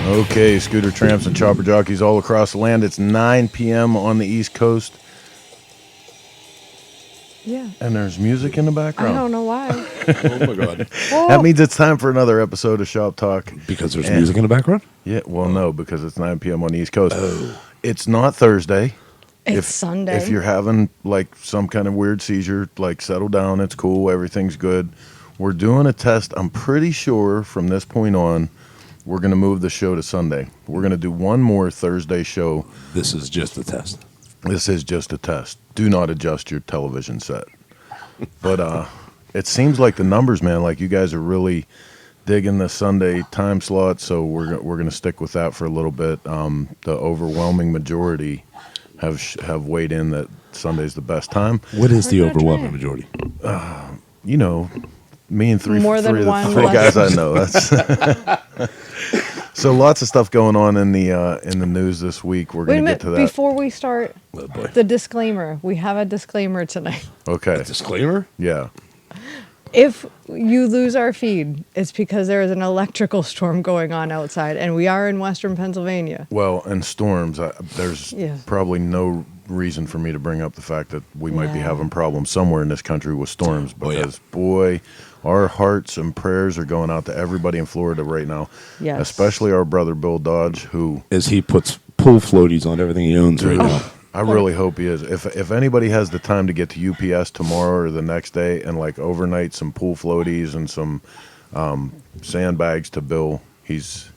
Okay, scooter tramps and chopper jockeys all across the land. It's 9 p.m. on the East Coast, Yeah. and there's music in the I background. don't know why. Oh my god! That means it's time for another episode of Shop Talk. Because there's And- music in the background. Yeah, well, no, because it's 9 p.m. on the East Coast. It's not Thursday. It's Sunday. If you're having like some kind of weird seizure, like settle down. It's cool. Everything's good. We're doing a test. I'm pretty sure from this point on, we're going to move the show to Sunday. We're going to do one more Thursday show. This is just a test. This is just a test. Do not adjust your television set. But it seems like the numbers, man, like you guys are really digging the Sunday time slot, so we're going to stick with that for a little bit. The overwhelming majority have weighed in that Sunday's the best time. What is the We're gonna overwhelming try. majority? You know, me and three More than of the one, three less. guys I know. That's so lots of stuff going on in the news this week. We're Wait a going to minute. get to that. Before we start, Oh boy! the disclaimer. We have a disclaimer tonight. Okay. Disclaimer. Yeah. If you lose our feed, it's because there is an electrical storm going on outside, and we are in Western Pennsylvania. Well, and storms. There's Yeah. probably no reason for me to bring up the fact that we might be No. having problems somewhere in this country with storms Oh, yeah. because, boy, our hearts and prayers are going out to everybody in Florida right now. Yes. Especially our brother Bill Dodge, who As he puts pool floaties on everything he owns right now. I really hope he is. If anybody has the time to get to UPS tomorrow or the next day and like overnight some pool floaties and some sandbags to Bill, he's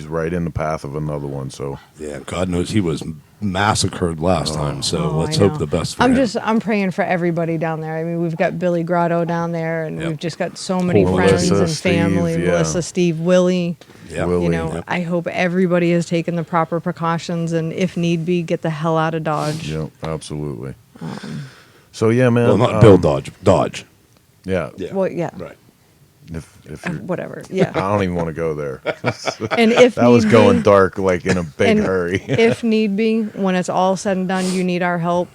right in the path of another one. So Yeah, God knows he was massacred last time. So Oh, let's I know. hope the best for him. I'm praying for everybody down there. I mean, we've got Billy Grotto down there, and Yep. we've just got so many Poor friends Melissa, and family. Steve, yeah. Melissa, Steve, Willie. Yeah. Willie. You know, Yep. I hope everybody has taken the proper precautions, and if need be, get the hell out of Dodge. yeah, absolutely. So yeah, man. Well, not Bill Dodge. Dodge. Yeah. Yeah. Well, yeah, Right. If you're, whatever. I Yeah, don't even want to go there. and if That was need going be, dark, like in a big and hurry. if need be, when it's all said and done, you need our help.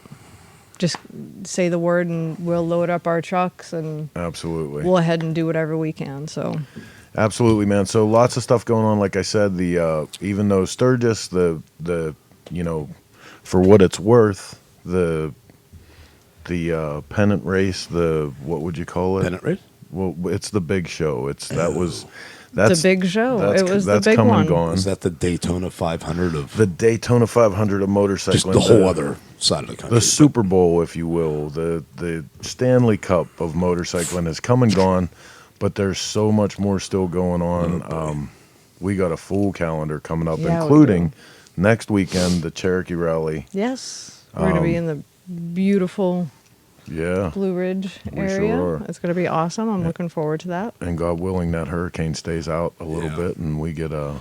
Just say the word, and we'll load up our trucks, and Absolutely. we'll head and do whatever we can. So, Absolutely, man. So lots of stuff going on. Like I said, the even though Sturgis, the for what it's worth, the pennant race, what would you call it? Pennant race? Well, it's the big show. That's the big show. That's, It was the that's big come one. and gone. Is that the Daytona 500 of The Daytona 500 of motorcycling. just the whole other side of the country? The Super Bowl, if you will, the Stanley Cup of motorcycling has come and gone, but there's so much more still going on. We got a full calendar coming up, Yeah, we including next weekend, the Cherokee Rally. Yes, we're going to be in the beautiful Yeah. Blue Ridge We sure area. are. It's going to be awesome. I'm looking forward to that. And God willing, that hurricane stays out a little Yeah. bit, and we get a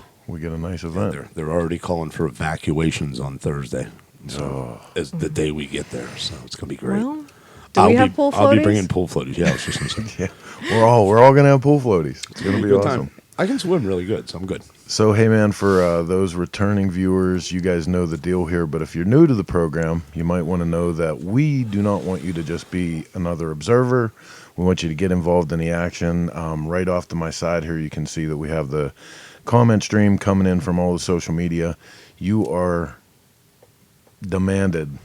nice event. They're already calling for evacuations on Thursday. So as the day we get there, so it's gonna be great. Well, do we have pool floaties? I'll be bringing pool floaties. Yeah, I was just gonna say. Yeah, we're all gonna have pool floaties. It's gonna be Good awesome. time. I can swim really good, so I'm good. So, hey, man, for those returning viewers, you guys know the deal here. But if you're new to the program, you might want to know that we do not want you to just be another observer. We want you to get involved in the action. Right off to my side here, you can see that we have the comment stream coming in from all the social media. You are demanded,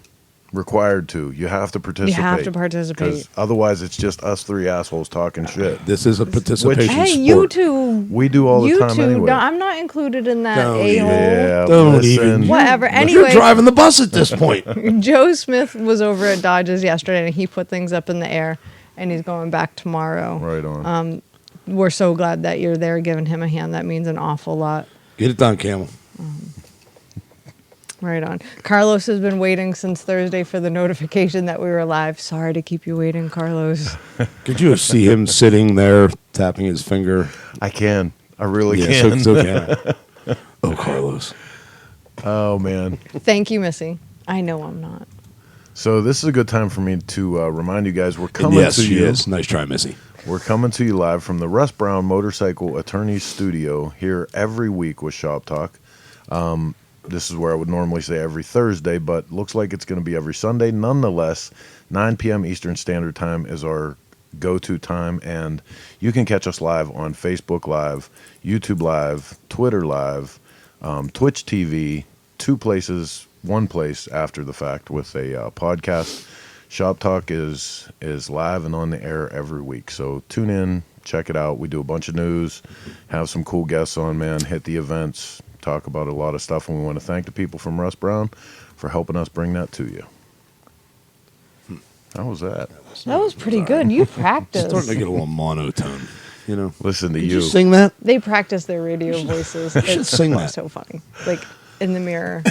required to. You have to participate. You have to participate. Because otherwise, it's just us three assholes talking shit. This is a participation Hey, sport. you two. We do all the You time two. anyway. No, I'm not included in that Don't a-hole. Yeah, Don't listen. even. Whatever. You're Anyway, driving the bus at this point. Joe Smith was over at Dodge's yesterday, and he put things up in the air, and he's going back tomorrow. Right on. We're so glad that you're there giving him a hand. That means an awful lot. Get it done, Camel. Right on. Carlos has been waiting since Thursday for the notification that we were live. Sorry to keep you waiting, Carlos. Could you see him sitting there tapping his finger? I can. I really Yeah, can. so can I. Oh, Carlos. Oh, man. Thank you, Missy. I know I'm not. So this is a good time for me to remind you guys we're And coming yes, to she you. is. Nice try, Missy. We're coming to you live from the Russ Brown Motorcycle Attorneys Studio here every week with Shop Talk. This is where I would normally say every Thursday, but looks like it's going to be every Sunday. Nonetheless, 9 p.m. Eastern Standard Time is our go-to time, and you can catch us live on Facebook Live, YouTube Live, Twitter Live, Twitch TV, 2 places, 1 place after the fact with a podcast. ShopTalk is live and on the air every week. So tune in, check it out. We do a bunch of news, have some cool guests on, man, hit the events, talk about a lot of stuff. And we want to thank the people from Russ Brown for helping us bring that to you. How was that? That was pretty good. You practiced. Starting to get a little monotone, you know. Listen to Did you. you sing that? They practice their radio voices. It's sing that. so funny. Like in the mirror.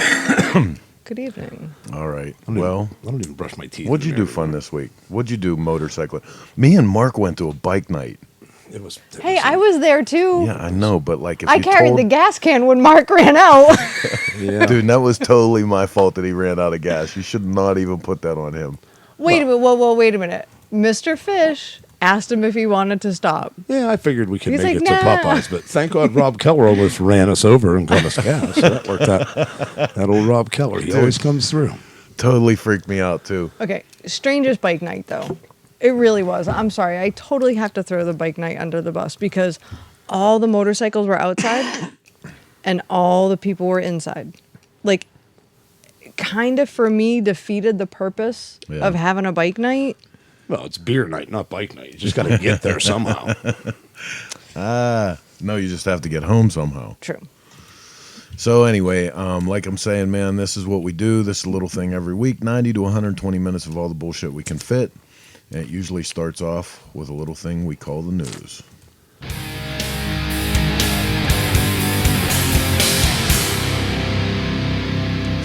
Good evening. All right. I don't even brush my teeth. What'd you do fun this week? What'd you do motorcycling? Me and Mark went to a bike night. Hey, I was there too. Yeah, I know, but like if I you carried told, the gas can when Mark ran out. Yeah. dude, that was totally my fault that he ran out of gas. You should not even put that on him. Wait a minute. Whoa, wait a minute. Mr. Fish asked him if he wanted to stop. Yeah, I figured we could He's make like, it to "Nah." Popeyes, but thank God Rob Keller almost ran us over and got us gas. So that worked out. That old Rob Keller, he always comes through. Totally freaked me out too. Okay, strangest bike night though. It really was. I'm sorry. I totally have to throw the bike night under the bus because all the motorcycles were outside and all the people were inside. Like, kind of for me defeated the purpose Yeah. of having a bike night. Well, it's beer night, not bike night. You just got to get there somehow. No, you just have to get home somehow. True. So anyway, like I'm saying, man, this is what we do. This is a little thing every week, 90 to 120 minutes of all the bullshit we can fit. And it usually starts off with a little thing we call the news.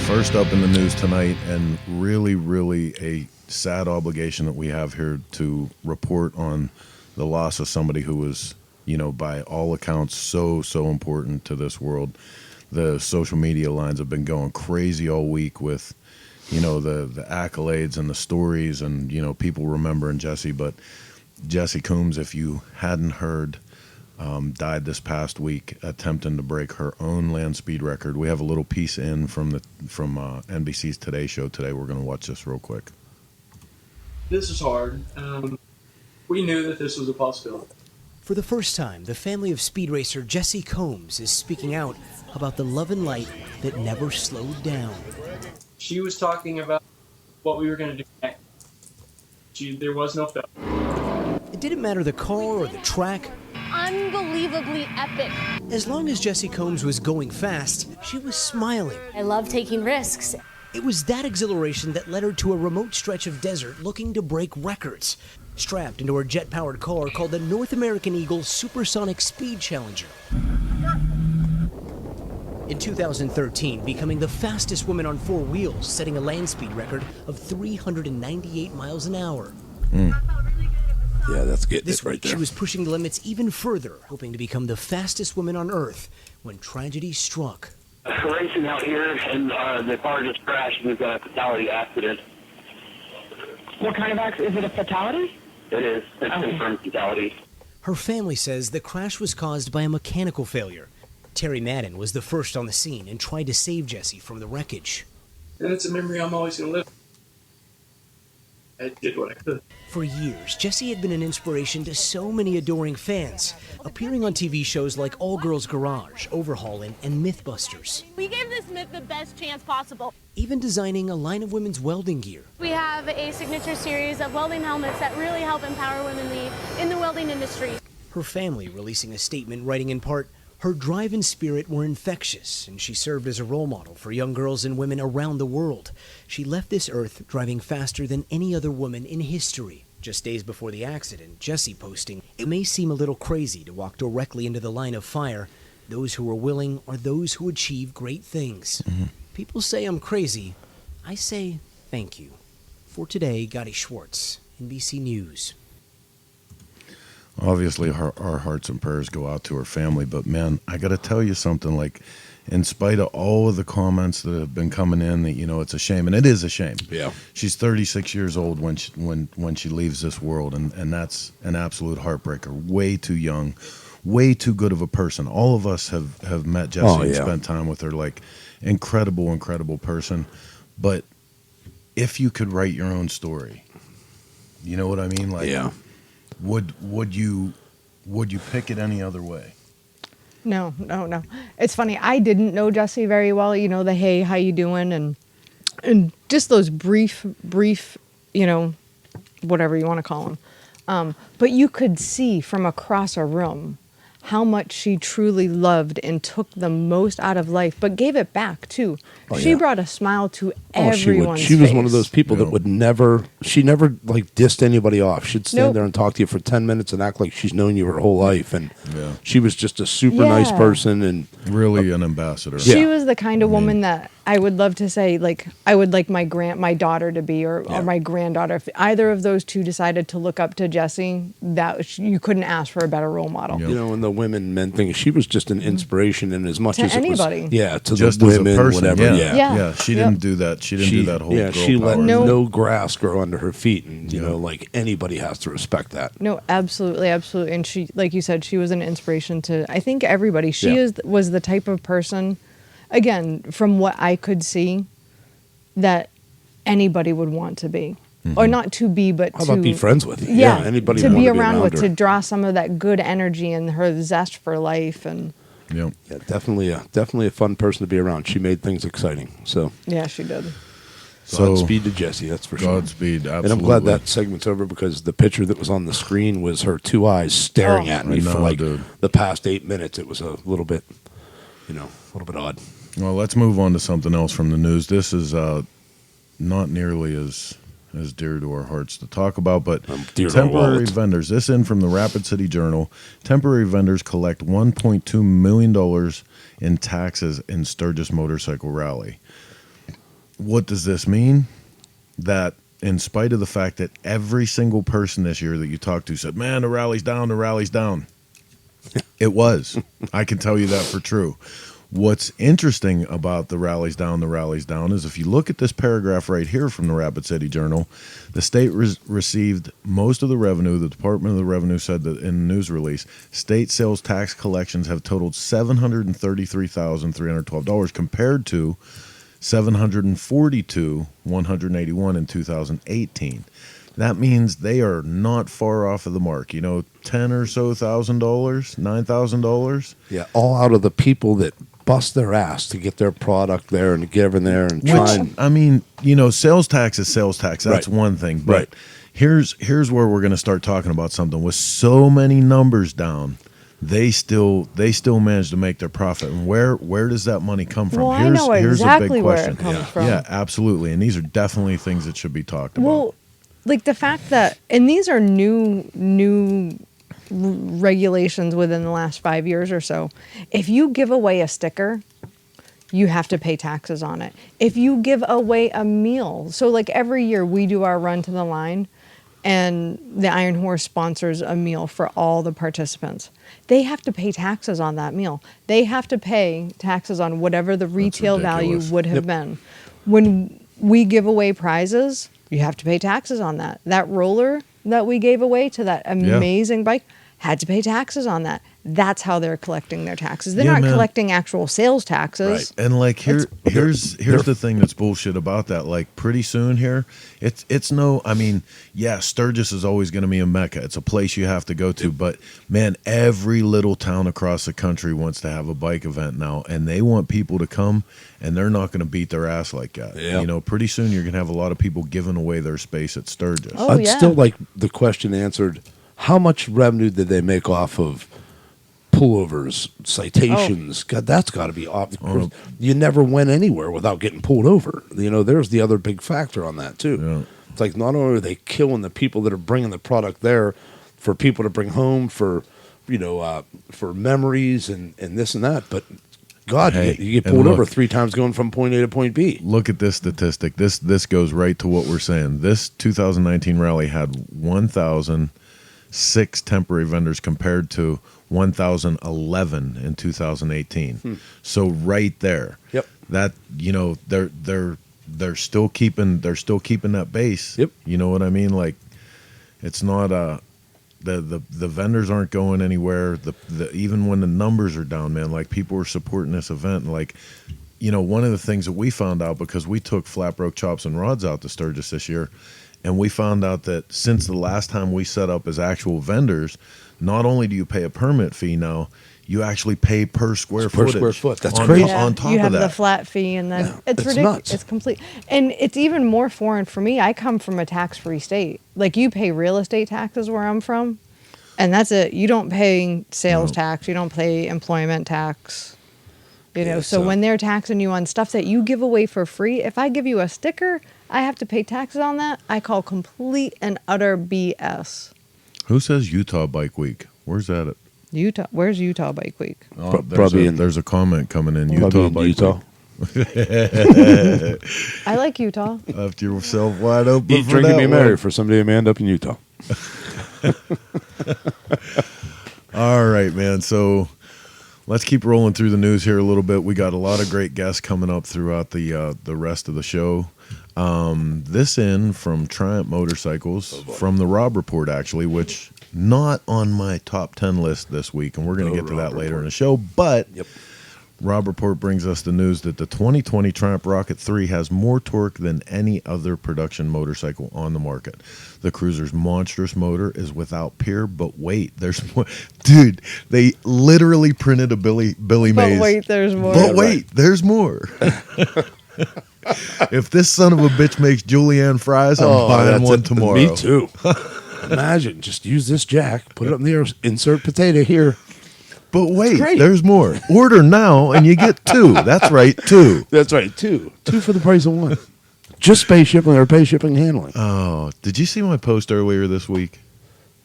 First up in the news tonight, and really, really a sad obligation that we have here to report on the loss of somebody who was, you know, by all accounts, so important to this world. The social media lines have been going crazy all week with, you know, the accolades and the stories and, you know, people remembering Jesse. But Jesse Coombs, if you hadn't heard, died this past week attempting to break her own land speed record. We have a little piece in from NBC's Today Show today. We're going to watch this real quick. This is hard. We knew that this was a possibility. For the first time, the family of speed racer Jesse Combs is speaking out about the love and light that never slowed down. She was talking about what we were going to do next. There was no failure. It didn't matter the car or the track. Unbelievably epic. As long as Jesse Combs was going fast, she was smiling. I love taking risks. It was that exhilaration that led her to a remote stretch of desert looking to break records. Strapped into her jet-powered car called the North American Eagle Supersonic Speed Challenger. In 2013, becoming the fastest woman on 4 wheels, setting a land speed record of 398 miles an hour. Yeah, that's getting This it right week, there. she was pushing the limits even further, hoping to become the fastest woman on Earth when tragedy struck. Racing out here, and the car just crashed and we've got a fatality accident. What kind of accident? Is it a fatality? It is. It's confirmed fatality. Her family says the crash was caused by a mechanical failure. Terry Madden was the first on the scene and tried to save Jesse from the wreckage. And it's a memory I'm always going to live. I did what I could. For years, Jesse had been an inspiration to so many adoring fans, appearing on TV shows like All Girls Garage, Overhaul, and Mythbusters. We gave this myth the best chance possible. Even designing a line of women's welding gear. We have a signature series of welding helmets that really help empower women in the welding industry. Her family releasing a statement writing in part, her drive and spirit were infectious, and she served as a role model for young girls and women around the world. She left this earth driving faster than any other woman in history. Just days before the accident, Jesse posting, "It may seem a little crazy to walk directly into the line of fire. Those who are willing are those who achieve great things." People say I'm crazy. I say thank you. For today, Gotti Schwartz, NBC News. Obviously, our hearts and prayers go out to her family. But, man, I got to tell you something. Like, in spite of all of the comments that have been coming in that, you know, it's a shame. And it is a shame. Yeah. She's 36 years old when she leaves this world. And that's an absolute heartbreaker. Way too young. Way too good of a person. All of us have met Jessie and spent time with her. Like, incredible person. But if you could write your own story, you know what I mean? Like, yeah. Would you pick it any other way? No. It's funny. I didn't know Jesse very well. You know, the hey, how you doing, and just those brief, you know, whatever you want to call them. But you could see from across a room how much she truly loved and took the most out of life, but gave it back too. She brought a smile to everyone's she was one of face. those people that would never, she never like dissed anybody off. She'd stand there and talk to you for 10 minutes and act like she's known you her whole life. And she was just a super nice person and really an ambassador. She was the kind of woman that I would love to say, like, I would like my daughter to be, or my granddaughter. If either of those two decided to look up to Jessie, you couldn't ask for a better role model. You know, and the women men thing, she was just an inspiration, and as much To as anybody. it was, to Just the as a women, person, whatever. Yeah. She didn't do that. She didn't do that whole girl she let power. no grass grow under her feet, and you know, like anybody has to respect that. No, absolutely. And she, like you said, she was an inspiration to, I think, everybody. She was the type of person, again, from what I could see, that anybody would want to be. Or not to be, but How to about be friends with? Yeah, anybody to would be want around with, her. to draw some of that good energy and her zest for life. And Yeah, definitely a fun person to be around. She made things exciting. So yeah, she did. So Godspeed to Jessie, that's for sure. Godspeed, absolutely. And I'm glad that segment's over because the picture that was on the screen was her two eyes staring at me for like the past 8 minutes. It was a little bit, odd. Well, let's move on to something else from the news. This is not nearly as dear to our hearts to talk about, but temporary vendors. This in from the Rapid City Journal. Temporary vendors collect $1.2 million in taxes in Sturgis Motorcycle Rally. What does this mean? That in spite of the fact that every single person this year that you talked to said, man, the rally's down. It was. I can tell you that for true. What's interesting about the rallies down is if you look at this paragraph right here from the Rapid City Journal, the state received most of the revenue. The Department of the Revenue said that in the news release, state sales tax collections have totaled $733,312 compared to $742,181 in 2018. That means they are not far off of the mark. $10 or so $1,000, $9,000. Yeah, all out of the people that bust their ass to get their product there and to get in there and try. I mean, sales tax is sales tax. That's one thing. But here's where we're going to start talking about something. With so many numbers down, they still manage to make their profit. And where does that money come from? Well, I know exactly where it comes from. Yeah, absolutely. And these are definitely things that should be talked about. Well, like the fact that, and these are new regulations within the last 5 years or so. If you give away a sticker, you have to pay taxes on it. If you give away a meal, so like every year we do our run to the line, and the Iron Horse sponsors a meal for all the participants. They have to pay taxes on that meal. They have to pay taxes on whatever the retail value would have been. When we give away prizes, you have to pay taxes on that. That roller that we gave away to that amazing bike had to pay taxes on that. That's how they're collecting their taxes. They're not collecting actual sales taxes. Right. And like here's the thing that's bullshit about that. Like pretty soon here, it's no, I mean, yeah, Sturgis is always going to be a mecca. It's a place you have to go to, but man, every little town across the country wants to have a bike event now, and they want people to come, and they're not going to beat their ass like that. Yep. Pretty soon you're going to have a lot of people giving away their space at Sturgis. I'd still like the question answered, how much revenue did they make off of pullovers, citations? God, that's got to be off. You never went anywhere without getting pulled over. There's the other big factor on that too. Yeah. It's like not only are they killing the people that are bringing the product there for people to bring home for memories and this and that, but God, you get pulled over 3 times going from point A to point B. Look at this statistic. This goes right to what we're saying. This 2019 rally had 1,006 temporary vendors compared to 1,011 in 2018. So right there, that they're still keeping that base. Yep. You know what I mean? Like it's not the vendors aren't going anywhere. The even when the numbers are down, man, like people are supporting this event. And like, one of the things that we found out because we took Flat Broke Chops and Rods out to Sturgis this year, and we found out that since the last time we set up as actual vendors, not only do you pay a permit fee now, you actually pay per square Per footage. square foot. That's on, crazy. On top you have of that. the flat fee, and then it's it's ridiculous. nuts. It's complete, and it's even more foreign for me. I come from a tax-free state. Like, you pay real estate taxes where I'm from, and that's it. You don't pay sales tax. You don't pay employment tax. You know, Yeah, so so- when they're taxing you on stuff that you give away for free, if I give you a sticker, I have to pay taxes on that. I call complete and utter BS. Who says Utah Bike Week? Where's that at? Utah, where's Utah Bike Week? Oh, Probably there's a comment coming in. Probably Utah in Bike Utah. Week. I like Utah. Left yourself wide open. Eat, for drink, that and be one. merry for someday a man up in Utah. All right, man. So let's keep rolling through the news here a little bit. We got a lot of great guests coming up throughout the rest of the show. This in from Triumph Motorcycles from the Rob Report, actually, which not on my top 10 list this week, and we're going to get to that later in the show. But Rob Report brings us the news that the 2020 Triumph Rocket 3 has more torque than any other production motorcycle on the market. The Cruiser's monstrous motor is without peer, but wait, there's more. Dude, they literally printed a Billy Mays. But wait, there's more. But wait, there's more. If this son of a bitch makes julienne fries, I'm buying that's one it. tomorrow. Me too. Imagine, just use this jack, put it up in the air, insert potato here. But wait, great. there's more. Order now and you get two. That's right, two. That's right, two for the price of one. Just pay shipping or pay shipping and handling. Oh, did you see my post earlier this week?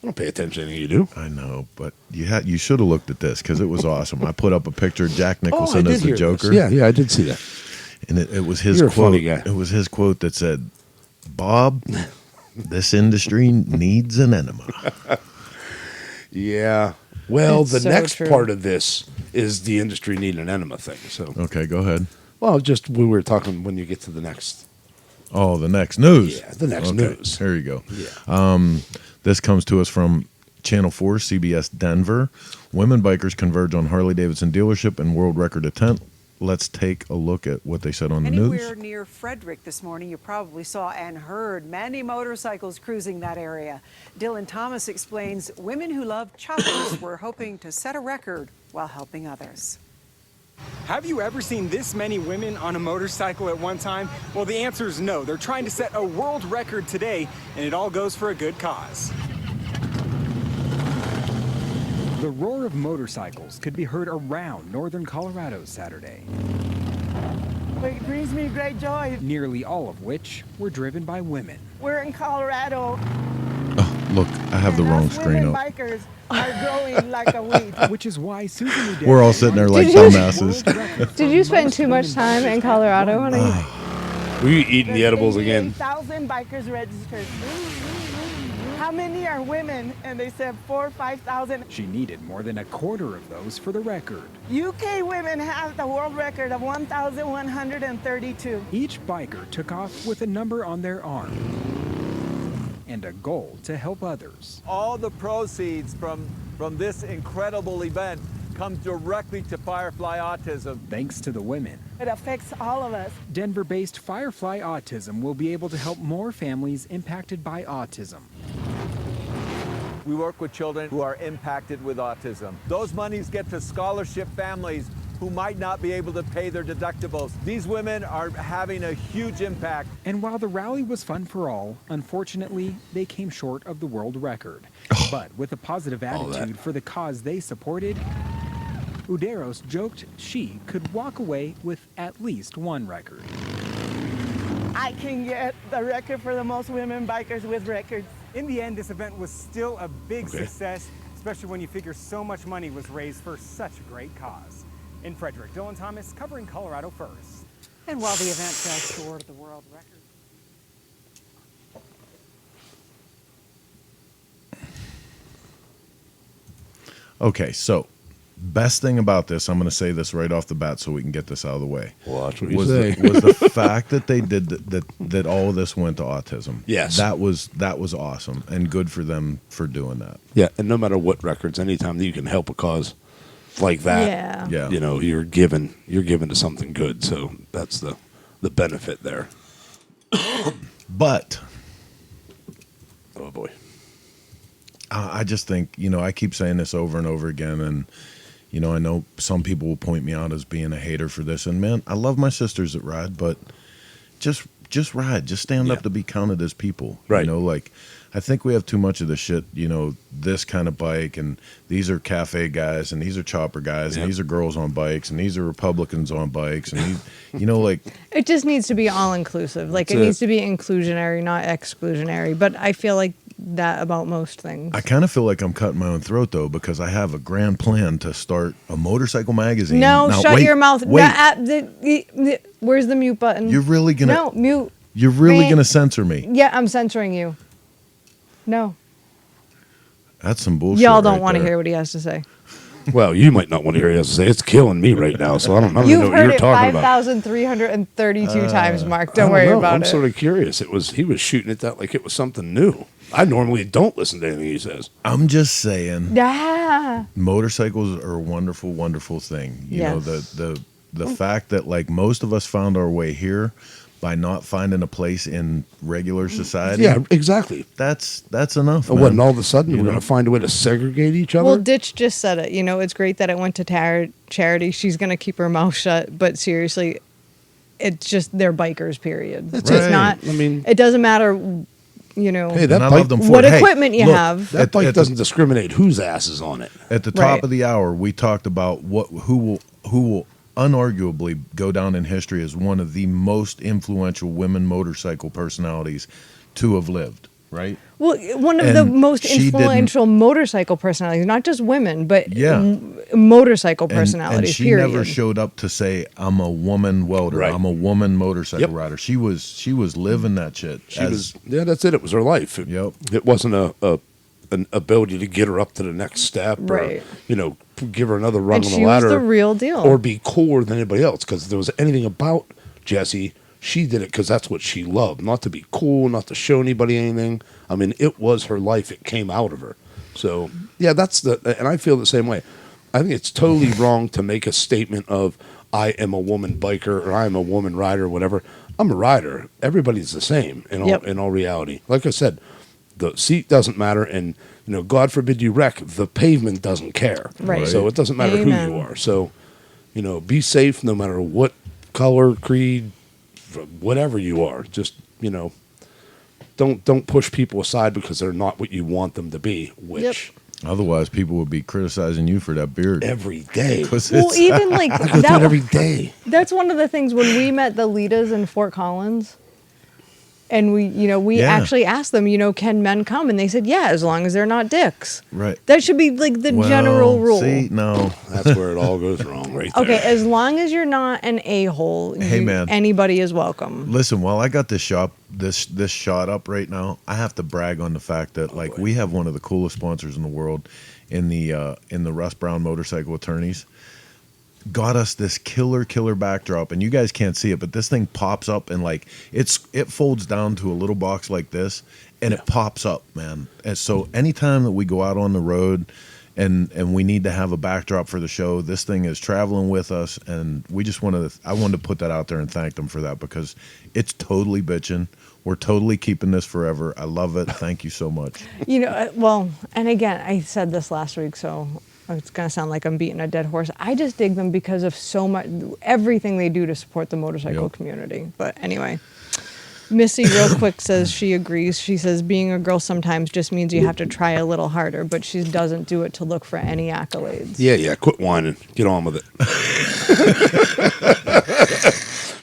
I don't pay attention to anything you do. I know, but you should have looked at this because it was awesome. I put up a picture of Jack Nicholson as the Joker. Yeah, I did see that. And it was his You're a quote. funny guy. It was his quote that said, "Bob, this industry needs an enema." Yeah. Well, It's the so next true. part of this is the industry need an enema thing. So, Okay, go ahead. well, just we were talking when you get to the next. Oh, the next news. Yeah, the next Okay, news. Here you go. Yeah. This comes to us from Channel 4, CBS Denver. Women bikers converge on Harley-Davidson dealership and world record attempt. Let's take a look at what they said on the Anywhere news. near Frederick this morning, you probably saw and heard many motorcycles cruising that area. Dylan Thomas explains women who love choppers were hoping to set a record while helping others. Have you ever seen this many women on a motorcycle at one time? Well, the answer is no. They're trying to set a world record today, and it all goes for a good cause. The roar of motorcycles could be heard around northern Colorado Saturday, It brings me great joy. nearly all of which were driven by women. We're in Colorado. Oh, look, I have the and wrong us screen women up. bikers are growing like a weed. Which is why Susan Udell We're all sitting there like Did you- dumbasses. world record Did for you spend most too much women time in bikers at Colorado? one When I- moment. Were you eating the edibles again? 1,000 bikers registered. How many are women? And they said 4,000 or 5,000. She needed more than a quarter of those for the record. UK women have the world record of 1,132. Each biker took off with a number on their arm and a goal to help others. All the proceeds from this incredible event come directly to Firefly Autism. Thanks to the women, It affects all of us. Denver-based Firefly Autism will be able to help more families impacted by autism. We work with children who are impacted with autism. Those monies get to scholarship families who might not be able to pay their deductibles. These women are having a huge impact. And while the rally was fun for all, unfortunately, they came short of the world record. But with a positive attitude for the cause they supported, Uderos joked she could walk away with at least one record. I can get the record for the most women bikers with records. In the end, this event was still a big success, especially when you figure so much money was raised for such a great cause. In Frederick, Dylan Thomas covering Colorado First. And while the event fell short of the world record. Okay, so best thing about this, I'm going to say this right off the bat so we can get this out of the way. Watch what you was say. was the fact that they did that all of this went to autism. Yes. that was awesome and good for them for doing that. Yeah, and no matter what records, anytime that you can help a cause like that, Yeah. you know, you're given to something good. So that's the benefit there. But Oh boy. I just think, you know, I keep saying this over and over again, and you know, I know some people will point me out as being a hater for this, and man, I love my sisters that ride, but just ride, just stand up to be counted as people, right? You know, like I think we have too much of the shit, you know, this kind of bike, and these are cafe guys, and these are chopper guys, and these are girls on bikes, and these are Republicans on bikes, and these, you know, like it just needs to be all inclusive. Like it needs to be inclusionary, not exclusionary. But I feel like that about most things. I kind of feel like I'm cutting my own throat though, because I have a grand plan to start a motorcycle magazine. No, now, shut your mouth. Wait, Where's the mute button? you're really gonna no mute. You're really gonna censor me? Yeah, I'm censoring you. No. That's some bullshit. Y'all don't right want to there. hear what he has to say. Well, you might not want to hear it as I say. It's killing me right now, so I don't know You've what heard you're it talking about. 5,332 times, Mark. I Don't worry know. about I'm it. sort of curious. He was shooting at that like it was something new. I normally don't listen to anything he says. I'm just saying. Yeah. Motorcycles are a wonderful, wonderful thing. You know, the fact that like most of us found our way here by not finding a place in regular society. Yeah, exactly. That's enough. What, and all of a sudden we're going to find a way to segregate each other? Well, Ditch just said it. You know, it's great that it went to charity. She's going to keep her mouth shut. But seriously, it's just they're bikers, period. That's it's it. not, I mean, it doesn't matter, you know, hey, that bike, what equipment you have. That bike doesn't discriminate whose ass is on it. At the top of the hour, we talked about who will unarguably go down in history as one of the most influential women motorcycle personalities to have lived, right? Well, one of the most influential motorcycle personalities, not just women, but motorcycle personalities, and she period. never showed up to say, I'm a woman welder, I'm a woman motorcycle rider. She was living that shit. That's it. It was her life. It wasn't an ability to get her up to the next step or, you know, give her another rung on the ladder. She was the real deal. Or be cooler than anybody else, because if there was anything about Jessie, she did it because that's what she loved. Not to be cool, not to show anybody anything. I mean, it was her life. It came out of her. So, yeah, and I feel the same way. I think it's totally wrong to make a statement of, I am a woman biker or I am a woman rider or whatever. I'm a rider. Everybody's the same in all reality. Like I said, the seat doesn't matter, and you know, God forbid you wreck, the pavement doesn't care. Right. So it doesn't matter who you are. So, you know, be safe no matter what color, creed, whatever you are. Just, you know, don't push people aside because they're not what you want them to be. Otherwise, people would be criticizing you for that beard every day. Well, even like I go through it every day. That's one of the things when we met the Litas in Fort Collins. And we actually asked them, you know, can men come? And they said, yeah, as long as they're not dicks. Right. That should be like the general rule. See, no. That's where it all goes wrong right there. Okay, as long as you're not an a-hole, hey, man, anybody is welcome. Listen, while I got this shot up right now, I have to brag on the fact that like we have one of the coolest sponsors in the world in the Russ Brown Motorcycle Attorneys. Got us this killer backdrop, and you guys can't see it, but this thing pops up and like it folds down to a little box like this, and it pops up, man. And so anytime that we go out on the road and we need to have a backdrop for the show, this thing is traveling with us, and we just I wanted to put that out there and thank them for that, because it's totally bitching. We're totally keeping this forever. I love it. Thank you so much. You know, well, and again, I said this last week, so it's going to sound like I'm beating a dead horse. I just dig them because of so much, everything they do to support the motorcycle community. But anyway, Missy real quick says she agrees. She says being a girl sometimes just means you have to try a little harder, but she doesn't do it to look for any accolades. Yeah, quit whining. Get on with it.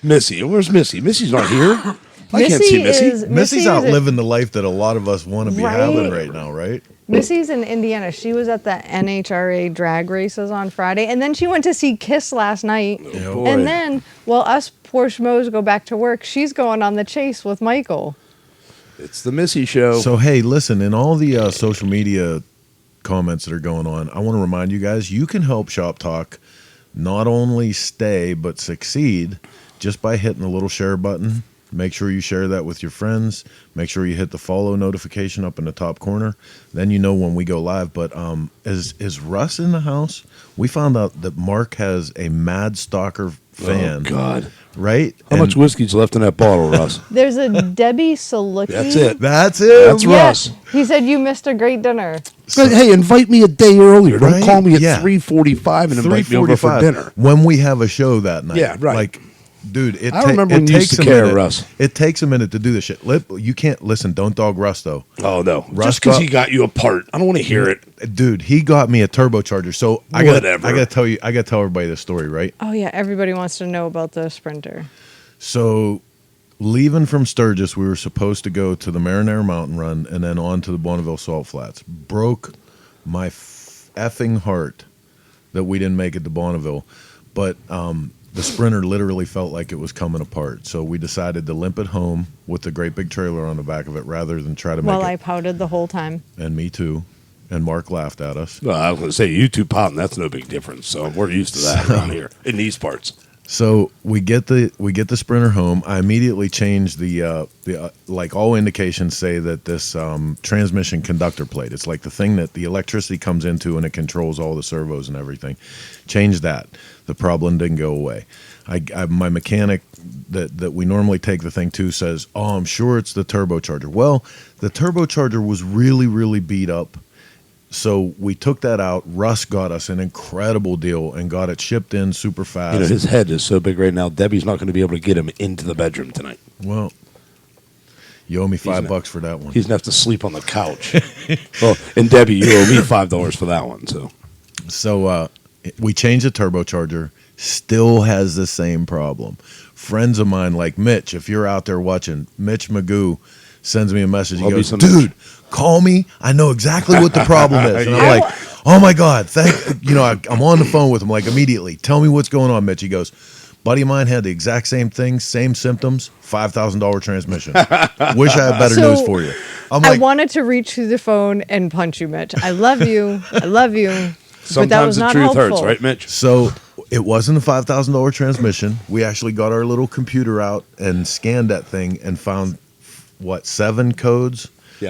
Missy, where's Missy? Missy's not here. I can't see Missy. Missy's out living the life that a lot of us want to be having right now, right? Missy's in Indiana. She was at the NHRA drag races on Friday, and then she went to see Kiss last night. Oh, and then, while us poor schmoes go back to work, she's going on the chase with Michael. It's the Missy show. So, hey, listen, in all the social media comments that are going on, I want to remind you guys, you can help ShopTalk not only stay, but succeed just by hitting the little share button Make sure you share that with your friends. Make sure you hit the follow notification up in the top corner. Then you know when we go live. But is Russ in the house? We found out that Mark has a Mad Stalker fan. Oh, God. Right? How much whiskey's left in that bottle, Russ? There's a Debbie Saluki. That's it. That's it. That's Russ. He said you missed a great dinner. But, hey, invite me a day earlier. Don't Right? call me at Yeah. 3:45 and invite me over for dinner. when we have a show that night. Yeah, right. Like, dude, I remember when you used to a care, minute. Russ. It takes a minute to do this shit. You can't listen. Don't dog Russ though. Oh no, Russ just because he got you apart. I don't want to hear it. Dude, he got me a turbocharger. So I gotta tell everybody this story, right? Oh yeah, everybody wants to know about the Sprinter. So, leaving from Sturgis, we were supposed to go to the Marinara Mountain Run and then on to the Bonneville Salt Flats. Broke my effing heart that we didn't make it to Bonneville, but the Sprinter literally felt like it was coming apart. So we decided to limp it home with the great big trailer on the back of it rather than try to make Well, it. I pouted the whole time. And me too. And Mark laughed at us. Well, I was going to say, you two pouting, that's no big difference. So we're used to that around here in these parts. So we get the Sprinter home. I immediately changed the like all indications say that this transmission conductor plate. It's like the thing that the electricity comes into and it controls all the servos and everything. Changed that. The problem didn't go away. My mechanic that we normally take the thing to says, "Oh, I'm sure it's the turbocharger." Well, the turbocharger was really, really beat up. So we took that out. Russ got us an incredible deal and got it shipped in super fast. You know, his head is so big right now, Debbie's not going to be able to get him into the bedroom tonight. Well, you owe me $5 for that one. He's going to have to sleep on the couch. Well, and Debbie, you owe me $5 for that one. So we changed the turbocharger. Still has the same problem. Friends of mine like Mitch, if you're out there watching, Mitch Magoo sends me a message. He goes, "Dude, call me. I know exactly what the problem is." And I'm like, "Oh my God, I'm on the phone with him like immediately. Tell me what's going on, Mitch." He goes, "Buddy of mine had the exact same thing, same symptoms, $5,000 transmission. Wish I had better news for you." I wanted to reach through the phone and punch you, Mitch. I love you. I love you. But that was not helpful. Hurts, right, Mitch? So it wasn't a $5,000 transmission. We actually got our little computer out and scanned that thing and found 7 codes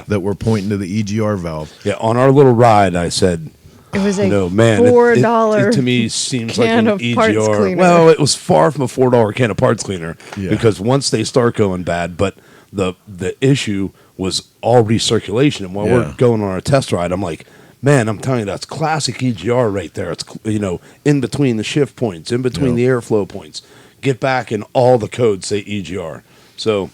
that were pointing to the EGR valve. Yeah, on our little ride, I said, it was a $4 it to me seems like an EGR. Well, it was far from a $4 can of parts cleaner because once they start going bad, but the issue was all recirculation. And while we're going on our test ride, I'm like, man, I'm telling you, that's classic EGR right there. It's, in between the shift points, in between the airflow points. Get back and all the codes say EGR. So,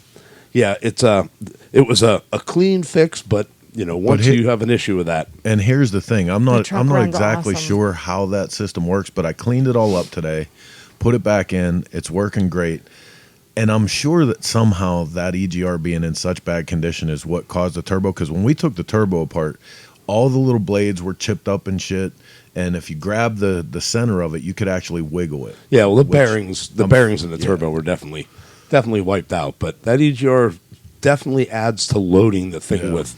yeah, it was a clean fix, but once you have an issue with that. And here's the thing: I'm not exactly awesome. sure how that system works, but I cleaned it all up today, put it back in. It's working great, and I'm sure that somehow that EGR being in such bad condition is what caused the turbo. Because when we took the turbo apart, all the little blades were chipped up and shit. And if you grab the center of it, you could actually wiggle it. Yeah, well, the bearings in the turbo were definitely wiped out. But that EGR definitely adds to loading the thing with,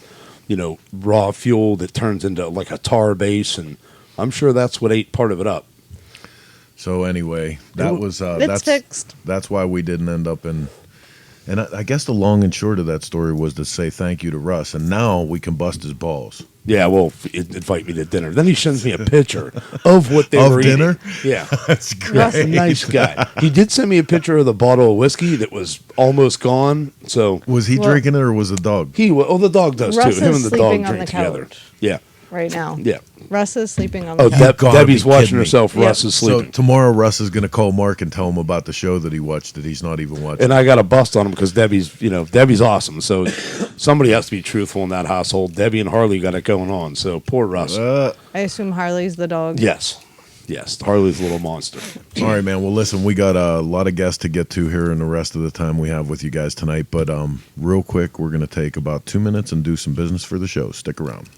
raw fuel that turns into like a tar base, and I'm sure that's what ate part of it up. So anyway, that was that's fixed. That's why we didn't end up in. And I guess the long and short of that story was to say thank you to Russ, and now we can bust his balls. Yeah, well, invite me to dinner. Then he sends me a picture of what they were dinner? Eating. Yeah, that's great. Russ, a nice guy. He did send me a picture of the bottle of whiskey that was almost gone. So was he drinking it or was the dog? The dog does Russ too. Him is and the dog sleeping on drink the together. couch. Yeah. Right now. Yeah. Russ is sleeping on the couch. Debbie's watching herself. Russ is sleeping. So tomorrow, Russ is going to call Mark and tell him about the show that he watched that he's not even watching. And I got a bust on him because Debbie's awesome. So somebody has to be truthful in that household. Debbie and Harley got it going on. So poor Russ. I assume Harley's the dog. Yes, Harley's a little monster. All right, man. Well, listen, we got a lot of guests to get to here in the rest of the time we have with you guys tonight. But real quick, we're going to take about 2 minutes and do some business for the show. Stick around.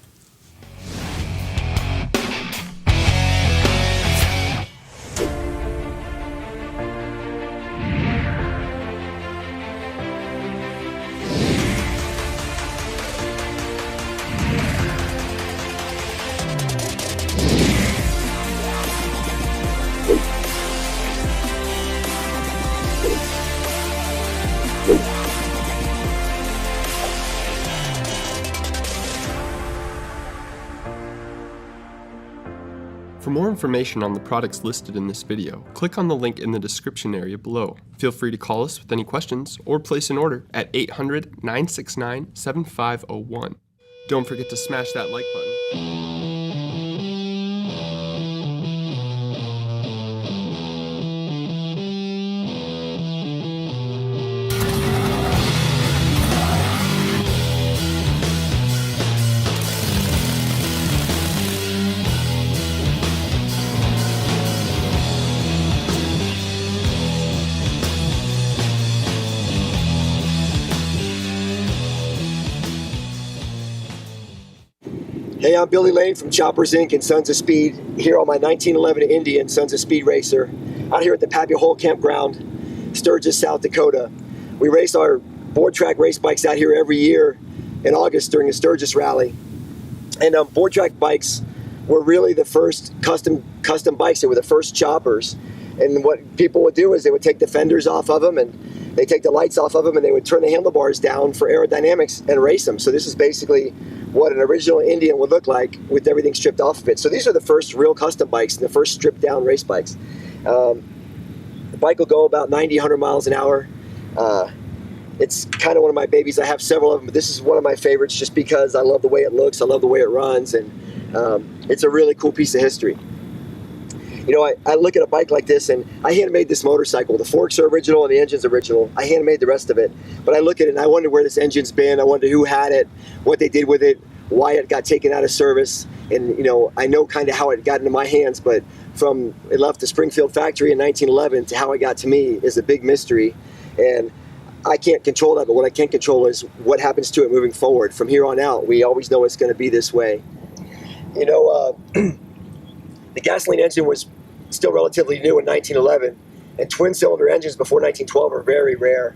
more information on the products listed in this video, click on the link in the description area below. Feel free to call us with any questions or place an order at 800-969-7501. Don't forget to smash that like button. Hey, I'm Billy Lane from Choppers Inc. and Sons of Speed, here on my 1911 Indian Sons of Speed Racer, out here at the Pappy Hole Campground, Sturgis, South Dakota. We race our board track race bikes out here every year in August during the Sturgis Rally. And board track bikes were really the first custom bikes. They were the first choppers. And what people would do is they would take the fenders off of them, and they take the lights off of them, and they would turn the handlebars down for aerodynamics and race them. So this is basically what an original Indian would look like with everything stripped off of it. So these are the first real custom bikes and the first stripped down race bikes. The bike will go about 90, 100 miles an hour. It's kind of one of my babies. I have several of them, but this is one of my favorites just because I love the way it looks, I love the way it runs, and it's a really cool piece of history. You know, I look at a bike like this, and I handmade this motorcycle. The forks are original and the engine's original. I handmade the rest of it. But I look at it and I wonder where this engine's been. I wonder who had it, what they did with it, why it got taken out of service. And, you know, I know kind of how it got into my hands, but from it left the Springfield factory in 1911 to how it got to me is a big mystery. And I can't control that, but what I can control is what happens to it moving forward. From here on out, we always know it's going to be this way. You know, the gasoline engine was still relatively new in 1911, and twin-cylinder engines before 1912 are very rare.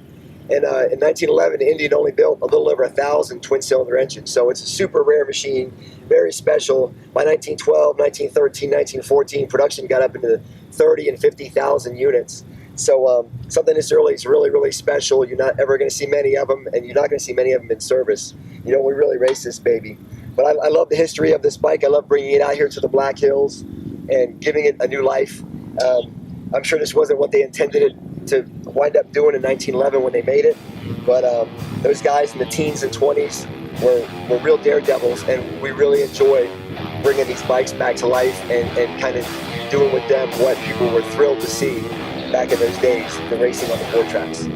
And in 1911, Indian only built a little over 1,000 twin-cylinder engines, so it's a super rare machine, very special. By 1912, 1913, 1914, production got up into 30 and 50,000 units. So something this early is really, really special. You're not ever going to see many of them, and you're not going to see many of them in service. You know, we really race this baby. But I love the history of this bike. I love bringing it out here to the Black Hills and giving it a new life. I'm sure this wasn't what they intended it to wind up doing in 1911 when they made it, but those guys in the teens and 20s were real daredevils, and we really enjoyed bringing these bikes back to life and kind of doing with them what people were thrilled to see back in those days, the racing on the board tracks.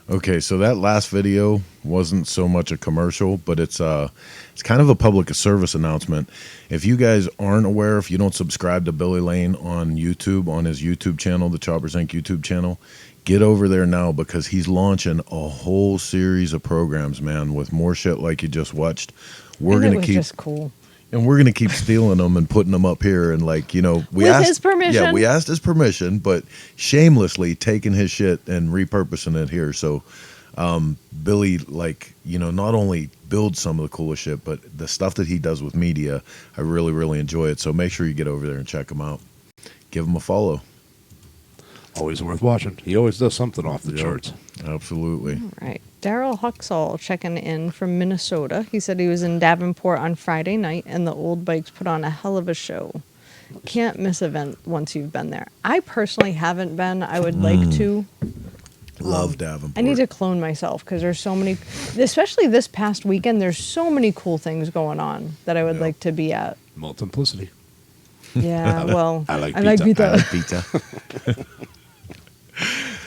Okay, so that last video wasn't so much a commercial, but it's kind of a public service announcement. If you guys aren't aware, if you don't subscribe to Billy Lane on YouTube, on his YouTube channel, the Choppers Inc. YouTube channel, get over there now, because he's launching a whole series of programs, man, with more shit like you just watched. We're gonna keep just cool. And we're going to keep stealing them and putting them up here. And, like, you know, we With asked his permission. Yeah, we asked his permission, but shamelessly taking his shit and repurposing it here. So Billy, like, you know, not only builds some of the coolest shit, but the stuff that he does with media, I really, really enjoy it. So make sure you get over there and check him out. Give him a follow. Always worth watching. He always does something off the charts. Absolutely. All right. Daryl Huxall checking in from Minnesota. He said he was in Davenport on Friday night, and the old bikes put on a hell of a show. Can't miss an event once you've been there. I personally haven't been. I would like to. Love Davenport. I need to clone myself because there's so many, especially this past weekend, there's so many cool things going on that I would like to be at. Multiplicity. Yeah, well, I like pizza. I like pizza.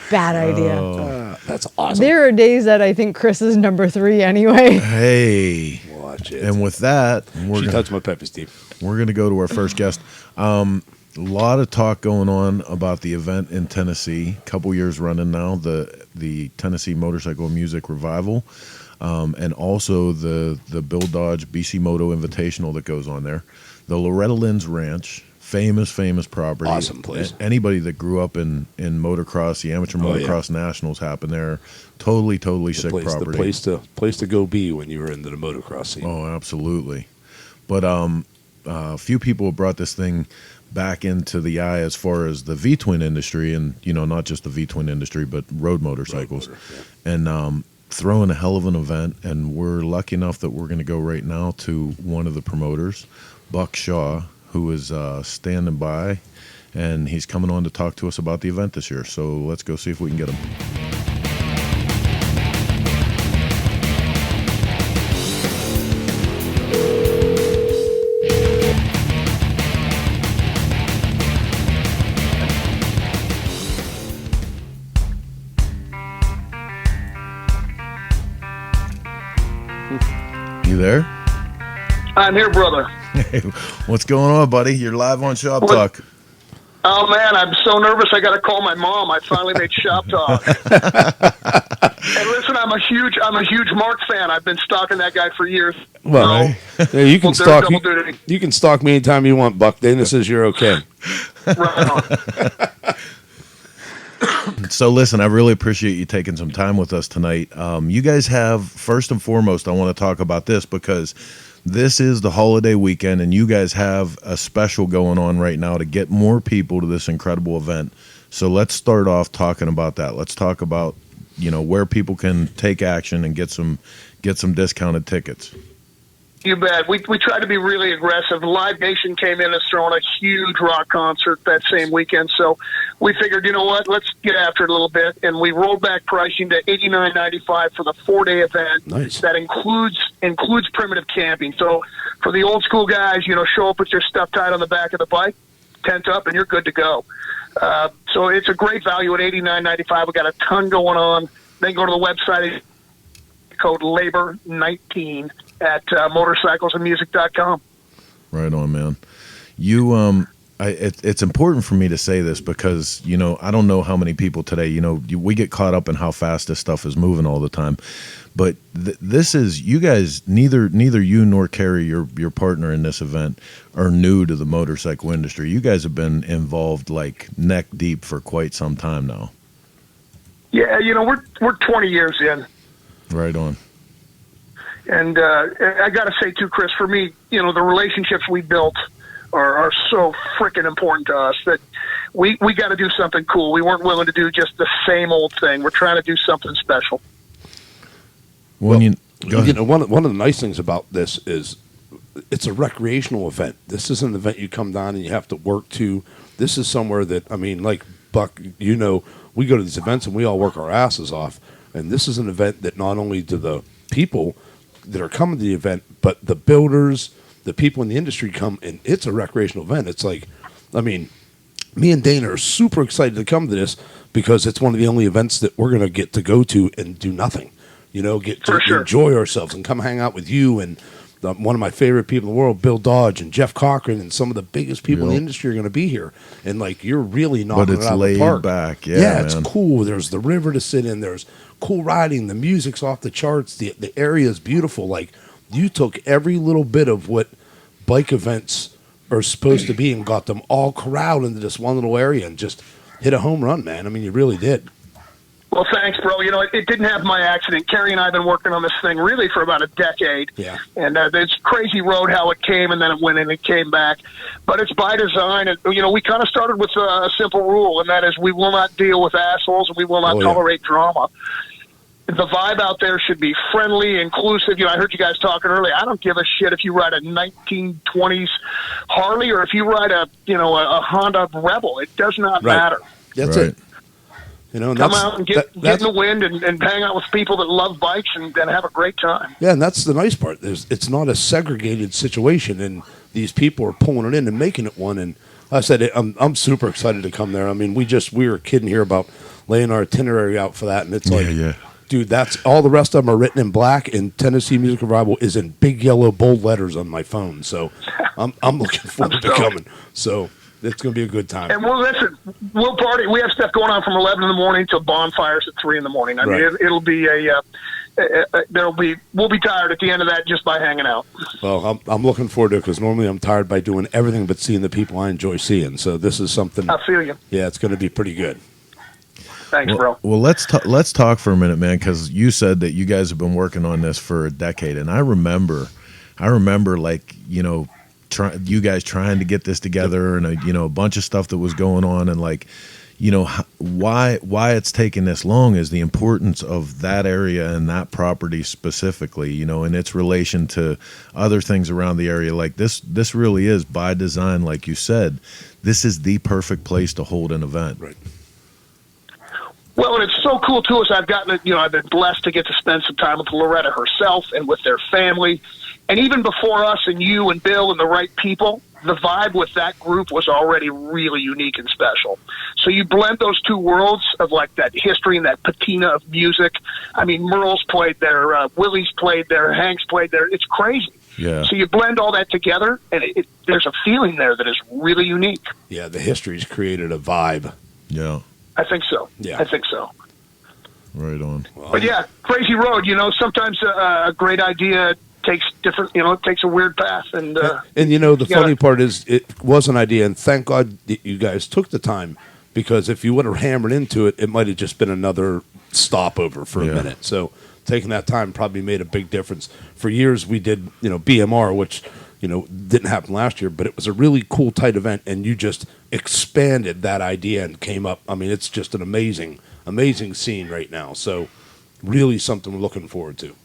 Bad idea. That's awesome. There are days that I think Chris is number 3 anyway. Hey. Watch it. And with that, She touched my Peppy Steve. We're going to go to our first guest. A lot of talk going on about the event in Tennessee. A couple years running now, the Tennessee Motorcycle Music Revival. and also the Bill Dodge BC Moto Invitational that goes on there. The Loretta Lynn's Ranch, famous property. Awesome place. Anybody that grew up in motocross, the Amateur Motocross Nationals happen there. Totally sick property. The place to go be when you were into the motocross scene. Oh, absolutely. But a few people have brought this thing back into the eye as far as the V-twin industry, and not just the V-twin industry, but road motorcycles, and throwing a hell of an event. And we're lucky enough that we're going to go right now to one of the promoters, Buck Shaw, who is standing by, and he's coming on to talk to us about the event this year. So let's go see if we can get him. You there? I'm here, brother. Hey, what's going on, buddy? You're live on ShopTalk. Oh man, I'm so nervous. I got to call my mom. I finally made ShopTalk. And listen, I'm a huge Mark fan. I've been stalking that guy for years. Well, yeah, you can stalk. You can stalk me anytime you want, Buck. Dana says you're okay. So listen, I really appreciate you taking some time with us tonight. You guys have, first and foremost, I want to talk about this because this is the holiday weekend, and you guys have a special going on right now to get more people to this incredible event. So let's start off talking about that. Let's talk about, where people can take action and get some discounted tickets. You bet. We tried to be really aggressive. Live Nation came in and throwing a huge rock concert that same weekend. So we figured, you know what, let's get after it a little bit. And we rolled back pricing to $89.95 for the 4-day event. Nice. That includes primitive camping. So for the old school guys, show up with your stuff tied on the back of the bike, tent up, and you're good to go. So it's a great value at $89.95. We got a ton going on. Then go to the website, code LABOR19 at motorcyclesandmusic.com. Right on, man. You, it's important for me to say this because, I don't know how many people today, we get caught up in how fast this stuff is moving all the time. But this is, you guys, neither you nor Carrie, your partner in this event, are new to the motorcycle industry. You guys have been involved like neck deep for quite some time now. Yeah, we're 20 years in. Right on. And I got to say, too, Chris, for me, the relationships we built are so freaking important to us that we got to do something cool. We weren't willing to do just the same old thing. We're trying to do something special. Well, one of the nice things about this is it's a recreational event. This isn't an event you come down and you have to work to. This is somewhere that, like Buck, we go to these events and we all work our asses off. And this is an event that not only do the people that are coming to the event, but the builders, the people in the industry come, and it's a recreational event. It's like, me and Dana are super excited to come to this because it's one of the only events that we're going to get to go to and do nothing. Get to enjoy ourselves and come hang out with you and one of my favorite people in the world, Bill Dodge and Jeff Cochran, and some of the biggest people in the industry are going to be here. And you're really knocking it out of the park. Back. Yeah, it's cool. There's the river to sit in. There's cool riding. The music's off the charts. The area is beautiful. You took every little bit of what bike events are supposed to be and got them all corralled into this one little area and just hit a home run, man. You really did. Well, thanks, bro. It didn't happen by accident. Carrie and I have been working on this thing really for about a decade. Yeah. And it's crazy road how it came and then it went and it came back. But it's by design. And, we kind of started with a simple rule, and that is we will not deal with assholes and we will not tolerate drama. The vibe out there should be friendly, inclusive. I heard you guys talking earlier. I don't give a shit if you ride a 1920s Harley or if you ride a Honda Rebel. It does not matter. That's it. Come out and get in the wind and hang out with people that love bikes and have a great time. Yeah, and that's the nice part. It's not a segregated situation, and these people are pulling it in and making it one. And I said, I'm super excited to come there. We were kidding here about laying our itinerary out for that, and it's dude, that's all. The rest of them are written in black, and Tennessee Music Revival is in big yellow bold letters on my phone. So I'm looking forward to coming. So. It's going to be a good time. And we'll party. We have stuff going on from 11 in the morning till bonfires at 3 in the morning. It'll be we'll be tired at the end of that just by hanging out. Well, I'm looking forward to it because normally I'm tired by doing everything but seeing the people I enjoy seeing. So this is something. I feel you. Yeah, it's going to be pretty good. Thanks, bro. Well, let's talk for a minute, man, because you said that you guys have been working on this for a decade, and I remember, like, you guys trying to get this together, and a bunch of stuff that was going on, and like, why it's taking this long is the importance of that area and that property specifically, and its relation to other things around the area. Like this really is by design, like you said. This is the perfect place to hold an event. Right. Well, and it's so cool too. Is I've been blessed to get to spend some time with Loretta herself and with their family, and even before us and you and Bill and the right people, the vibe with that group was already really unique and special. So you blend those two worlds of like that history and that patina of music. I mean, Merle's played there, Willie's played there, Hank's played there. It's crazy. Yeah. So you blend all that together, and there's a feeling there that is really unique. Yeah, the history's created a vibe. Yeah. I think so. Yeah. I think so. Right on. But yeah, crazy road. Sometimes a great idea takes different. It takes a weird path, and the funny part is it was an idea, and thank God that you guys took the time, because if you would have hammered into it, it might have just been another stopover for a minute. So taking that time probably made a big difference. For years we did, BMR, which didn't happen last year, but it was a really cool, tight event, and you just expanded that idea and came up. I mean, it's just an amazing, amazing scene right now. So really something we're looking forward to.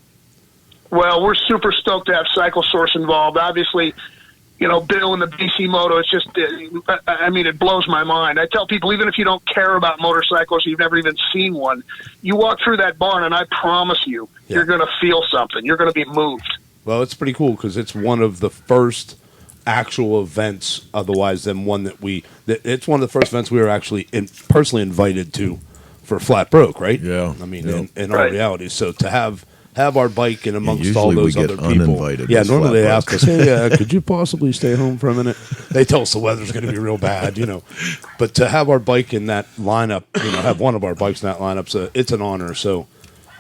Well, we're super stoked to have Cycle Source involved. Obviously, Bill and the BC Moto, it's just, it blows my mind. I tell people, even if you don't care about motorcycles, you've never even seen one, you walk through that barn, and I promise you, you're going to feel something. You're going to be moved. Well, it's pretty cool because it's one of the first actual events, otherwise than one it's one of the first events we were actually personally invited to for Flat Broke, right? Yeah. I mean, in all reality. So to have our bike in amongst all usually those we other get people. uninvited Yeah, with normally they Flat ask us, hey, could you possibly stay home for a minute? They tell us the weather's going to be real bad, But to have our bike in that lineup, have one of our bikes in that lineup, it's an honor. So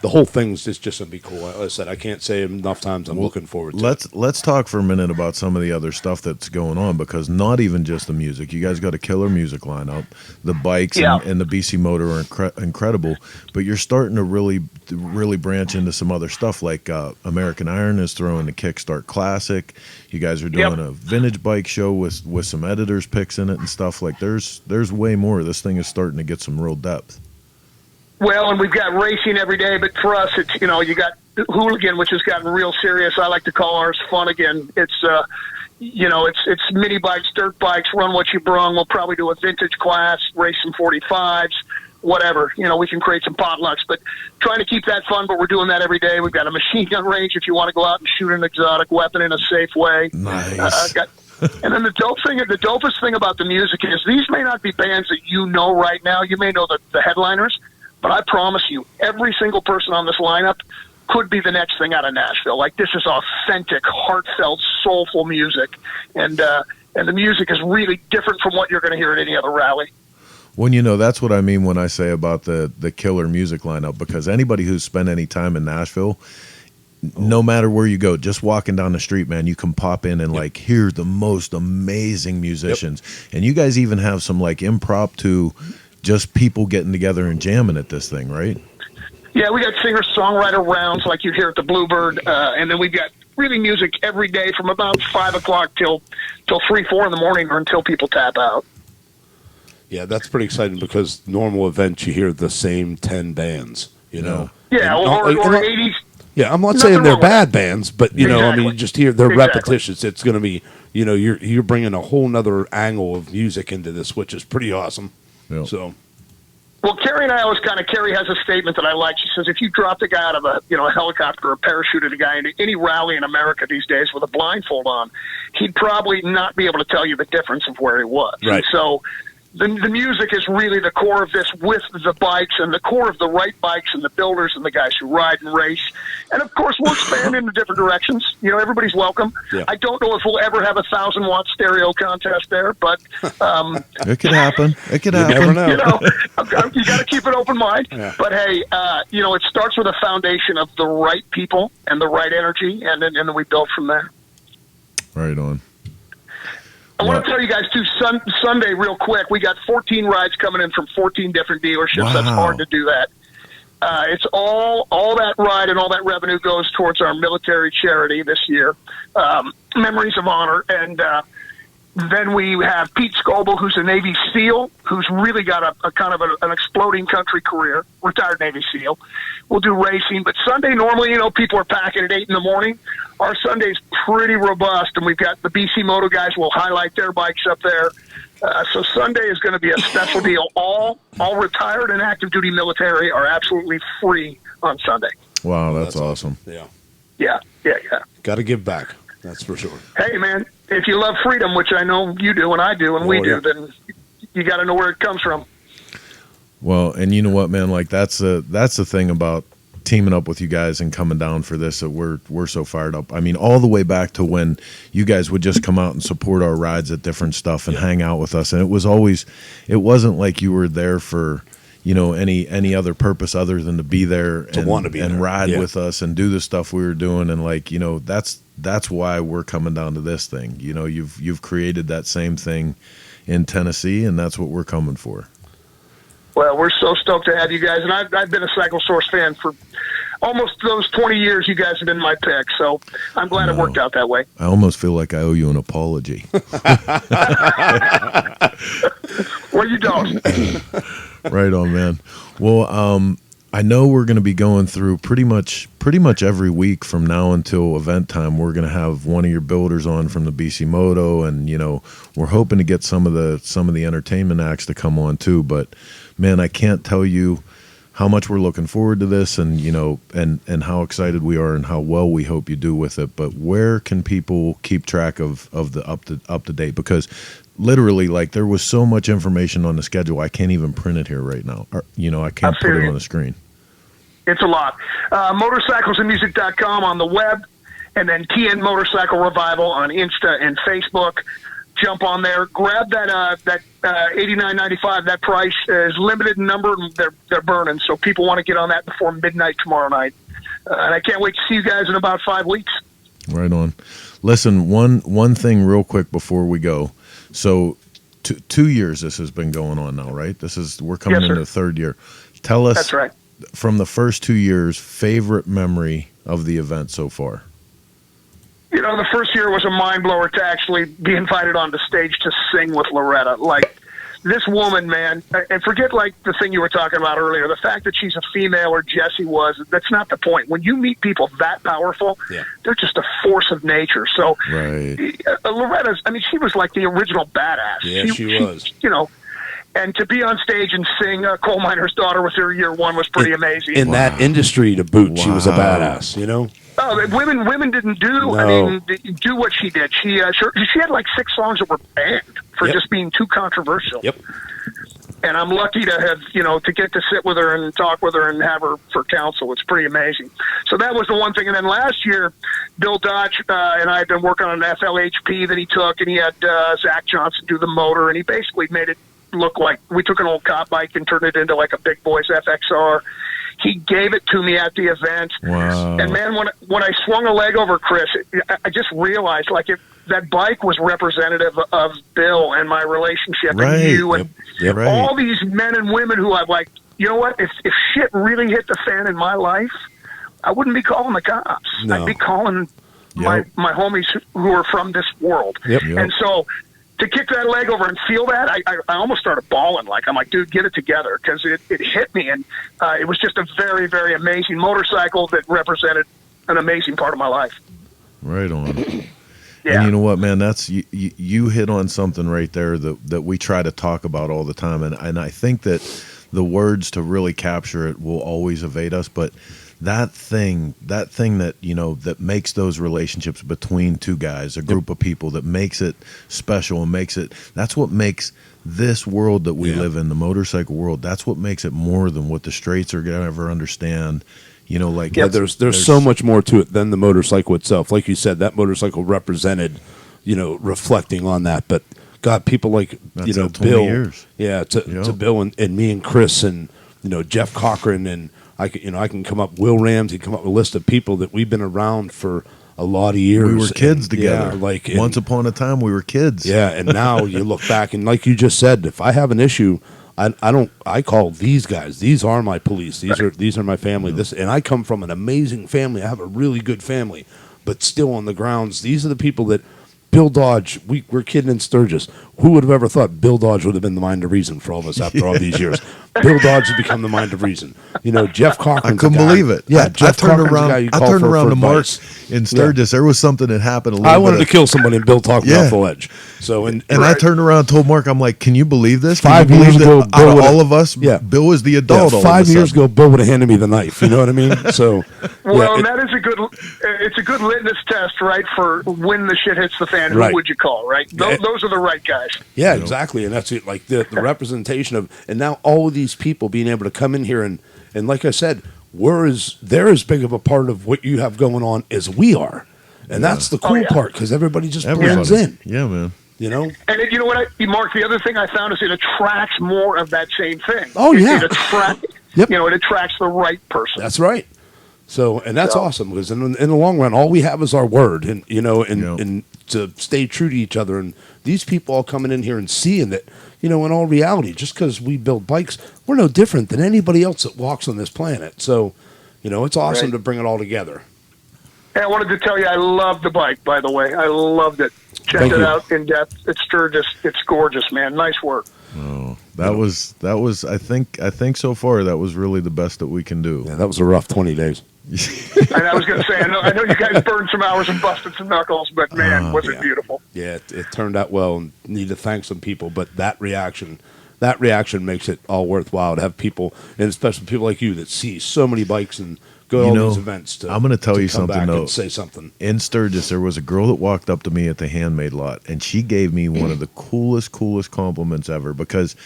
the whole thing's just going to be cool. Like I said, I can't say enough times I'm looking forward to it. Let's talk for a minute about some of the other stuff that's going on, because not even just the music. You guys got a killer music lineup. The bikes and the BC Motor are incredible, but you're starting to really branch into some other stuff, like American Iron is throwing the Kickstart Classic. You guys are doing a vintage bike show with some editors' picks in it and stuff. Like there's way more. This thing is starting to get some real depth. Well, and we've got racing every day, but for us, it's, you got Hooligan, which has gotten real serious. I like to call ours Fun Again. It's, it's mini bikes, dirt bikes, run what you brung. We'll probably do a vintage class, race some 45s, whatever. We can create some potlucks, but trying to keep that fun, but we're doing that every day. We've got a machine gun range if you want to go out and shoot an exotic weapon in a safe way. Nice. And then the dopest thing about the music is these may not be bands that right now. You may know the headliners, but I promise you, every single person on this lineup could be the next thing out of Nashville. Like, this is authentic, heartfelt, soulful music. And the music is really different from what you're going to hear at any other rally. Well, that's what I mean when I say about the killer music lineup, because anybody who's spent any time in Nashville, no matter where you go, just walking down the street, man, you can pop in and like hear the most amazing musicians. And you guys even have some like impromptu, just people getting together and jamming at this thing, right? Yeah, we got singer-songwriter rounds like you'd hear at the Bluebird, and then we've got really music every day from about 5 o'clock till 3, 4 in the morning, or until people tap out. Yeah, that's pretty exciting because normal events you hear the same 10 bands, Yeah, or 80s. Yeah, I'm not saying they're bad bands, but you just hear their repetitions. It's going to be, you're bringing a whole nother angle of music into this, which is pretty awesome. Yep. So, well, Carrie and I always Carrie has a statement that I like. She says, if you dropped a guy out of a helicopter or parachuted a guy into any rally in America these days with a blindfold on, he'd probably not be able to tell you the difference of where he was. Right. So, the music is really the core of this, with the bikes and the core of the right bikes and the builders and the guys who ride and race. And of course, we'll expand into different directions. You know, everybody's welcome. Yeah. I don't know if we'll ever have a 1,000-watt stereo contest there, but it could happen. It could happen. Never know. you know, you got to keep an open mind. Yeah. But hey, you know, it starts with a foundation of the right people and the right energy, and then we build from there. Right on. I want to tell you guys, too, Sunday, real quick, we got 14 rides coming in from 14 different dealerships. Wow. That's hard to do that. It's all that ride and all that revenue goes towards our military charity this year, Memories of Honor. And then we have Pete Scoble, who's a Navy SEAL, who's really got a kind of an exploding country career, retired Navy SEAL. We'll do racing. But Sunday, normally, you know, people are packing at 8 in the morning. Our Sunday's pretty robust, and we've got the BC Moto guys will highlight their bikes up there. So Sunday is going to be a special deal. All retired and active duty military are absolutely free on Sunday. Wow, that's awesome. Yeah. Yeah. Got to give back. That's for sure. Hey, man, if you love freedom, which I know you do and I do and we do, then you got to know where it comes from. Well, and you know what, man? Like that's the thing about teaming up with you guys and coming down for this, that we're so fired up. I mean, all the way back to when you guys would just come out and support our rides at different stuff and hang out with us, and it wasn't like you were there for, you know, any other purpose other than to be there and want to be and there. ride Yeah. with us and do the stuff we were doing. And like, you know, that's why we're coming down to this thing. You know, you've created that same thing in Tennessee, and that's what we're coming for. Well, we're so stoked to have you guys, and I've been a Cycle Source fan for almost those 20 years. You guys have been my pick, so I'm glad it worked out that way. I almost feel like I owe you an apology. Well, you don't. Right on, man. Well, I know we're going to be going through pretty much every week from now until event time. We're going to have one of your builders on from the BC Moto, and you know, we're hoping to get some of the entertainment acts to come on too. But man, I can't tell you how much we're looking forward to this, and you know, and how excited we are, and how well we hope you do with it. But where can people keep track of the up to date? Because literally, like, there was so much information on the schedule, I can't even print it here right now. Or, you know, I can't put it on the screen. It's a lot. Motorcyclesandmusic.com on the web, and then TN Motorcycle Revival on Insta and Facebook. Jump on there, grab that $89.95. That price is limited in number, and they're burning. So people want to get on that before midnight tomorrow night. And I can't wait to see you guys in about 5 weeks. Right on. Listen, one thing real quick before we go. So 2 years this has been going on now, right? We're coming into the third year. Tell us, that's right, from the first 2 years, favorite memory of the event so far. You know, the first year was a mind blower to actually be invited on the stage to sing with Loretta. Like, this woman, man, and forget like the thing you were talking about earlier, the fact that she's a female or Jessie was, that's not the point. When you meet people that powerful, they're just a force of nature. So Loretta's, I mean, she was like the original badass. Yeah, she was. You know, and to be on stage and sing Coal Miner's Daughter with her year one was pretty amazing. In that industry to boot, she was a badass, you know? Oh, women didn't do. I mean, do what she did. She had like 6 songs that were banned for just being too controversial. Yep. And I'm lucky to have, you know, to get to sit with her and talk with her and have her for counsel. It's pretty amazing. So that was the one thing. And then last year, Bill Dodge and I had been working on an FLHP that he took, and he had Zach Johnson do the motor, and he basically made it look like we took an old cop bike and turned it into like a big boys FXR. He gave it to me at the event. Wow. And man, when I swung a leg over Chris, I just realized like if that bike was representative of Bill and my relationship and you and all these men and women who I've like, you know what, if shit really hit the fan in my life, I wouldn't be calling the cops. No. I'd be calling my homies who are from this world. And so to kick that leg over and feel that, I almost started bawling. Like, I'm like, dude, get it together, because it hit me. And it was just a very, very amazing motorcycle that represented an amazing part of my life. Right on. And you know what, man, that's you hit on something right there that we try to talk about all the time. And I think that the words to really capture it will always evade us. But that thing that, you know, that makes those relationships between two guys, a group of people, that makes it special and that's what makes this world that we live in, the motorcycle world, that's what makes it more than what the straights are gonna ever understand. You know, like there's so much more to it than the motorcycle itself. Like you said, that motorcycle represented, you know, reflecting on that. But God, people like you know Bill, to Bill and me and Chris and you know Jeff Cochran and I can come up Will Ramsey, come up with a list of people that we've been around for a lot of years. We were kids together. Like once upon a time, we were kids. Yeah, and now you look back and like you just said, if I have an issue, I call these guys. These are my police. These are my family. And I come from an amazing family. I have a really good family, but still on the grounds, these are the people that Bill Dodge. We're kidding in Sturgis. Who would have ever thought Bill Dodge would have been the mind of reason for all of us after all these years? Bill Dodge has become the mind of reason. You know, Jeff Cochran. I couldn't believe it. Yeah, I turned around to Mark in Sturgis. There was something that happened. I wanted to kill somebody, and Bill talked me off the ledge. So and I turned around and told Mark, I'm like, can you believe this? 5 years ago, out of all of us, Bill was the adult. 5 years ago, Bill would have handed me the knife. You know what I mean? So well, that is a good litmus test, right? For when the shit hits the fan, who would you call, right? Those are the right guys. Yeah, exactly, and that's it. Like the representation of, and now all of these people being able to come in here and like I said, they're as big of a part of what you have going on as we are, and that's the cool part because everybody just blends in. Yeah, man. You know, and you know what, Mark? The other thing I found is it attracts more of that same thing. Oh yeah, it attracts. You know, it attracts the right person. That's right. So, and that's awesome because in the long run, all we have is our word, and you know, and to stay true to each other. And these people all coming in here and seeing that, you know, in all reality, just because we build bikes, we're no different than anybody else that walks on this planet. So, you know, it's awesome to bring it all together. Hey, I wanted to tell you, I loved the bike. By the way, I loved it. Checked it out in depth. It's Sturgis. It's gorgeous, man. Nice work. Oh, that was. I think so far that was really the best that we can do. Yeah, that was a rough 20 days. And I was going to say, I know you guys burned some hours and busted some knuckles, but man, was it beautiful. Yeah, it turned out well, and need to thank some people, but that reaction makes it all worthwhile to have people, and especially people like you that see so many bikes and go to all these events. I'm going to tell you something, though. Say something. In Sturgis, there was a girl that walked up to me at the Handmade lot, and she gave me one of the coolest compliments ever, because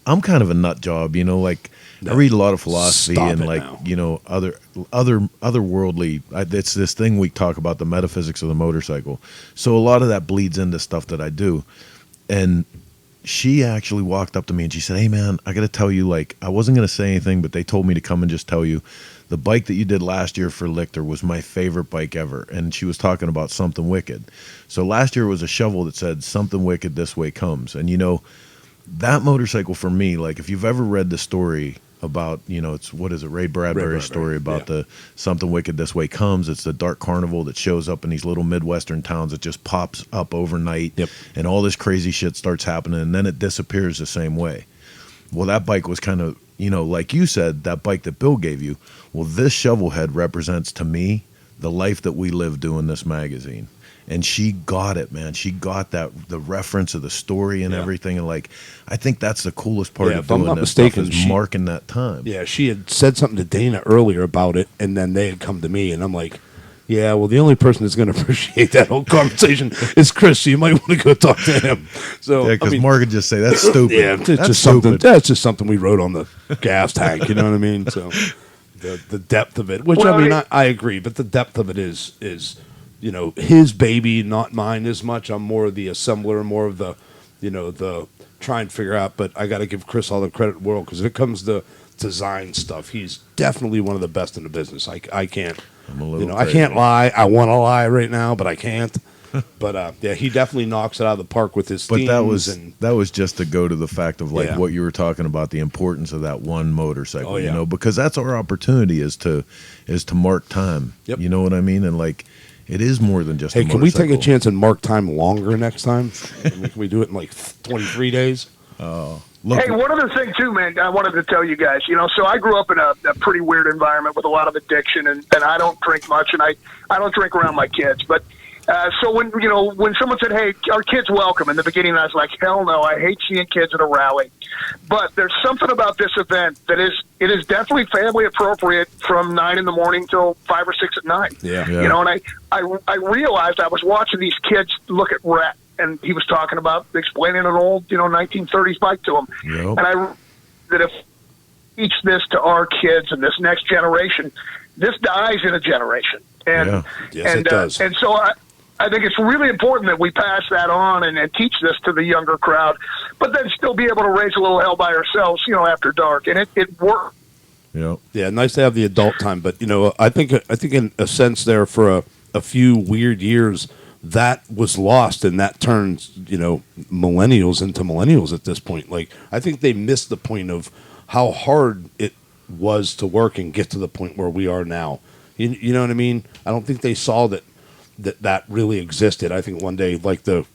I'm kind of a nut job, you know, like I read a lot of philosophy and like, you know, other worldly, it's this thing we talk about, the metaphysics of the motorcycle. So a lot of that bleeds into stuff that I do. And she actually walked up to me and she said, "Hey man, I got to tell you, like, I wasn't going to say anything, but they told me to come and just tell you the bike that you did last year for Lichter was my favorite bike ever." And she was talking about Something Wicked. So last year was a shovel that said Something Wicked This Way Comes. And, you know, that motorcycle for me, like if you've ever read the story about, you know, it's, what is it, Ray Bradbury's story about the Something Wicked This Way Comes. It's the dark carnival that shows up in these little Midwestern towns. It just pops up overnight and all this crazy shit starts happening and then it disappears the same way. Well, that bike was kind of, you know, like you said, that bike that Bill gave you. Well, this shovel head represents to me the life that we live doing this magazine. And she got it, man. She got that, the reference of the story and everything. And like, I think that's the coolest part of doing this stuff is marking that time. Yeah, she had said something to Dana earlier about it, and then they had come to me, and I'm like, yeah, well, the only person that's going to appreciate that whole conversation is Chris, so you might want to go talk to him. So yeah, because Mark would just say, that's stupid. Yeah, it's that's just stupid. something. That's just something we wrote on the gas tank, you know what I mean? So the depth of it, which well, I mean, I agree, but the depth of it is you know, his baby, not mine as much. I'm more of the assembler, more of the, you know, the try and figure out. But I got to give Chris all the credit in the world because if it comes to design stuff, he's definitely one of the best in the business. I can't, you know, I can't lie. I want to lie right now, but I can't. But yeah, he definitely knocks it out of the park with his themes. But that was just to go to the fact of like what you were talking about, the importance of that one motorcycle. You know, because that's our opportunity is to mark time. You know what I mean? And like, it is more than just. Hey, a can we take a motorcycle. chance and mark time longer next time? Can we do it in like 23 days? Hey, one other thing too, man. I wanted to tell you guys. You know, so I grew up in a pretty weird environment with a lot of addiction, and I don't drink much, and I don't drink around my kids. But so when someone said, "Hey, our kids welcome," in the beginning, I was like, "Hell no! I hate seeing kids at a rally." But there's something about this event that is it is definitely family appropriate from 9 in the morning till 5 or 6 at night. Yeah. You know, and I realized I was watching these kids look at Rhett, and he was talking about explaining an old, 1930s bike to them. Yep. And that if we teach this to our kids and this next generation, this dies in a generation. And Yes, it does. And so I think it's really important that we pass that on and teach this to the younger crowd, but then still be able to raise a little hell by ourselves, after dark. And it worked. Yeah, nice to have the adult time, but I think in a sense there for a few weird years that was lost, and that turns millennials into millennials at this point. Like I think they missed the point of how hard it was to work and get to the point where we are now. You know what I mean? I don't think they saw that really existed. I think one day, like the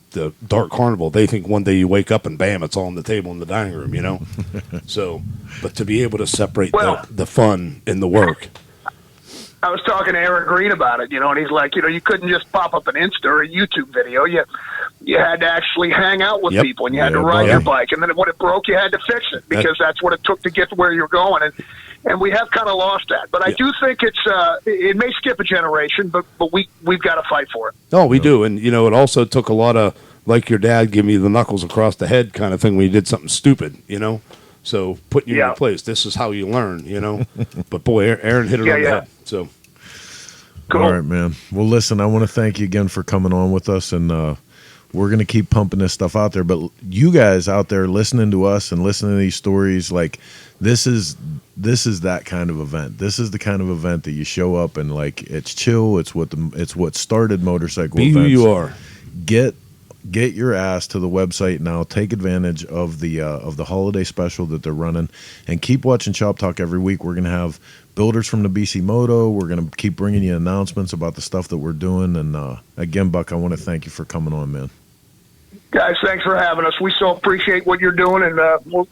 Dark Carnival, they think one day you wake up and bam, it's all on the table in the dining room, So, but to be able to separate the fun and the work. I was talking to Aaron Green about it, and he's like, you couldn't just pop up an Insta or a YouTube video. You had to actually hang out with people, and you had to ride your bike. And then when it broke, you had to fix it because that's what it took to get to where you're going. And we have kind of lost that. But I do think it may skip a generation, but we've got to fight for it. Oh, we do. And, it also took a lot of, like your dad, give me the knuckles across the head kind of thing when you did something stupid, So putting you in your place, this is how you learn, But boy, Aaron hit it on the head. So, cool. All right, man. Well, listen, I want to thank you again for coming on with us, and we're going to keep pumping this stuff out there. But you guys out there listening to us and listening to these stories, like this is that kind of event. This is the kind of event that you show up and like it's chill. It's what started motorcycle be events. who you are. Get your ass to the website now. Take advantage of the holiday special that they're running, and keep watching Shop Talk every week. We're gonna have builders from the BC Moto. We're gonna keep bringing you announcements about the stuff that we're doing. And again, Buck, I want to thank you for coming on, man. Guys, thanks for having us. We so appreciate what you're doing, and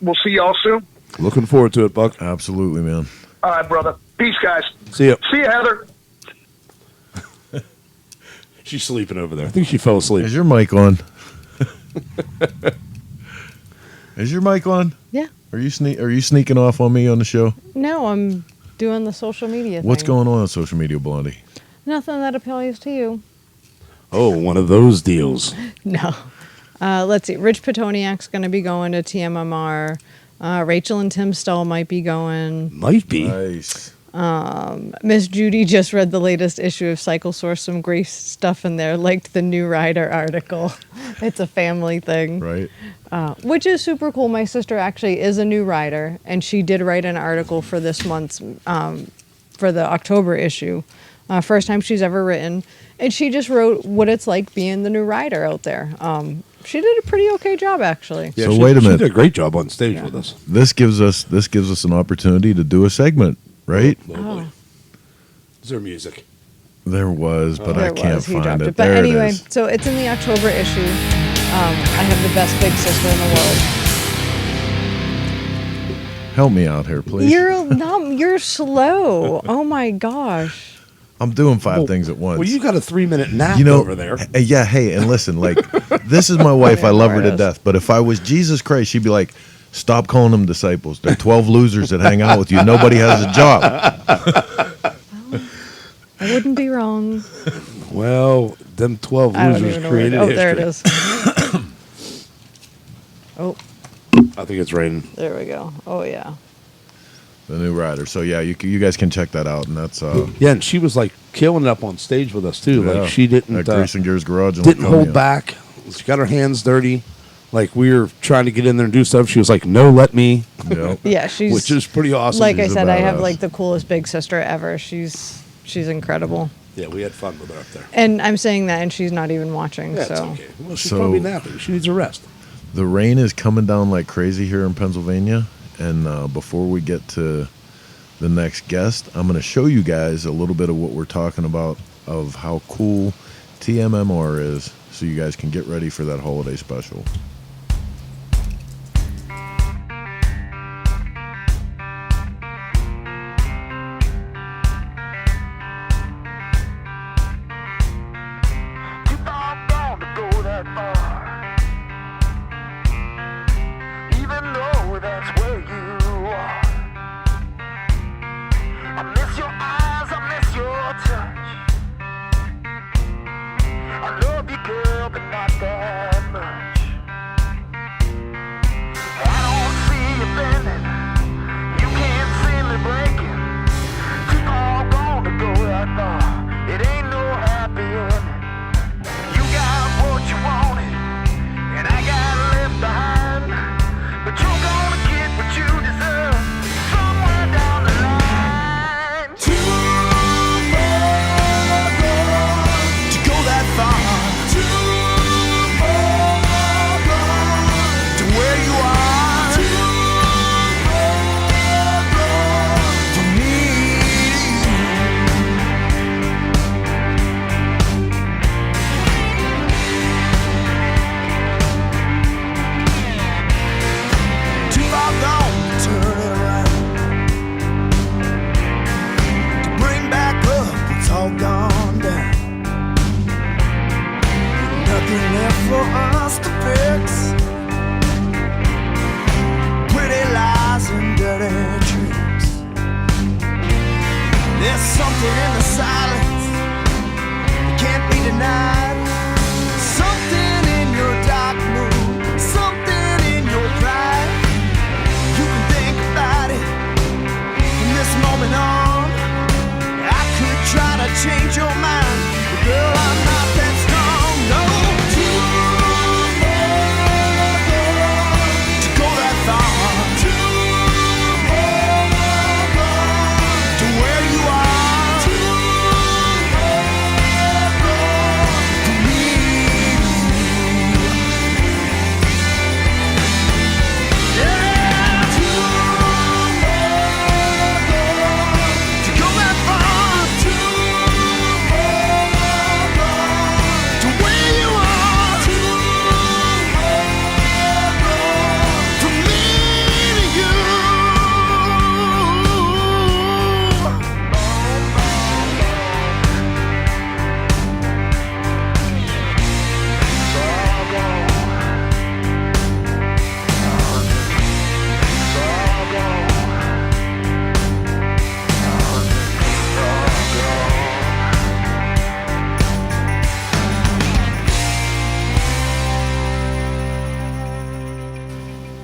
we'll see y'all soon. Looking forward to it, Buck. Absolutely, man. All right, brother. Peace, guys. See ya. See you, Heather. She's sleeping over there. I think she fell asleep. Is your mic on? Is your mic on? Yeah. Are you sneaking off on me on the show? No, I'm doing the social media thing. What's going on social media, Blondie? Nothing that appeals to you. Oh, one of those deals. No. Let's see. Rich Petoniak's going to be going to TMMR. Rachel and Tim Stull might be going. Might be. Nice. Miss Judy just read the latest issue of Cycle Source. Some great stuff in there. Liked the new rider article. It's a family thing. Right. Which is super cool. My sister actually is a new rider, and she did write an article for this month's, for the October issue. First time she's ever written. And she just wrote what it's like being the new rider out there. She did a pretty okay job, actually. Yeah, so wait a minute. She did a great job on stage with us. This gives us an opportunity to do a segment, right? Oh. Is there music? There was, but I can't He find dropped it. But There anyway, it is. so it's in the October issue. I have the best big sister in the world. Help me out here, please. You're slow. Oh my gosh. I'm doing five things at once. Well, you got a 3-minute nap over there. Yeah, hey, and listen, like, this is my wife. I love her to death. But if I was Jesus Christ, she'd be like, stop calling them disciples. They're 12 losers that hang out with you. Nobody has a job. I wouldn't be wrong. Well, them 12 I don't losers even know created where history. there it is. Oh, I think it's raining. there we go. Oh, yeah. The new rider. So, yeah, you guys can check that out. And that's Yeah, and she was like killing it up on stage with us too. Yeah. Like she didn't At Grease and Gears Garage in didn't hold Laconia. back. She got her hands dirty. Like we were trying to get in there and do stuff. She was like, "No, let me." Yep. Yeah, she's which is pretty awesome. Like I She's a said, I have badass. like the coolest big sister ever. She's incredible. Yeah, we had fun with her up there. And I'm saying that, and she's not even watching. Yeah, so it's okay. Well, she's So- probably napping. She needs a rest. The rain is coming down like crazy here in Pennsylvania. And before we get to the next guest, I'm going to show you guys a little bit of what we're talking about, of how cool TMMR is, so you guys can get ready for that holiday special. Even though that's where you are,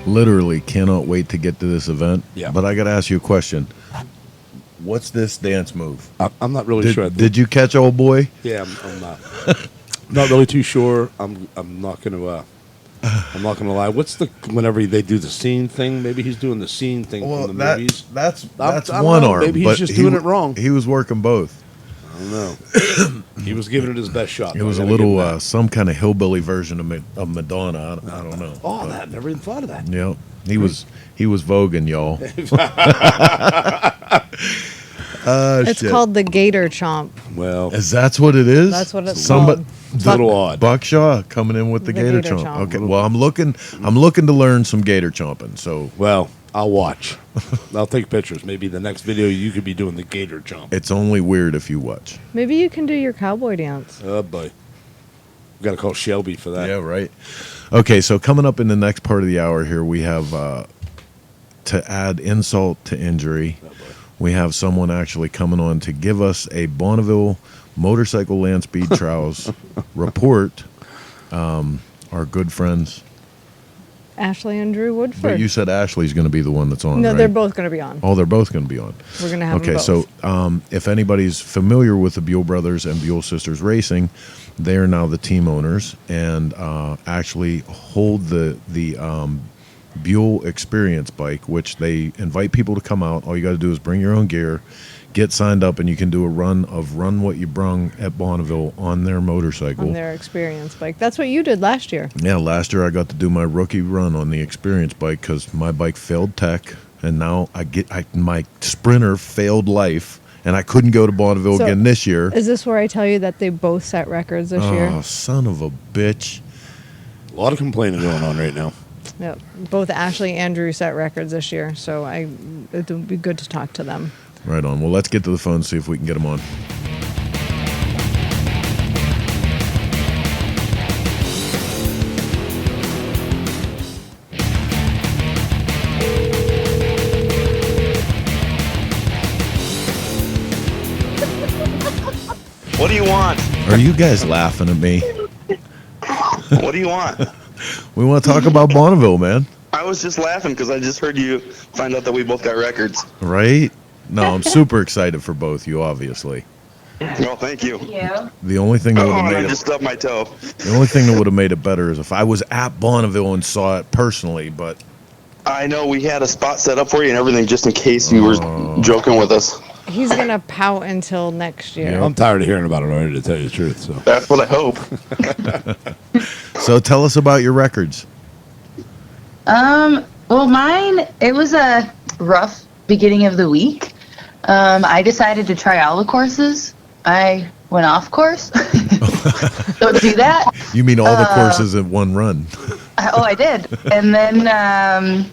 literally cannot wait to get to this event. Yeah. But I got to ask you a question. What's this dance move? I'm not really sure. Did you catch old boy? Yeah, I'm not. Not really too sure. I'm not going to. I'm not going to lie. What's whenever they do the scene thing? Maybe he's doing the scene thing from the movies. That's I don't one know. arm. Maybe he's but just doing it wrong. He was working both. I don't know. He was giving it his best shot. It was a little some kind of hillbilly version of Madonna. I don't know. Oh, I never even thought of that. Yeah, he was voguing, y'all. It's called the Gator Chomp. Well, that's what it is. That's what it's called. It's a little odd. Buckshaw coming in with the Gator Chomp. Chomp. Okay, well, I'm looking to learn some Gator chomping. So, well, I'll watch. I'll take pictures. Maybe the next video you could be doing the Gator Chomp. It's only weird if you watch. Maybe you can do your cowboy dance. Oh boy, got to call Shelby for that. Yeah, right. Okay, so coming up in the next part of the hour here, we have to add insult to injury. Oh boy. We have someone actually coming on to give us a Bonneville motorcycle land speed trials report. Our good friends. Ashley and Drew Woodford. But you said Ashley's going to be the one that's on. No, right? they're both going to be on. Oh, they're both going to be on. We're going to have Okay, them both. so if anybody's familiar with the Buell Brothers and Buell Sisters Racing, they are now the team owners and actually hold the Buell Experience bike, which they invite people to come out. All you got to do is bring your own gear, get signed up, and you can do a run What You Brung at Bonneville on their motorcycle. On their Experience bike. That's what you did last year. Yeah, last year I got to do my rookie run on the Experience bike because my bike failed tech, and now my Sprinter failed life, and I couldn't go to Bonneville So, again this year. Is this where I tell you that they both set records this year? Oh, son of a bitch. A lot of complaining going on right now. Yep. Both Ashley and Drew set records this year, so it would be good to talk to them. Right on. Well, let's get to the phone and see if we can get them on. What do you want? Are you guys laughing at me? What do you want? We want to talk about Bonneville, man. I was just laughing because I just heard you find out that we both got records. Right? No, I'm super excited for both you, obviously. Well, thank you. The only thing that would have I made just stubbed my toe. the only thing that would have made it better is if I was at Bonneville and saw it personally, but I know we had a spot set up for you and everything just in case you were joking with us. He's going to pout until next year. I'm tired of hearing about it already, to tell you the truth. So that's what I hope. So tell us about your records. Well, mine, it was a rough beginning of the week. I decided to try all the courses. I went off course. Don't do that. You mean all the courses in one run? I did. And then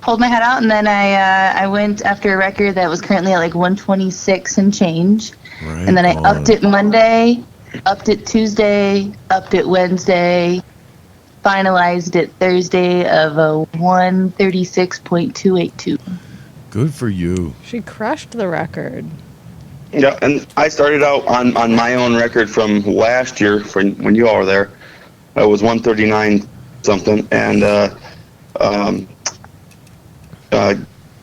pulled my head out, and then I went after a record that was currently at like 126 and change. Right and then I on. upped it Monday, upped it Tuesday, upped it Wednesday, finalized it Thursday of a 136.282. Good for you. She crushed the record. Yeah, and I started out on my own record from last year when you all were there. It was 139 something, and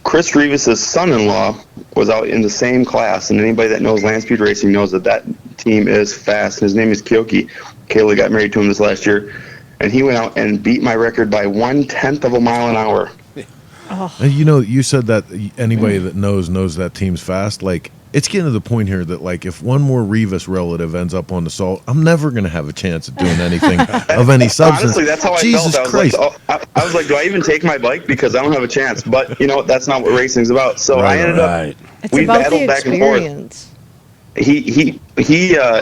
Chris Rivas' son-in-law was out in the same class, and anybody that knows land speed racing knows that team is fast. His name is Kyoki. Kayla got married to him this last year, and he went out and beat my record by 1/10 of a mile an hour. And you know, you said that anybody that knows that team's fast. Like, it's getting to the point here that, like, if one more Rivas relative ends up on the salt, I'm never going to have a chance at doing anything of any substance. Honestly, that's how Jesus I felt. Christ. I was like, do I even take my bike? Because I don't have a chance. But, you know, that's not what racing's about. So I ended up, It's we about battled the back and forth. experience.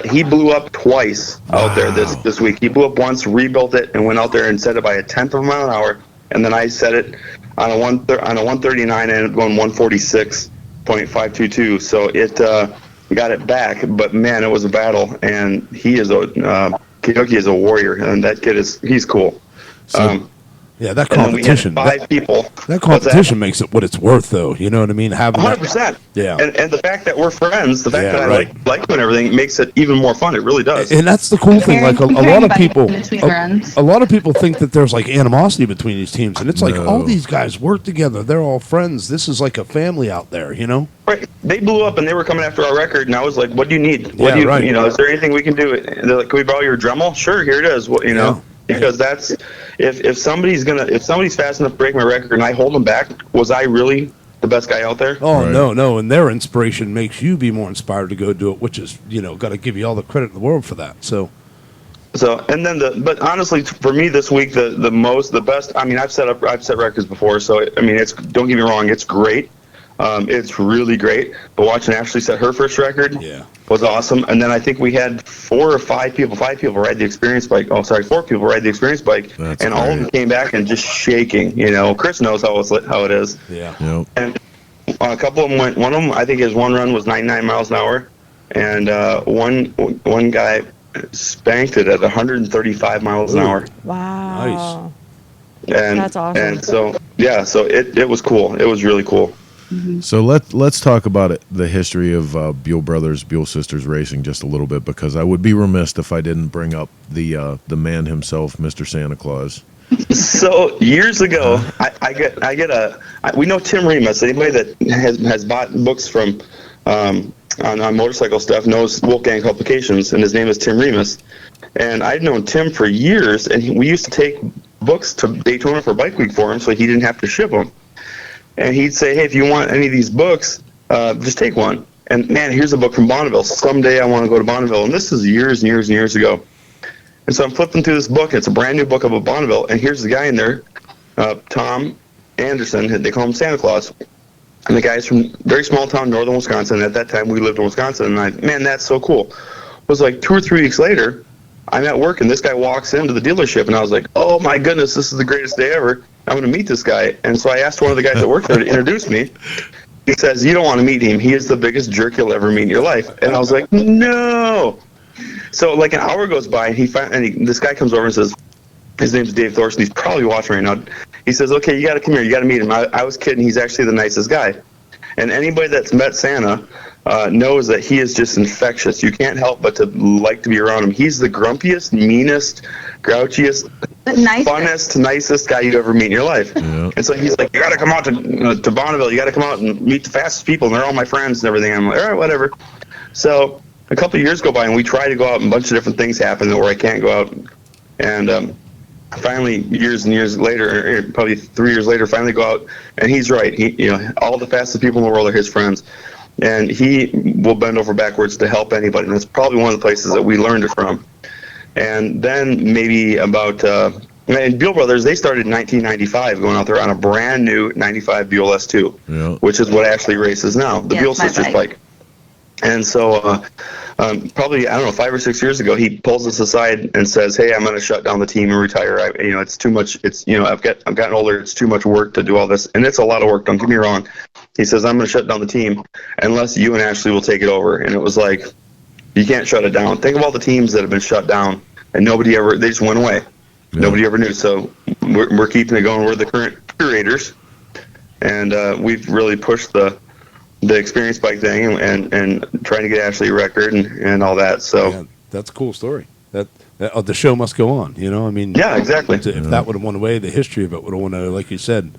He blew up twice out there this week. He blew up once, rebuilt it, and went out there and set it by 1/10 of a mile an hour. And then I set it on a 139 and ended up going 146.522. So it got it back, but man, it was a battle. And he is Kyoki is a warrior, and that kid he's cool. Yeah, that And then we had competition. 5 people. That competition makes it what it's worth, though. You know what I mean? Having 100%. Yeah. And the fact that we're friends, the fact Yeah, that I right. like you and everything makes it even more fun. It really does. And that's the cool thing. Like a lot of people, between runs. a lot of people think that there's like animosity between these teams, and it's like No. all these guys work together. They're all friends. This is like a family out there, you know? Right. They blew up and they were coming after our record, and I was like, "What do you need? What Yeah, do you, right. you know? Is there anything we can do?" And they're like, "Can we borrow your Dremel?" Sure, here it is. What you know? Because that's if somebody's fast enough to break my record and I hold them back, was I really the best guy out there? Oh no, and their inspiration makes you be more inspired to go do it, which is got to give you all the credit in the world for that. So and then but honestly, for me this week, the best. I mean, I've set records before, so I mean, don't get me wrong, it's great. It's really great. But watching Ashley set her first record was awesome. And then I think we had 4 or 5 people ride the experience bike. Oh, sorry, 4 people ride the experience bike, and all of them came back and just shaking. You know, Chris knows how it is. Yeah. Yep. And a couple of them went. One of them, I think, his one run was 99 miles an hour, and one guy spanked it at 135 miles an hour. Wow. And That's awesome. And so it was cool. It was really cool. So let's talk about the history of Buell Brothers, Buell Sisters Racing just a little bit, because I would be remiss if I didn't bring up the man himself, Mr. Santa Claus. So years ago, we know Tim Remus. Anybody that has bought books from on motorcycle stuff knows Wolfgang Publications, and his name is Tim Remus. And I've known Tim for years, and we used to take books to Daytona for Bike Week for him, so he didn't have to ship them. And he'd say, "Hey, if you want any of these books, just take one." And man, here's a book from Bonneville. Someday I want to go to Bonneville. And this is years and years and years ago. And so I'm flipping through this book. It's a brand new book about Bonneville. And here's the guy in there, Tom Anderson. They call him Santa Claus. And the guy's from a very small town, northern Wisconsin. At that time, we lived in Wisconsin. And man, that's so cool. It was like 2 or 3 weeks later, I'm at work, and this guy walks into the dealership. And I was like, "Oh, my goodness, this is the greatest day ever. I'm going to meet this guy." And so I asked one of the guys that worked there to introduce me. He says, "You don't want to meet him. He is the biggest jerk you'll ever meet in your life." And I was like, "No." So like an hour goes by, and this guy comes over and says, his name's Dave Thorson. He's probably watching right now. He says, "Okay, you got to come here. You got to meet him." I was kidding. He's actually the nicest guy. And anybody that's met Santa knows that he is just infectious. You can't help but to like to be around him. He's the grumpiest, meanest, grouchiest, funnest, nicest guy you'd ever meet in your life. Yeah. And so he's like, "You got to come out to Bonneville. You got to come out and meet the fastest people, and they're all my friends and everything." I'm like, "All right, whatever." So a couple of years go by, and we try to go out, and a bunch of different things happen where I can't go out. And finally, years and years later, probably 3 years later, finally go out, and he's right. All the fastest people in the world are his friends. And he will bend over backwards to help anybody. And that's probably one of the places that we learned it from. And then maybe about, and Buell Brothers, they started in 1995 going out there on a brand new 95 Buell S2, which is what Ashley races now, the Buell Sisters bike. And so probably, I don't know, 5 or 6 years ago, he pulls us aside and says, "Hey, I'm going to shut down the team and retire. It's too much. I've gotten older. It's too much work to do all this." And it's a lot of work. Don't get me wrong. He says, "I'm going to shut down the team unless you and Ashley will take it over." And it was like, you can't shut it down. Think of all the teams that have been shut down and they just went away. Yeah. Nobody ever knew. So we're keeping it going. We're the current curators. And we've really pushed the experience bike thing and trying to get Ashley a record and all that. So yeah, that's a cool story. That the show must go on. I mean, yeah, exactly. If that would have went away, the history of it would have went away, like you said.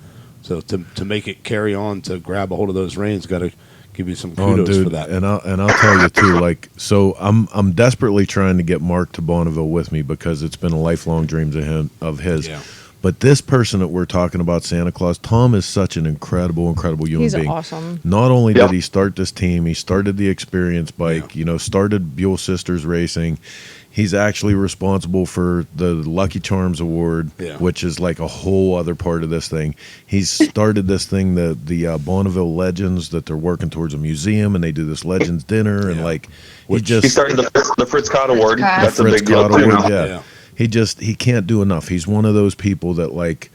So to make it carry on, to grab a hold of those reins, got to give you some kudos for that. And I'll tell you too. Like, so I'm desperately trying to get Mark to Bonneville with me because it's been a lifelong dream of his. Yeah. But this person that we're talking about, Santa Claus, Tom is such an incredible human He's being. Awesome. Not only did he start this team, he started the experience bike, started Buell Sisters Racing. He's actually responsible for the Lucky Charms Award, which is like a whole other part of this thing. He's started this thing, the Bonneville Legends, that they're working towards a museum, and they do this Legends dinner, and like he started the Fritz Cott Award. That's a big deal too now. Yeah. He can't do enough. He's one of those people that, like,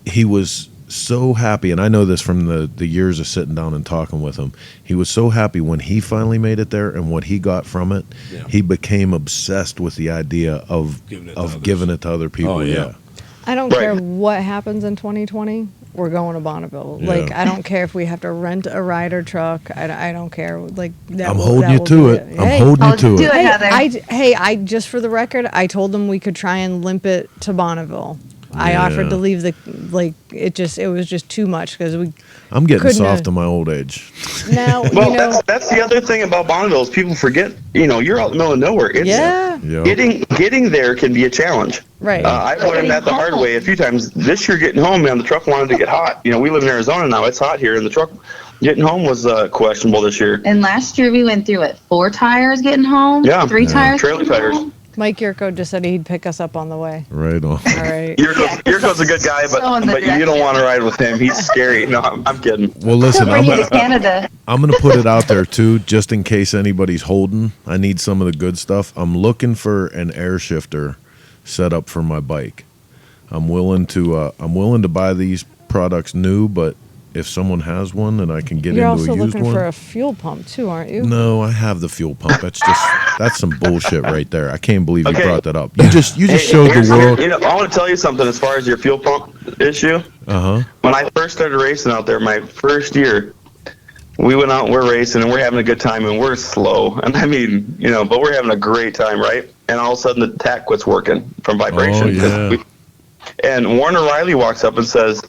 he was so happy, and I know this from the years of sitting down and talking with him. He was so happy when he finally made it there and what he got from it. Yeah. He became obsessed with the idea of giving it to other people. Oh, yeah. I don't care what happens in 2020. We're going to Bonneville. Yeah. Like, I don't care if we have to rent a rider truck. I don't care. Like, that I'm will- holding that you will to be it. I'm holding you to it. I just for the record, I told them we could try and limp it to Bonneville. I Yeah. offered to leave it was just too much because we. I'm getting couldn't soft have- in my old age. Now, Well, you know, that's the other thing about Bonneville is people forget. You're out in the middle of nowhere. It's, Yeah. Getting there can be a challenge. Right. I've learned that the hard way a few times. This year, getting home, man, the truck wanted to get hot. We live in Arizona now; it's hot here, and the truck getting home was questionable this year. And last year we went through it, 4 tires getting home. Yeah. 3 tires. Trailer getting tires. home. Mike Yurko just said he'd pick us up on the way. Right on. All right. Yurko's a good guy, but you don't want to ride with him. He's scary. No, I'm kidding. Well, listen, Bring you to Canada. I'm going to put it out there too, just in case anybody's holding. I need some of the good stuff. I'm looking for an air shifter set up for my bike. I'm willing to buy these products new, but if someone has one and I can get You're into also a used looking one. for a fuel pump too, aren't you? No, I have the fuel pump. That's some bullshit right there. I can't believe you Okay. brought that up. You just Hey, showed here's- the world. I want to tell you something as far as your fuel pump issue. When I first started racing out there, my first year, we went out and we're racing and we're having a good time and we're slow. And I mean, but we're having a great time, right? And all of a sudden the tach quits working from vibration. Oh, yeah. And Warner Riley walks up and says,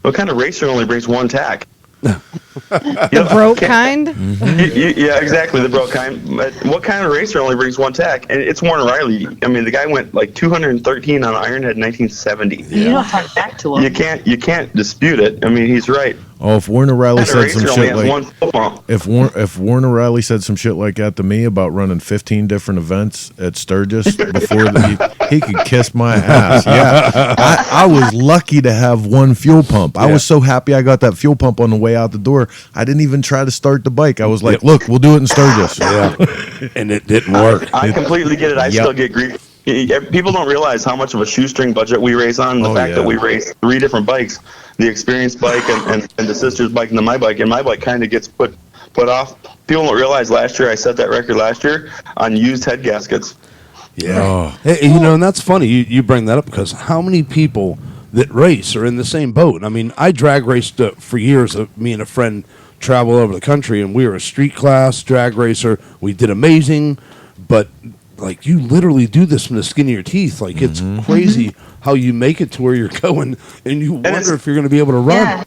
"What kind of racer only brings one tach?" The broke kind? Yeah, exactly, the broke kind. But what kind of racer only brings one tach? And it's Warner Riley. I mean, the guy went like 213 on Ironhead in 1970. You don't talk back to him. You can't dispute it. I mean, he's right. Oh, if Warner Riley That said racer some only shit has like one fuel pump. if Warner Riley said some shit like that to me about running 15 different events at Sturgis before he could kiss my ass. Yeah, I was lucky to have one fuel pump. I was so happy I got that fuel pump on the way out the door. I didn't even try to start the bike. I was like, "Look, we'll do it in Sturgis." Yeah, and it didn't work. I completely get it. I still get grief. People don't realize how much of a shoestring budget we race on. The fact that we race 3 different bikes, the experienced bike and the sister's bike and then my bike, and my bike kind of gets put off. People don't realize last year I set that record last year on used head gaskets. Yeah. Hey, and that's funny you bring that up because how many people that race are in the same boat? I mean, I drag raced for years. Me and a friend travel over the country, and we were a street class drag racer. We did amazing, but like you literally do this from the skin of your teeth. Like it's crazy how you make it to where you're going, and you wonder if you're going to be able to run. Yeah.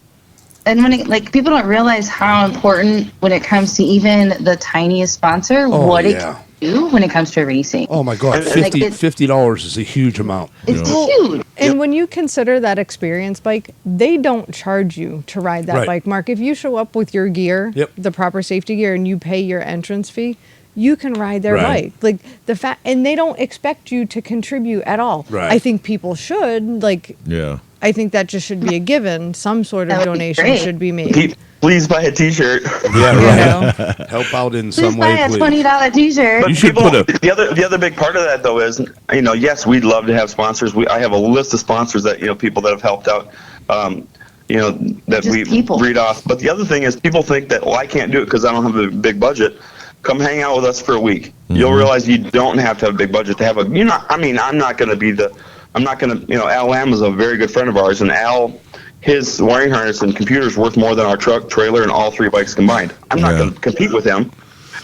And when people don't realize how important when it comes to even the tiniest sponsor, what it can do when it comes to racing. Oh my God, $50 is a huge amount. It's huge. And when you consider that experience bike, they don't charge you to ride that Right. bike. Mark, if you show up with your gear, the proper safety gear, and you pay your entrance fee, you can ride their Right. bike. Like and they don't expect you to contribute at all. Right. I think people should. Yeah. I think that just should be a given. Some sort of That would be donation great. should be made. Please buy a T-shirt. Yeah, right. Help out in Please some buy way, a please. $20 T-shirt. But the other big part of that though is, yes, we'd love to have sponsors. I have a list of sponsors that people that have helped out. That Just we people. read off. But the other thing is, people think that I can't do it because I don't have a big budget. Come hang out with us for a week. You'll realize you don't have to have a big budget to have a. I'm not going to be the. I'm not going to. Al Lamb is a very good friend of ours, and Al, his wiring harness and computer's worth more than our truck, trailer, and all 3 bikes combined. I'm not going to compete with him.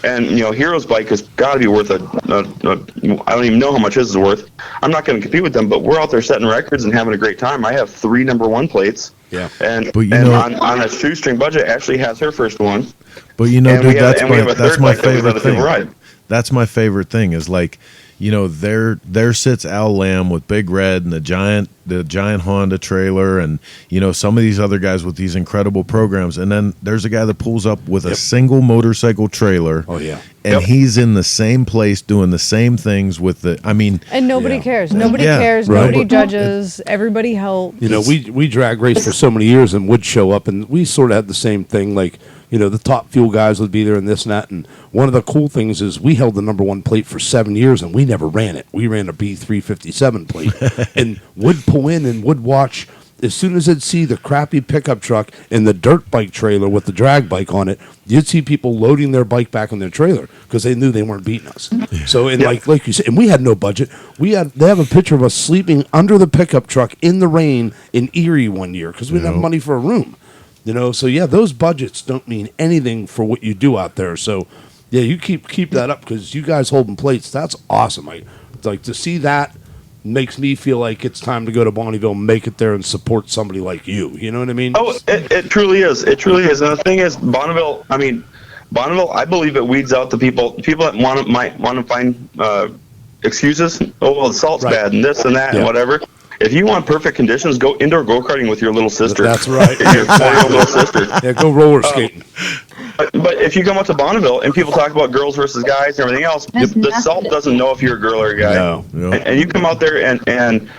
And Hero's bike has got to be worth I don't even know how much his is worth. I'm not going to compete with them, but we're out there setting records and having a great time. I have 3 number 1 plates. Yeah. And But on a shoestring budget, Ashley has her first one. But And we dude, have- that's and we have a third my bike that we let favorite other people thing. ride. That's my favorite thing is like, there sits Al Lamb with Big Red and the giant Honda trailer and some of these other guys with these incredible programs, and then there's a guy that pulls up with a single motorcycle trailer. Oh yeah. And he's in the same place doing the same things with And nobody cares. Nobody cares. Right. Nobody judges. Everybody helps. We drag race for so many years and would show up, and we sort of had the same thing. Like, the top fuel guys would be there and this and that. And one of the cool things is we held the number 1 plate for 7 years, and we never ran it. We ran a B357 plate and would pull in and would watch as soon as they'd see the crappy pickup truck and the dirt bike trailer with the drag bike on it, you'd see people loading their bike back in their trailer because they knew they weren't beating us. So, and like you said, and we had no budget. They have a picture of us sleeping under the pickup truck in the rain in Erie one year because we didn't have money for a room. So yeah, those budgets don't mean anything for what you do out there. So yeah, you keep that up because you guys holding plates. That's awesome. Like to see that makes me feel like it's time to go to Bonneville, make it there, and support somebody like you. You know what I mean? Oh, it truly is. It truly is. And the thing is, Bonneville, I believe it weeds out the people that might want to find excuses. Oh, well, the salt's bad and this and that and whatever. If you want perfect conditions, go indoor go-karting with your little sister. That's right. Your 4-year-old little sister. Yeah, go roller skating. But if you come up to Bonneville and people talk about girls versus guys and everything else, the salt doesn't know if you're a girl or a guy. No. And you come out there and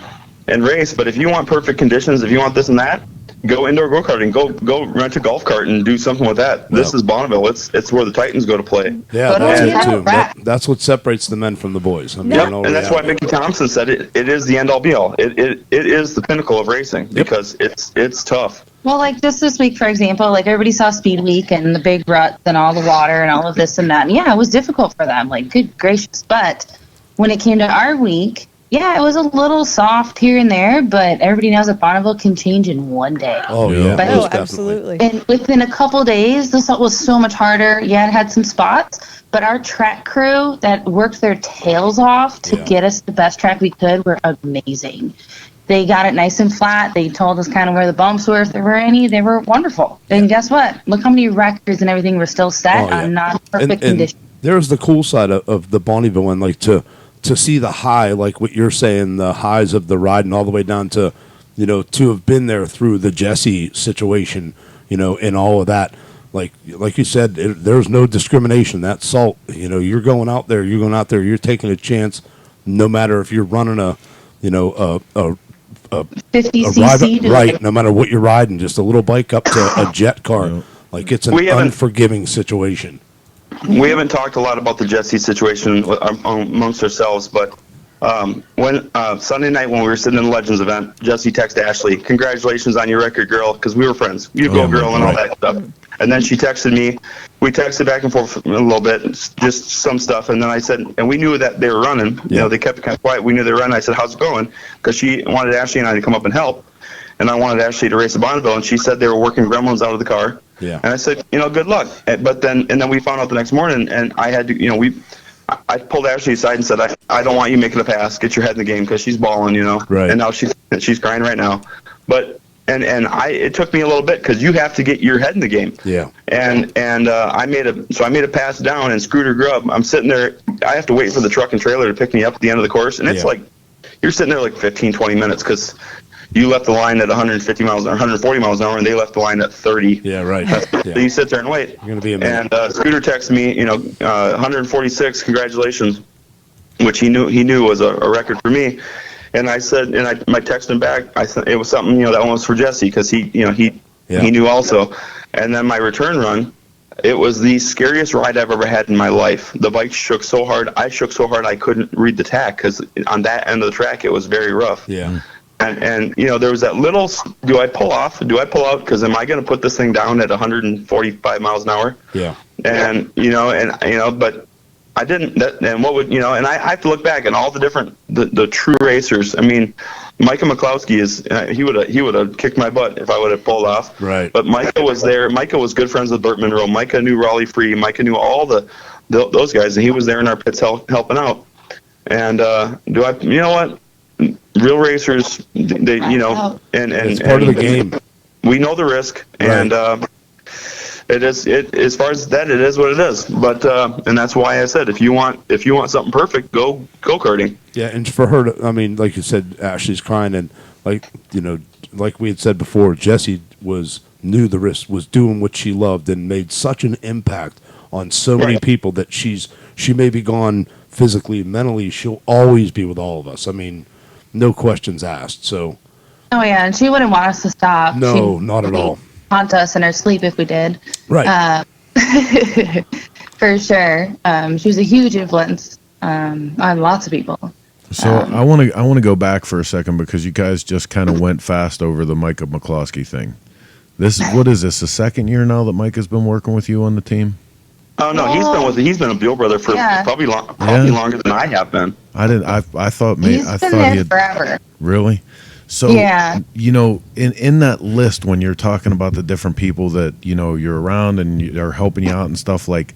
race, but if you want perfect conditions, if you want this and that, go indoor go-karting. Go rent a golf cart and do something with that. This is Bonneville. It's where the Titans go to play. Yeah, that's it too. That's what separates the men from the boys. And that's why Mickey Thompson said it is the end-all be-all. It is the pinnacle of racing because it's tough. Well, like just this week, for example, like everybody saw Speed Week and the big ruts and all the water and all of this and that. And yeah, it was difficult for them. Like, good gracious. But when it came to our week, yeah, it was a little soft here and there, but everybody knows that Bonneville can change in one day. Oh, yeah. Absolutely. And within a couple days, this was so much harder. Yeah, it had some spots, but our track crew that worked their tails off to get us the best track we could were amazing. They got it nice and flat. They told us kind of where the bumps were, if there were any. They were wonderful. And guess what? Look how many records and everything were still set on non-perfect conditions. There's the cool side of the Bonneville and like to see the high, like what you're saying, the highs of the ride and all the way down to, to have been there through the Jesse situation, and all of that. Like you said, there's no discrimination. That salt, you're going out there, you're taking a chance, no matter if you're running a 50 cc, right? No matter what you're riding, just a little bike up to a jet car, like it's an unforgiving situation. We haven't talked a lot about the Jesse situation amongst ourselves, but when Sunday night when we were sitting in the Legends event, Jesse texted Ashley, "Congratulations on your record, girl," because we were friends. You go, girl, and all that stuff. And then she texted me. We texted back and forth a little bit, just some stuff. And then I said, and we knew that they were running. They kept it kind of quiet. We knew they were running. I said, "How's it going?" Because she wanted Ashley and I to come up and help. And I wanted Ashley to race at Bonneville, and she said they were working gremlins out of the car. Yeah. And I said, good luck. But then we found out the next morning, and I had to, I pulled Ashley aside and said, I don't want you making a pass. Get your head in the game because she's balling, Right. And now she's crying right now. But it took me a little bit because you have to get your head in the game. Yeah. And I made a pass down, and Scooter Grubb, I'm sitting there. I have to wait for the truck and trailer to pick me up at the end of the course, and it's like you're sitting there like 15, 20 minutes because you left the line at 150 miles or 140 miles an hour, and they left the line at 30. Yeah, right. So you sit there and wait. You're gonna be a minute. And Scooter texted me, 146, congratulations, which he knew was a record for me. And I said, and I texted him back. I said it was something, that one was for Jesse because he knew also. And then my return run, it was the scariest ride I've ever had in my life. The bike shook so hard. I shook so hard I couldn't read the tack because on that end of the track it was very rough. Yeah. And there was that little, do I pull off? Do I pull out? Because am I going to put this thing down at 145 miles an hour? Yeah. And, but I didn't. And what would, and I have to look back at all the different, the true racers. I mean, Micah McCloskey he would have kicked my butt if I would have pulled off. Right. But Micah was there. Micah was good friends with Burt Monroe. Micah knew Raleigh Free. Micah knew all those guys, and he was there in our pits helping out. And you know what? Real racers, they, and it's part of the game. We know the risk, and it is. As far as that, it is what it is. But and that's why I said, if you want something perfect, go karting. Yeah, and for her to, like you said, Ashley's crying, and like we had said before, Jessie knew the risk, was doing what she loved, and made such an impact on so many people that she may be gone physically, mentally, she'll always be with all of us. No questions asked. So. Oh yeah, and she wouldn't want us to stop. No, not at all. Haunt us in her sleep if we did. Right. For sure. She was a huge influence on lots of people. So I want to go back for a second because you guys just kind of went fast over the Micah McCloskey thing. What is this? The second year now that Mike has been working with you on the team? Oh no, he's been a Beal brother for probably longer than I have been. I thought maybe He's been there forever. Really? So in that list when you're talking about the different people that you're around and are helping you out and stuff, like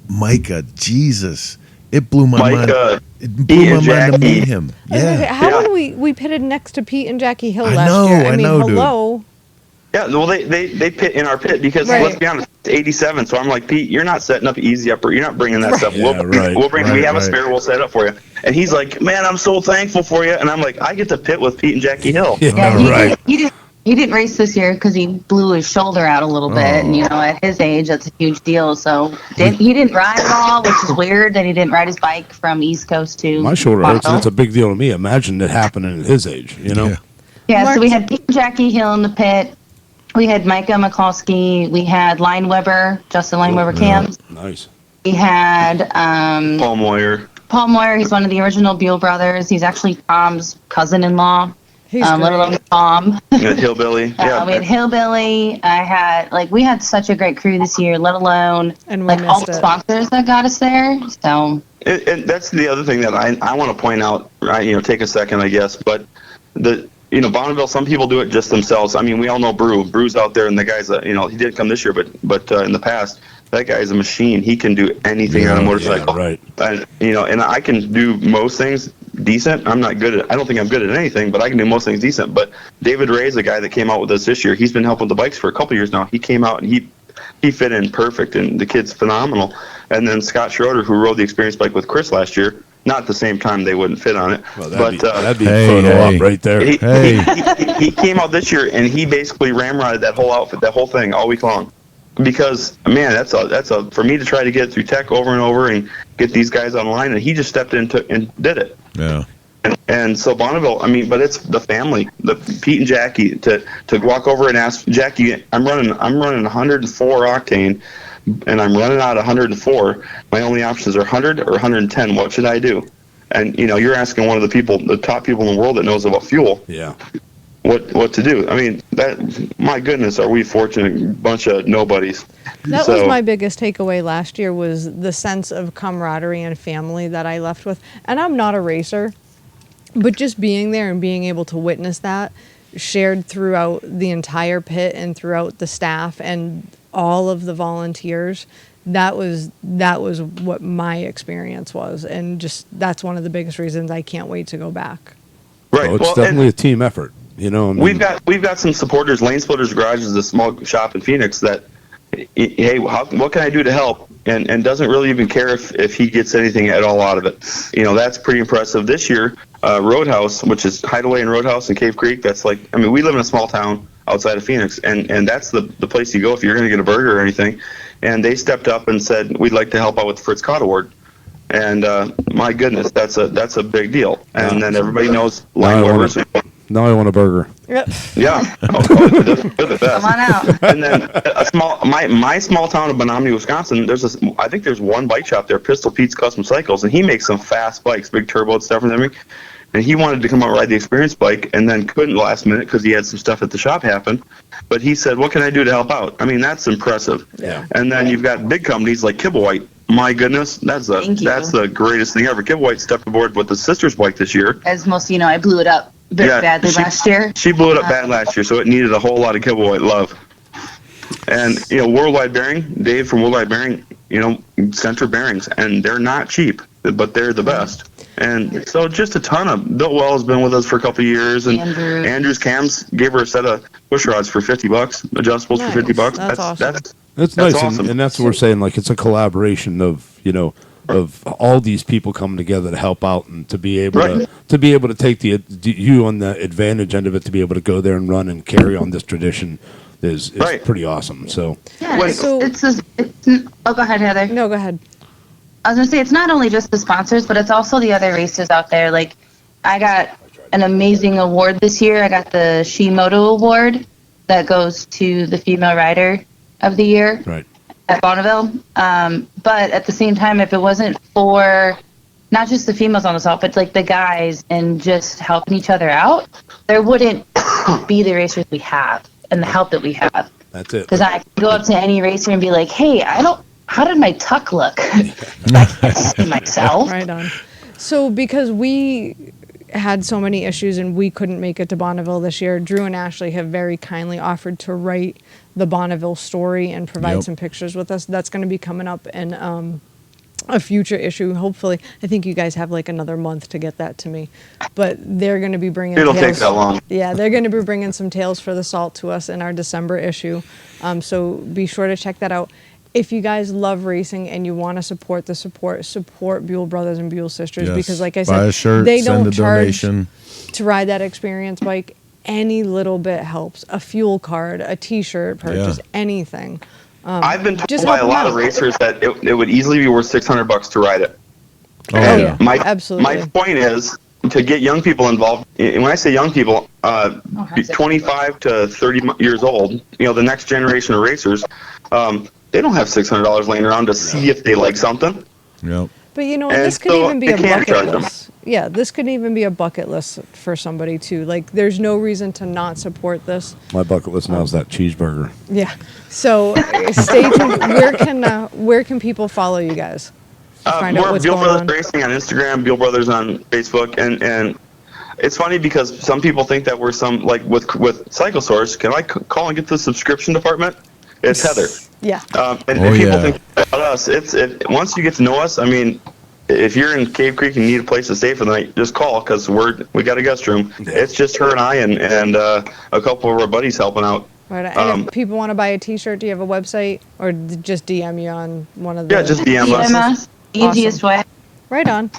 Micah, Jesus, it blew my mind. It blew my mind to meet him. Yeah. How when we pitted next to Pete and Jackie Hill last know, year? I mean, hello. dude. Yeah, well, they pit in our pit because let's be honest, it's 87. So I'm like, Pete, you're not setting up easy upper. You're not bringing that stuff. We have a spare. We'll set it up for you. And he's like, man, I'm so thankful for you. And I'm like, I get to pit with Pete and Jackie Hill. He didn't race this year because he blew his shoulder out a little bit, and at his age, that's a huge deal. So he didn't ride at all, which is weird that he didn't ride his bike from East Coast to. My shoulder hurts, and it's a big deal to me. Imagine it happening at his age, Yeah, so we had Pete and Jackie Hill in the pit. We had Micah McCloskey. We had Line Weber, Justin Line Weber Cams. Nice. We had Paul Moyer. Paul Moyer, he's one of the original Beal brothers. He's actually Tom's cousin-in-law, let alone Tom. Hillbilly. Yeah. We had Hillbilly. We had such a great crew this year, let alone all the sponsors that got us there. So. And that's the other thing that I want to point out, right? Take a second, I guess, but Bonneville, some people do it just themselves. I mean, we all know Brew's out there, and the guy's he didn't come this year, but in the past, that guy is a machine. He can do anything on a motorcycle. Yeah, right. And I can do most things decent. I don't think I'm good at anything, but I can do most things decent. But David Ray is the guy that came out with us this year. He's been helping with the bikes for a couple years now. He came out and he fit in perfect, and the kid's phenomenal. And then Scott Schroeder, who rode the experience bike with Chris last year, not at the same time, they wouldn't fit on it. Well, that'd be photo op right there. He came out this year and he basically ramrodded that whole outfit, that whole thing all week long. Because man, that's a for me to try to get it through tech over and over and get these guys online, and he just stepped in and did it. Yeah. And so Bonneville, but it's the family, the Pete and Jackie to walk over and ask Jackie, I'm running 104 octane. And I'm running out 104. My only options are 100 or 110. What should I do? And you're asking one of the top people in the world that knows about fuel. Yeah. What to do? I mean, my goodness, are we fortunate bunch of nobodies? That was my biggest takeaway last year, was the sense of camaraderie and family that I left with. And I'm not a racer, but just being there and being able to witness that shared throughout the entire pit and throughout the staff and all of the volunteers, that was what my experience was, and just that's one of the biggest reasons I can't wait to go back. Right, it's definitely a team effort. We've got some supporters. Lane Splitters Garage is a small shop in Phoenix that, hey, what can I do to help? And doesn't really even care if he gets anything at all out of it. That's pretty impressive. This year, Roadhouse, which is Hideaway and Roadhouse in Cave Creek, that's we live in a small town outside of Phoenix, and that's the place you go if you're going to get a burger or anything. And they stepped up and said, we'd like to help out with the Fritz Cott Award. And my goodness, that's a big deal. And then everybody knows Line Weber's. Now I want a burger. Yep. Yeah. They're the best. Come on out. And then my small town of Menominee, Wisconsin, I think there's one bike shop there, Pistol Pete's Custom Cycles, and he makes some fast bikes, big turbo and stuff and everything. And he wanted to come out and ride the experience bike and then couldn't last minute because he had some stuff at the shop happen. But he said, what can I do to help out? I mean, that's impressive. Yeah. And then you've got big companies like Kibblewhite. My goodness, that's the greatest thing ever. Kibblewhite stepped aboard with the sister's bike this year. As most I blew it up badly last year. She blew it up bad last year, so it needed a whole lot of Kibblewhite love. And, Worldwide Bearing, Dave from Worldwide Bearing, Center Bearings, and they're not cheap, but they're the best. And so just a ton of, Bill Well has been with us for a couple of years, and Andrew's Cams gave her a set of push rods for $50, adjustables for $50. That's awesome. That's nice, awesome. and that's what we're saying. It's a collaboration of of all these people coming together to help out and to be able to take you on the advantage end of it, to be able to go there and run and carry on this tradition is pretty awesome. So yeah, oh, go ahead, Heather. No, go ahead. I was gonna say, it's not only just the sponsors, but it's also the other racers out there. I got an amazing award this year. I got the Shimoto Award that goes to the female rider of the year. Right. At Bonneville. But at the same time, if it wasn't for not just the females on the salt, but like the guys and just helping each other out, there wouldn't be the racers we have and the help that we have. That's it. Because I can go up to any racer and be like, hey, how did my tuck look? I can't see myself. Right on. So because we had so many issues and we couldn't make it to Bonneville this year, Drew and Ashley have very kindly offered to write the Bonneville story and provide some pictures with us. That's going to be coming up in a future issue. Hopefully, I think you guys have like another month to get that to me. But they're going to be bringing It'll tales. take that long. Yeah, they're going to be bringing some tales for the salt to us in our December issue. So be sure to check that out. If you guys love racing and you want to support Buell Brothers and Buell Sisters, Yes. because like I Buy said, a shirt, they send don't a charge donation. to ride that experience bike. Any little bit helps. A fuel card, a T-shirt purchase, anything. I've been just told by a help them lot of out. racers that it would easily be worth $600 to ride it. Oh, And yeah. Absolutely. My point is to get young people involved. And when I say young people, 25 to 30 years old, the next generation of racers, they don't have $600 laying around to see if they like something. Yep. But And this could so even be you a can't charge bucket them. list. Yeah, this could even be a bucket list for somebody too. Like, there's no reason to not support this. My bucket list now is that cheeseburger. Yeah. So stay tuned. Where can people follow you guys? To find out We're what's Buell going Brothers on. Racing on Instagram, Buell Brothers on Facebook, and it's funny because some people think that we're some like with Cyclosaurus. Can I call and get the subscription department? It's Heather. Yeah. And people think about us. Once you get to know us, I mean, if you're in Cave Creek and need a place to stay for the night, just call because we got a guest room. It's just her and I and a couple of our buddies helping out. Right. And if people want to buy a T-shirt, do you have a website or just DM you on one of the? Yeah, just DM us. Easiest way. Right on.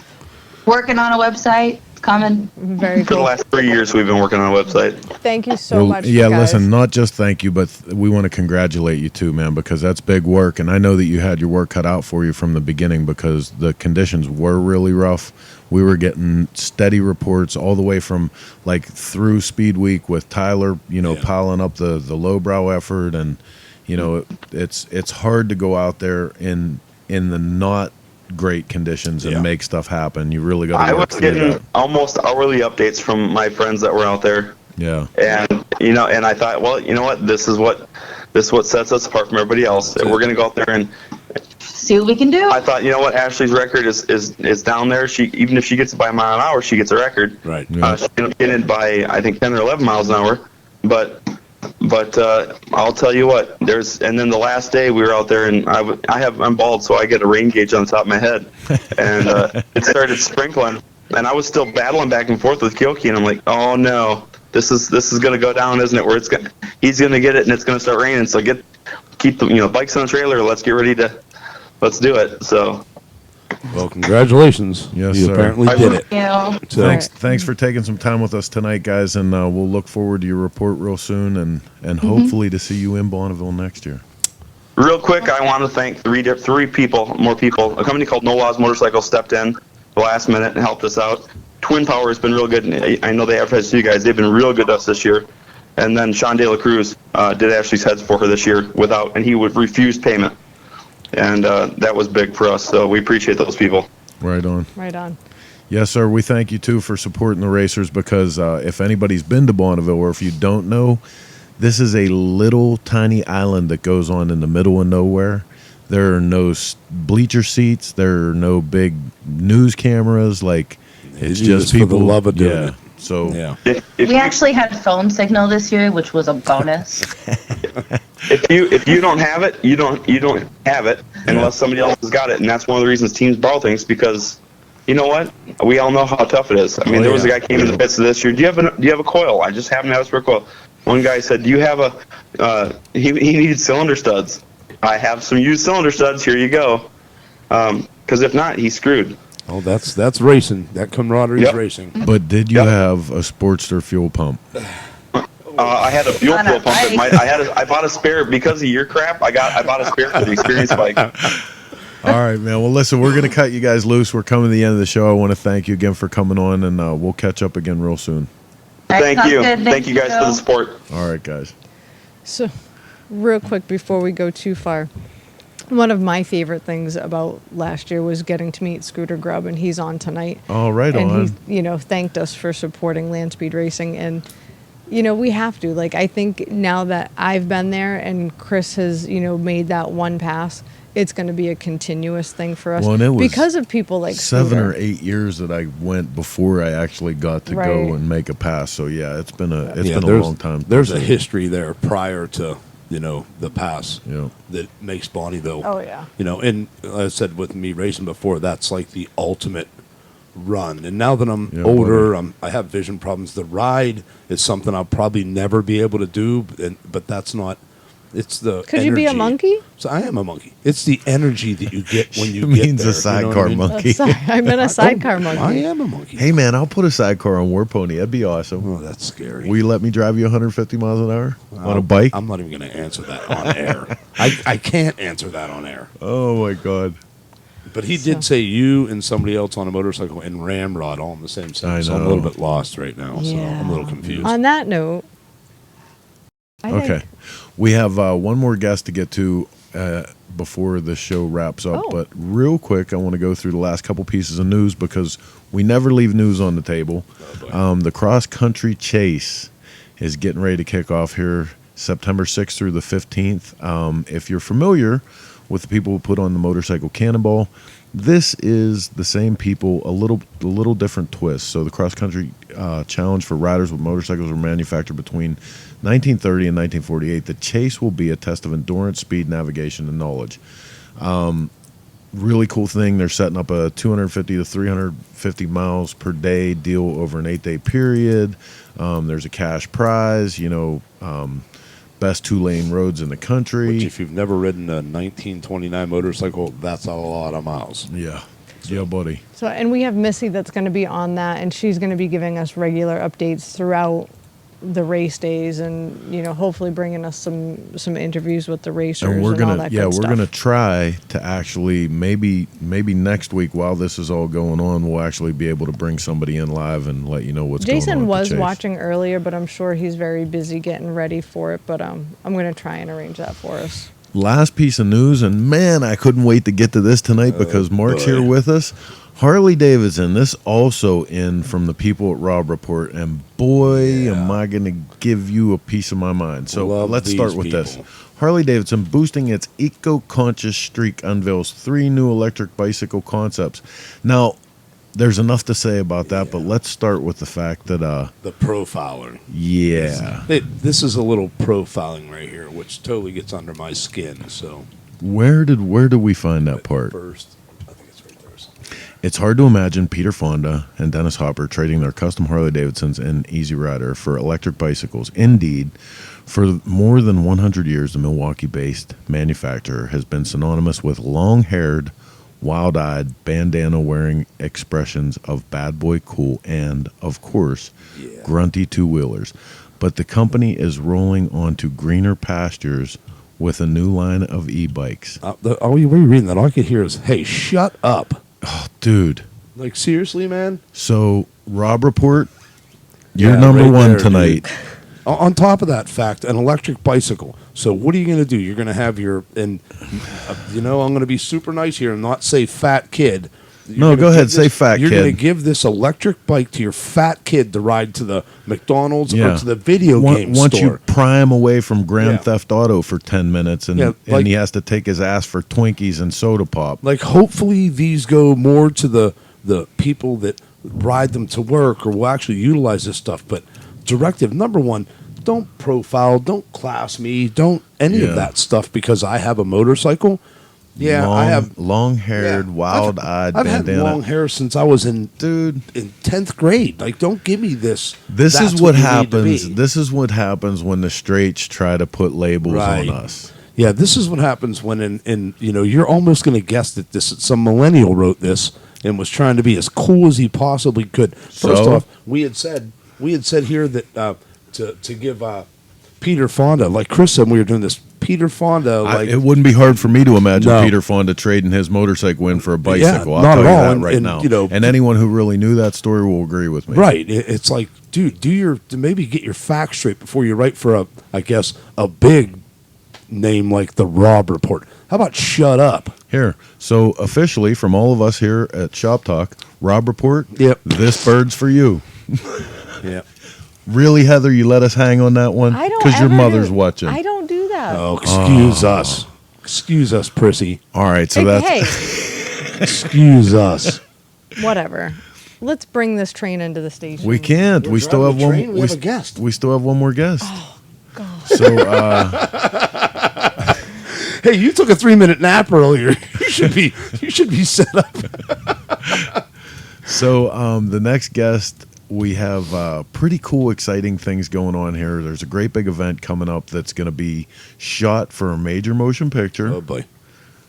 Working on a website. It's coming. Very For the cool. last 3 years, we've been working on a website. Thank you so Well, much. yeah, guys. listen, not just thank you, but we want to congratulate you too, man, because that's big work. And I know that you had your work cut out for you from the beginning because the conditions were really rough. We were getting steady reports all the way from like through Speed Week with Tyler, piling up the lowbrow effort. And, it's hard to go out there in the not great conditions and make stuff happen. You really got to I work was through getting that. almost hourly updates from my friends that were out there. Yeah. And and I thought, well, you know what? This is what sets us apart from everybody else. We're going to go out there and see what we can do. I thought, you know what? Ashley's record is down there. Even if she gets it by a mile an hour, she gets a record. Right. She didn't get it by I think 10 or 11 miles an hour, but I'll tell you what. And then the last day we were out there, and I'm bald, so I get a rain gauge on the top of my head, and it started sprinkling, and I was still battling back and forth with Kyoki, and I'm like, oh no, this is going to go down, isn't it? Where he's going to get it, and it's going to start raining. So keep the bikes on the trailer. Let's do it. So. Well, congratulations. Yes, you sir. apparently did it. So, Thanks for taking some time with us tonight, guys, and we'll look forward to your report real soon, and hopefully to see you in Bonneville next year. Real quick, I want to thank three more people. A company called No Laws Motorcycles stepped in the last minute and helped us out. Twin Power has been real good. And I know they advertised to you guys. They've been real good to us this year. And then Sean De La Cruz did Ashley's heads for her this year and he would refuse payment. And that was big for us. So we appreciate those people. Right on. Right on. Yes, sir. We thank you, too, for supporting the racers because if anybody's been to Bonneville or if you don't know, this is a little tiny island that goes on in the middle of nowhere. There are no bleacher seats. There are no big news cameras. Like, it's just people. for the love of doing it. So, We actually had phone signal this year, which was a bonus. If you don't have it, you don't have it unless somebody else has got it, and that's one of the reasons teams borrow things because, you know what? We all know how tough it is. I mean, there was a guy came in the pits of this year. Do you have a coil? I just happen to have a spare coil. One guy said, "Do you have a?" He needed cylinder studs. I have some used cylinder studs. Here you go. Because if not, he's screwed. Oh, that's racing. That camaraderie is racing. But did you have a Sportster fuel pump? I had a fuel pump. I bought a spare because of your crap. I bought a spare for the experience bike. All right, man. Well, listen, we're going to cut you guys loose. We're coming to the end of the show. I want to thank you again for coming on, and we'll catch up again real soon. Thank you. Thank you guys for the support. All right, guys. So, real quick before we go too far, One of my favorite things about last year was getting to meet Scooter Grubb, and he's on tonight. Oh, right and on. he, thanked us for supporting land speed racing, and we have to. Like, I think now that I've been there and Chris has, made that one pass, it's going to be a continuous thing for us. Well, and it was because of people like 7 Scooter. or 8 years that I went before I actually got to Right. go and make a pass. So yeah, it's been a there's- long time. There's a history there prior to the pass Yeah. that makes Bonneville. Oh, yeah. And as I said with me racing before, that's like the ultimate run. And now that I'm older, I have vision problems. The ride is something I'll probably never be able to do, but that's not. It's the Could you be a energy. monkey? So I am a monkey. It's the energy that you get when you She get means there. a sidecar You know what I mean? monkey. I meant a sidecar monkey. I am a monkey. Hey man, I'll put a sidecar on War Pony. That'd be awesome. Oh, that's scary. Will you let me drive you 150 miles an hour on a bike? I'm not even going to answer that on air. I can't answer that on air. Oh my god. But he did say you and somebody else on a motorcycle and Ramrod all in the same sentence. So I'm a little bit lost right now. So I'm a little confused. On that note, I Okay. think, We have one more guest to get to before the show wraps up. Oh. But real quick, I want to go through the last couple pieces of news because we never leave news on the table. The cross-country chase is getting ready to kick off here September 6th through the 15th. If you're familiar with the people who put on the motorcycle Cannonball, this is the same people, a little different twist. So the cross-country challenge for riders with motorcycles were manufactured between 1930 and 1948. The chase will be a test of endurance, speed, navigation, and knowledge. Really cool thing. They're setting up a 250 to 350 miles per day deal over an 8-day period. There's a cash prize, best 2-lane roads in the country. Which if you've never ridden a 1929 motorcycle, that's a lot of miles. Yeah. Yeah, buddy. so, and we have Missy that's going to be on that, and she's going to be giving us regular updates throughout the race days, and hopefully bringing us some interviews with the racers And we're all gonna that good stuff. gonna try to actually maybe next week while this is all going on, we'll actually be able to bring somebody in live and let you know what's going on. Jason with was the chase. watching earlier, but I'm sure he's very busy getting ready for it. But I'm going to try and arrange that for us. Last piece of news, and man, I couldn't wait to get to this tonight because Mark's here with us. Harley Davidson, this also in from the people at Rob Report, and boy, am I going to give you a piece of my mind. So Love let's start these with people. this. Harley Davidson, boosting its eco-conscious streak, unveils 3 new electric bicycle concepts. Now, there's enough to say about that, but let's start with the fact that The profiler. yeah. This is a little profiling right here, which totally gets under my skin. So Where did we find that part? first, I think it's right there. It's hard to imagine Peter Fonda and Dennis Hopper trading their custom Harley Davidsons and Easy Rider for electric bicycles. Indeed, for more than 100 years, the Milwaukee-based manufacturer has been synonymous with long-haired, wild-eyed, bandana-wearing expressions of bad boy cool and, of course, grunty two-wheelers. But the company is rolling onto greener pastures with a new line of e-bikes. What are you reading? That all I could hear is, "Hey, shut up." Oh, dude. Like, seriously, man? So, Rob Report, you're Yeah, number right one there, tonight. dude. On top of that fact, an electric bicycle. So what are you going to do? You're going to have your, and I'm going to be super nice here and not say fat kid. You're No, gonna go ahead, give say fat You're kid. going to give this electric bike to your fat kid to ride to the McDonald's Yeah. or to the video game Once store. you pry him away from Grand Yeah. Theft Auto for 10 minutes and, Yeah, and he has to take his ass for Twinkies and soda pop. Like, hopefully these go more to the people that ride them to work or will actually utilize this stuff. But directive number one, don't profile, don't class me, don't any Yeah. of that stuff because I have a motorcycle. Yeah, I have long-haired, wild-eyed I've had bandana. long hair since I was in 10th grade. Like, don't give me this. This that's is what you need to happens. be. This is what happens when the straights try to put labels Right. on us. Yeah, this is what happens when you're almost going to guess that some millennial wrote this and was trying to be as cool as he possibly could. First So? off, we had said here that to give Peter Fonda, like Chris said, when we were doing this. Peter Fonda, like It wouldn't be hard for me to imagine No. Peter Fonda trading his motorcycle in for a bicycle. I'll not tell at you all. that And- right and, now. And anyone who really knew that story will agree with me. right. It's like, dude, maybe get your facts straight before you write for a big name like the Rob Report. How about shut up? Here. So officially, from all of us here at Shop Talk, Rob Report. Yep. This bird's for you. Yep. Really, Heather? You let us hang on that one I don't because your ever mother's do- watching. I don't do that. Oh, excuse us. Excuse us, Prissy. All right. So that's. Hey, Excuse us. whatever. Let's bring this train into the station. We can't. We're We still have driving a one. train. We have a guest. We still have one more guest. Oh, God. So. Hey, you took a 3-minute nap earlier. You should be set up. So the next guest, we have pretty cool, exciting things going on here. There's a great big event coming up that's going to be shot for a major motion picture. Oh boy,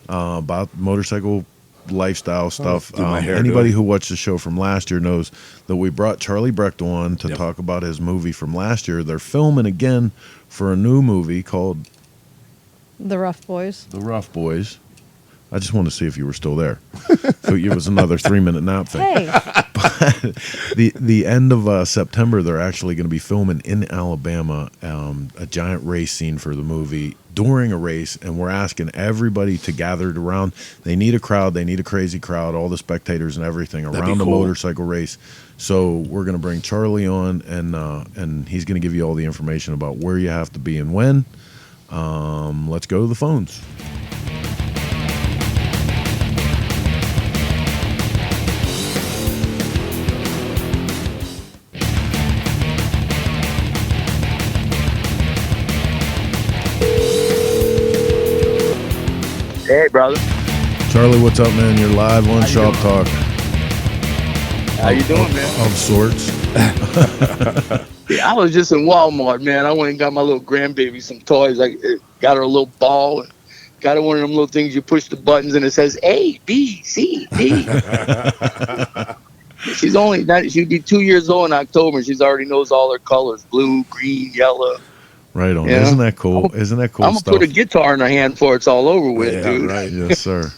about motorcycle lifestyle stuff. do my hair Anybody do it. who watched the show from last year knows that we brought Charlie Brecht on to talk about his movie from last year. They're filming again for a new movie called The Rough Boys. The Rough Boys. I just wanted to see if you were still there. So it was another 3-minute nap thing. Hey. But the end of September, they're actually going to be filming in Alabama a giant race scene for the movie during a race, and we're asking everybody to gather it around. They need a crowd. They need a crazy crowd, all the spectators and everything around the cool. motorcycle race. So we're going to bring Charlie on, and he's going to give you all the information about where you have to be and when. Let's go to the phones. Hey, brother. Charlie, what's up, man? You're live on Shop Talk. How you doing, man? Of sorts. Yeah, I was just in Walmart, man. I went and got my little grandbaby some toys. I got her a little ball. And got her one of them little things you push the buttons and it says A, B, C, D. She'd be 2 years old in October and she's already knows all her colors: blue, green, yellow. Right on. Yeah. Isn't that cool? Isn't that cool I'm gonna stuff? put a guitar in her hand before it's all over with, dude. Right. Yes, sir.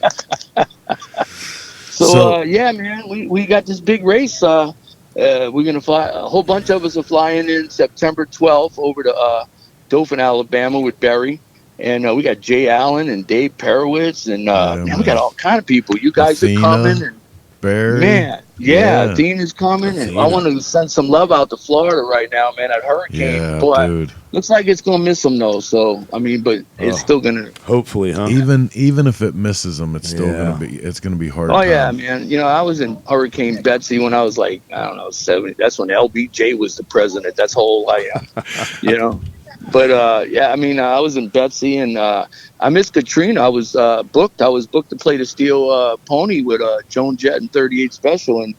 So yeah, man, we got this big race. We're gonna fly. A whole bunch of us are flying in September 12th over to Dothan, Alabama, with Barry, and we got Jay Allen and Dave Perowitz, and man, we got all kind of people. You guys Athena, are coming, and Barry. man, yeah, Athena's coming, and I want to send some love out to Florida right now, man. That hurricane, Yeah, boy, dude. looks like it's gonna miss them though. So I mean, but it's still gonna. Hopefully, huh? Even if it misses them, it's still gonna be hard. Oh time. yeah, man. You know, I was in Hurricane Betsy when I was like, I don't know, 70. That's when LBJ was the president. That's whole you know. But yeah, I mean, I was in Betsy, and I missed Katrina. I was booked. I was booked to play the Steel Pony with Joan Jett and 38 Special, and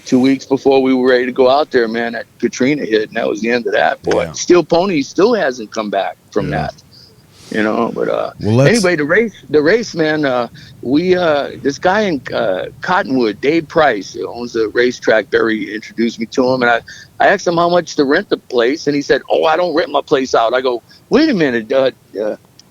2 weeks before we were ready to go out there, man, that Katrina hit, and that was the end of that. Boy, Steel Pony still hasn't come back from that. You know, but anyway, the race, man. We this guy in Cottonwood, Dave Price, who owns the racetrack. Barry introduced me to him, and I asked him how much to rent the place, and he said, "Oh, I don't rent my place out." I go, "Wait a minute."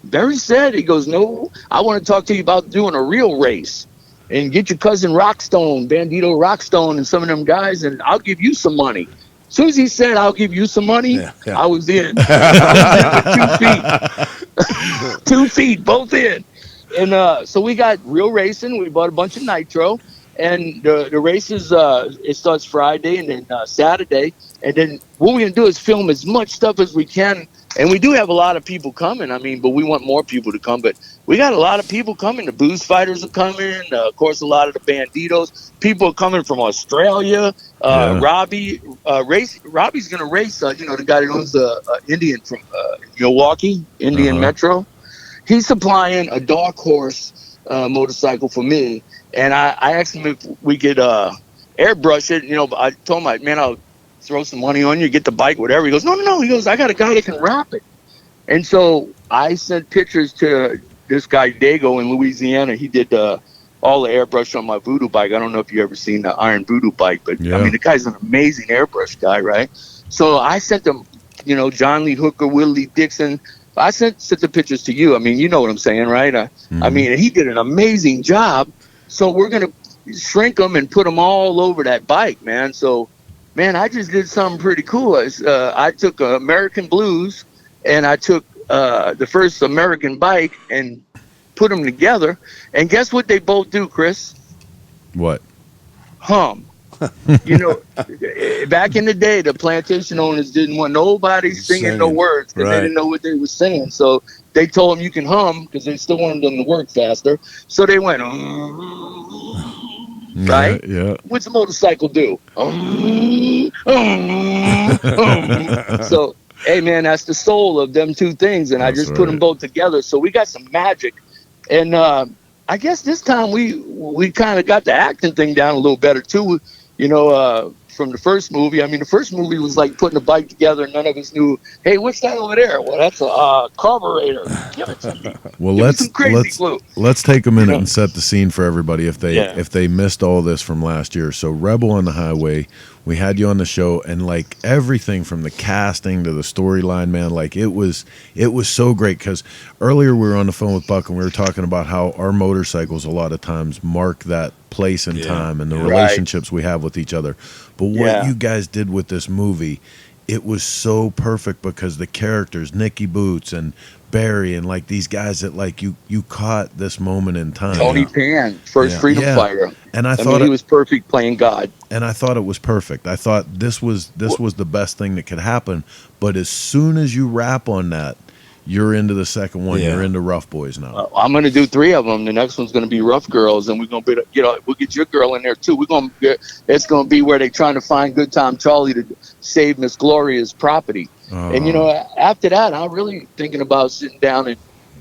Barry said, he goes, "No, I want to talk to you about doing a real race, and get your cousin Rockstone, Bandito Rockstone, and some of them guys, and I'll give you some money." As soon as he said, "I'll give you some money," I was in. I was in with 2 feet. 2 feet, both in. And so we got real racing. We bought a bunch of nitro. And the races, it starts Friday and then Saturday. And then what we're going to do is film as much stuff as we can. And we do have a lot of people coming. I mean, but we want more people to come. But we got a lot of people coming. The Booze Fighters are coming. Of course, a lot of the Banditos. People are coming from Australia. Robbie's going to race, you know, the guy that owns the Indian from Milwaukee, Indian Metro. He's supplying a dark horse motorcycle for me. And I asked him if we could airbrush it. You know, I told him, man, I'll throw some money on you, get the bike, whatever. He goes, no. He goes, I got a guy that can wrap it. And so I sent pictures to this guy, Dago, in Louisiana. He did all the airbrush on my Voodoo bike. I don't know if you ever seen the Iron Voodoo bike, but I mean, the guy's an amazing airbrush guy, right? So I sent them, you know, John Lee Hooker, Willie Dixon. I sent the pictures to you. I mean, you know what I'm saying, right? I mean, he did an amazing job. So we're going to shrink them and put them all over that bike, man. So, man, I just did something pretty cool. I took American Blues, and I took the first American bike and put them together, and guess what they both do, Chris? What? Hum. You know, back in the day, the plantation owners didn't want nobody singing no words because they didn't know what they were saying. So they told them you can hum because they still wanted them to work faster. So they went, right? Yeah. What's a motorcycle do? So, hey, man, that's the soul of them two things. And I just put them both together. So we got some magic. And I guess this time we kind of got the acting thing down a little better, too. You know, from the first movie. I mean, the first movie was like putting a bike together and none of us knew, hey, what's that over there? Well, that's a carburetor. Give it to me. Well, Give me some crazy glue. let's take a minute and set the scene for everybody if they missed all this from last year. So Rebel on the Highway, we had you on the show, and like everything from the casting to the storyline, man, like it was so great because earlier we were on the phone with Buck and we were talking about how our motorcycles a lot of times mark that place and time and the relationships we have with each other. But what you guys did with this movie, it was so perfect because the characters, Nicky Boots and Barry, and like these guys that like you caught this moment in time. Tony Pan, first freedom fighter, and I thought he was perfect playing God. And I thought it was perfect. I thought this was the best thing that could happen. But as soon as you wrap on that, you're into the second one. You're into Rough Boys now. I'm going to do 3 of them. The next one's going to be Rough Girls, and we're going to we'll get your girl in there too. It's going to be where they're trying to find Good Time Charlie to save Miss Gloria's property. And you know, after that, I'm really thinking about sitting down, and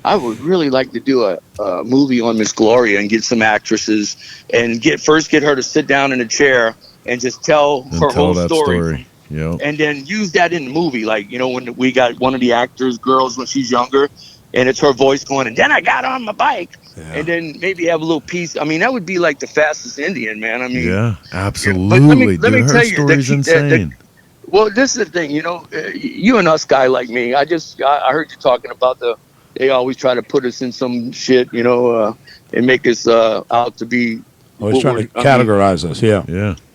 I would really like to do a movie on Miss Gloria and get some actresses and get her to sit down in a chair and just tell her whole story. Yep. And then use that in the movie, like, you know, when we got one of the actors, girls, when she's younger, and it's her voice going, and then I got on my bike, and then maybe have a little piece. I mean, that would be like the Fastest Indian, man. I mean, yeah, absolutely. But let me tell you, story's insane. Well, this is the thing, you know, you and us guy like me. I heard you talking about they always try to put us in some shit, you know, and make us out to be. Always trying to categorize us,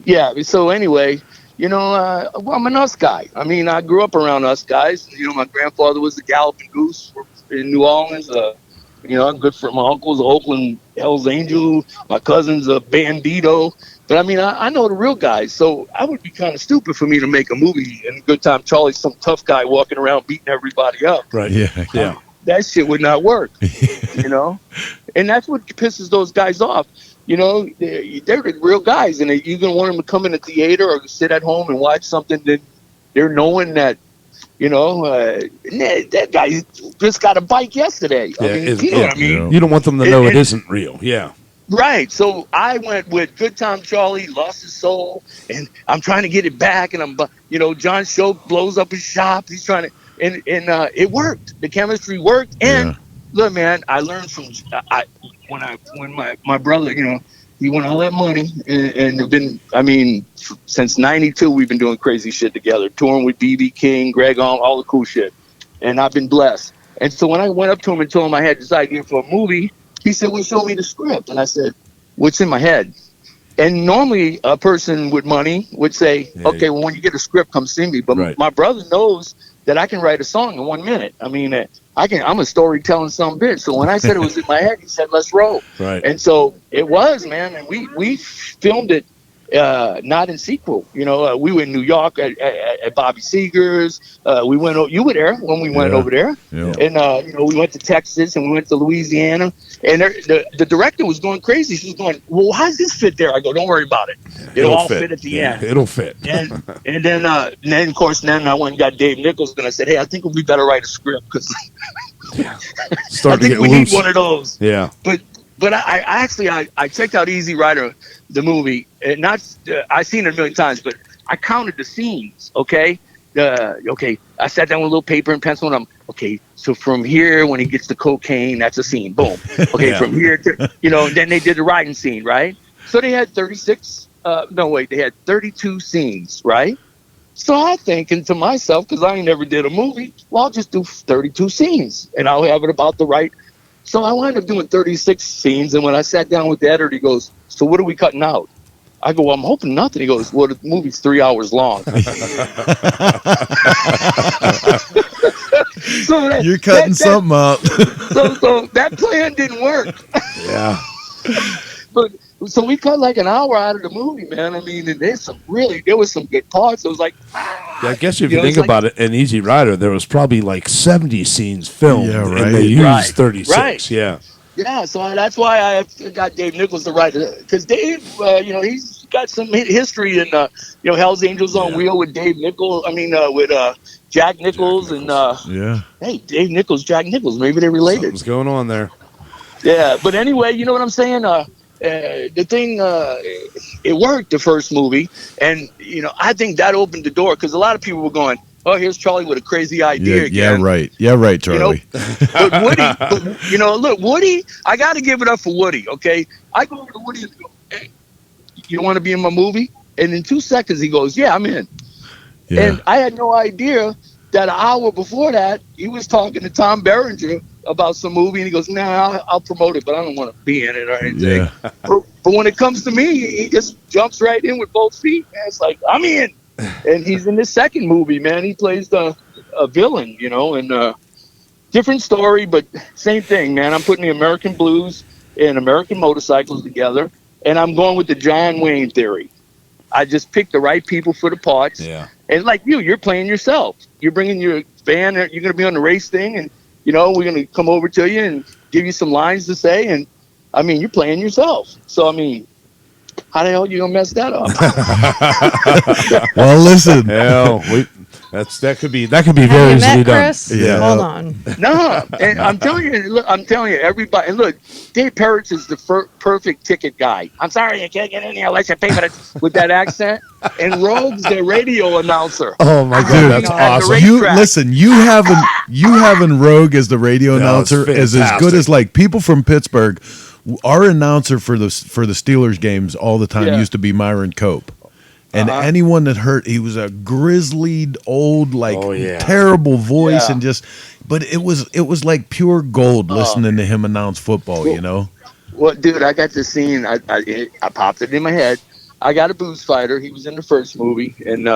Yeah. So anyway. You know, well, I'm an us guy. I mean, I grew up around us guys. You know, my grandfather was a Galloping Goose in New Orleans. You know, my uncle's an Oakland Hells Angel. My cousin's a Bandito. But I mean, I know the real guys. So I would be kind of stupid for me to make a movie and Good Time Charlie's some tough guy walking around beating everybody up. Right. Yeah. That shit would not work. You know, and that's what pisses those guys off. You know, they're the real guys, and you're going to want them to come in the theater or sit at home and watch something that they're knowing that, you know, that guy just got a bike yesterday. Yeah, I mean, you know what I mean? You don't want them to know it isn't real. Yeah. Right. So I went with Good Time Charlie, lost his soul, and I'm trying to get it back. And you know, John Shope blows up his shop. He's trying to, and it worked. The chemistry worked. And look, man, I learned from, when my brother, you know, he won all that money and have been, I mean, since 92, we've been doing crazy shit together, touring with B.B. King, Greg Alm, all the cool shit. And I've been blessed. And so when I went up to him and told him I had this idea for a movie, he said, well, show me the script. And I said, what's in my head? And normally a person with money would say, okay, well, when you get a script, come see me. But my brother knows that I can write a song in 1 minute. I mean, I'm a storytelling some bitch. So when I said it was in my head, he said, let's roll. Right. And so it was, man. And we filmed it not in sequel. You know, we were in New York at Bobby Seeger's. We went. You were there when we went over there. Yeah. And you know, we went to Texas and we went to Louisiana. And the director was going crazy. She was going, well, how does this fit there? I go, don't worry about it. It'll all fit at the end. It'll fit. And then of course, I went and got Dave Nichols, and I said, hey, I think we better write a script because I think we need one of those. Yeah. But I actually checked out Easy Rider, the movie, and I've seen it a million times, but I counted the scenes. Okay, I sat down with a little paper and pencil, and so from here when he gets the cocaine, that's a scene. Boom. Okay, from here to and then they did the riding scene, right? So they had 32 scenes, right? So I'm thinking to myself, because I ain't never did a movie, well, I'll just do 32 scenes, and I'll have it about the right. So I wound up doing 36 scenes, and when I sat down with the editor, he goes, so what are we cutting out? I go, well, I'm hoping nothing. He goes, well, the movie's 3 hours long. So that, You're cutting something out. so that plan didn't work. Yeah. But so we cut like an hour out of the movie, man. I mean, and there was some good parts. It was like, Yeah, I guess if You you know, think it's like- about it, in Easy Rider, there was probably like 70 scenes filmed, Yeah, right. and they used Right, 36. right. Yeah. yeah. So that's why I got Dave Nichols to write it, because Dave, he's got some history in, Hell's Angels on Wheel with Dave Nichols. I mean, with Jack Nichols, and Yeah. hey, Dave Nichols, Jack Nichols. Maybe they're related. Something's going on there. Yeah, but anyway, you know what I'm saying? The thing, it worked, the first movie, and I think that opened the door, because a lot of people were going, "Oh, here's Charlie with a crazy idea Yeah, again." right. Yeah, right, Charlie. But Woody, look, Woody, I got to give it up for Woody. Okay, I go over to Woody and go, "Hey, you want to be in my movie?" And in 2 seconds, he goes, "Yeah, I'm in." Yeah. And I had no idea that an hour before that, he was talking to Tom Berenger about some movie, and he goes, "Nah, I'll promote it, but I don't want to be in it or anything." Yeah. But when it comes to me, he just jumps right in with both feet, man. It's like, I'm in. And he's in this second movie, man. He plays a villain, and different story, but same thing, man. I'm putting the American blues and American motorcycles together, and I'm going with the John Wayne theory. I just picked the right people for the parts. Yeah. And like you're playing yourself. You're bringing your band. You're going to be on the race thing, and we're going to come over to you and give you some lines to say. And I mean, you're playing yourself. So I mean, how the hell are you going to mess that up? Well, listen. Hell, that could be very Have you easily met done. Chris? Yeah. Hold on. No, and I'm telling you, everybody. And look, Dave Peretz is the perfect ticket guy. I'm sorry, you can't get in here unless you pay for it, with that accent. And Rogue's the radio announcer. Oh my God, that's At the awesome. racetrack. You having Rogue as the radio That was announcer is as good fantastic. as like people from Pittsburgh. Our announcer for the Steelers games all the time Yeah. used to be Myron Cope. And anyone that heard, he was a grizzlied old, terrible voice, Yeah. and but it was like pure gold listening to him announce football. Well, dude, I got this scene. I popped it in my head. I got a booze fighter. He was in the first movie, and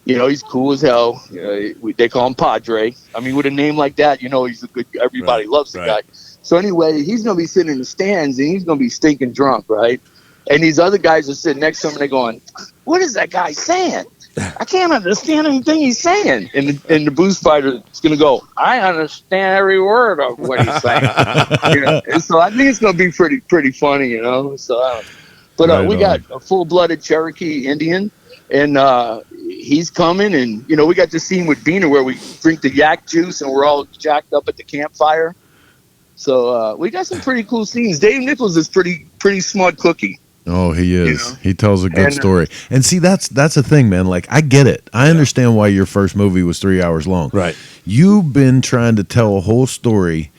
he's cool as hell. They call him Padre. I mean, with a name like that, he's a good. Everybody loves the guy. So anyway, he's gonna be sitting in the stands, and he's gonna be stinking drunk, right? And these other guys are sitting next to him, and they're going, "What is that guy saying? I can't understand anything he's saying." And the booze fighter is going to go, "I understand every word of what he's saying." And so I think it's going to be pretty funny, So, but we got a full-blooded Cherokee Indian, and he's coming, and we got this scene with Bina where we drink the yak juice, and we're all jacked up at the campfire. So we got some pretty cool scenes. Dave Nichols is pretty smart cookie. Oh, he is. He tells a good story. And see, that's the thing, man. Like, I get it. I understand why your first movie was 3 hours long. Right. You've been trying to tell a whole story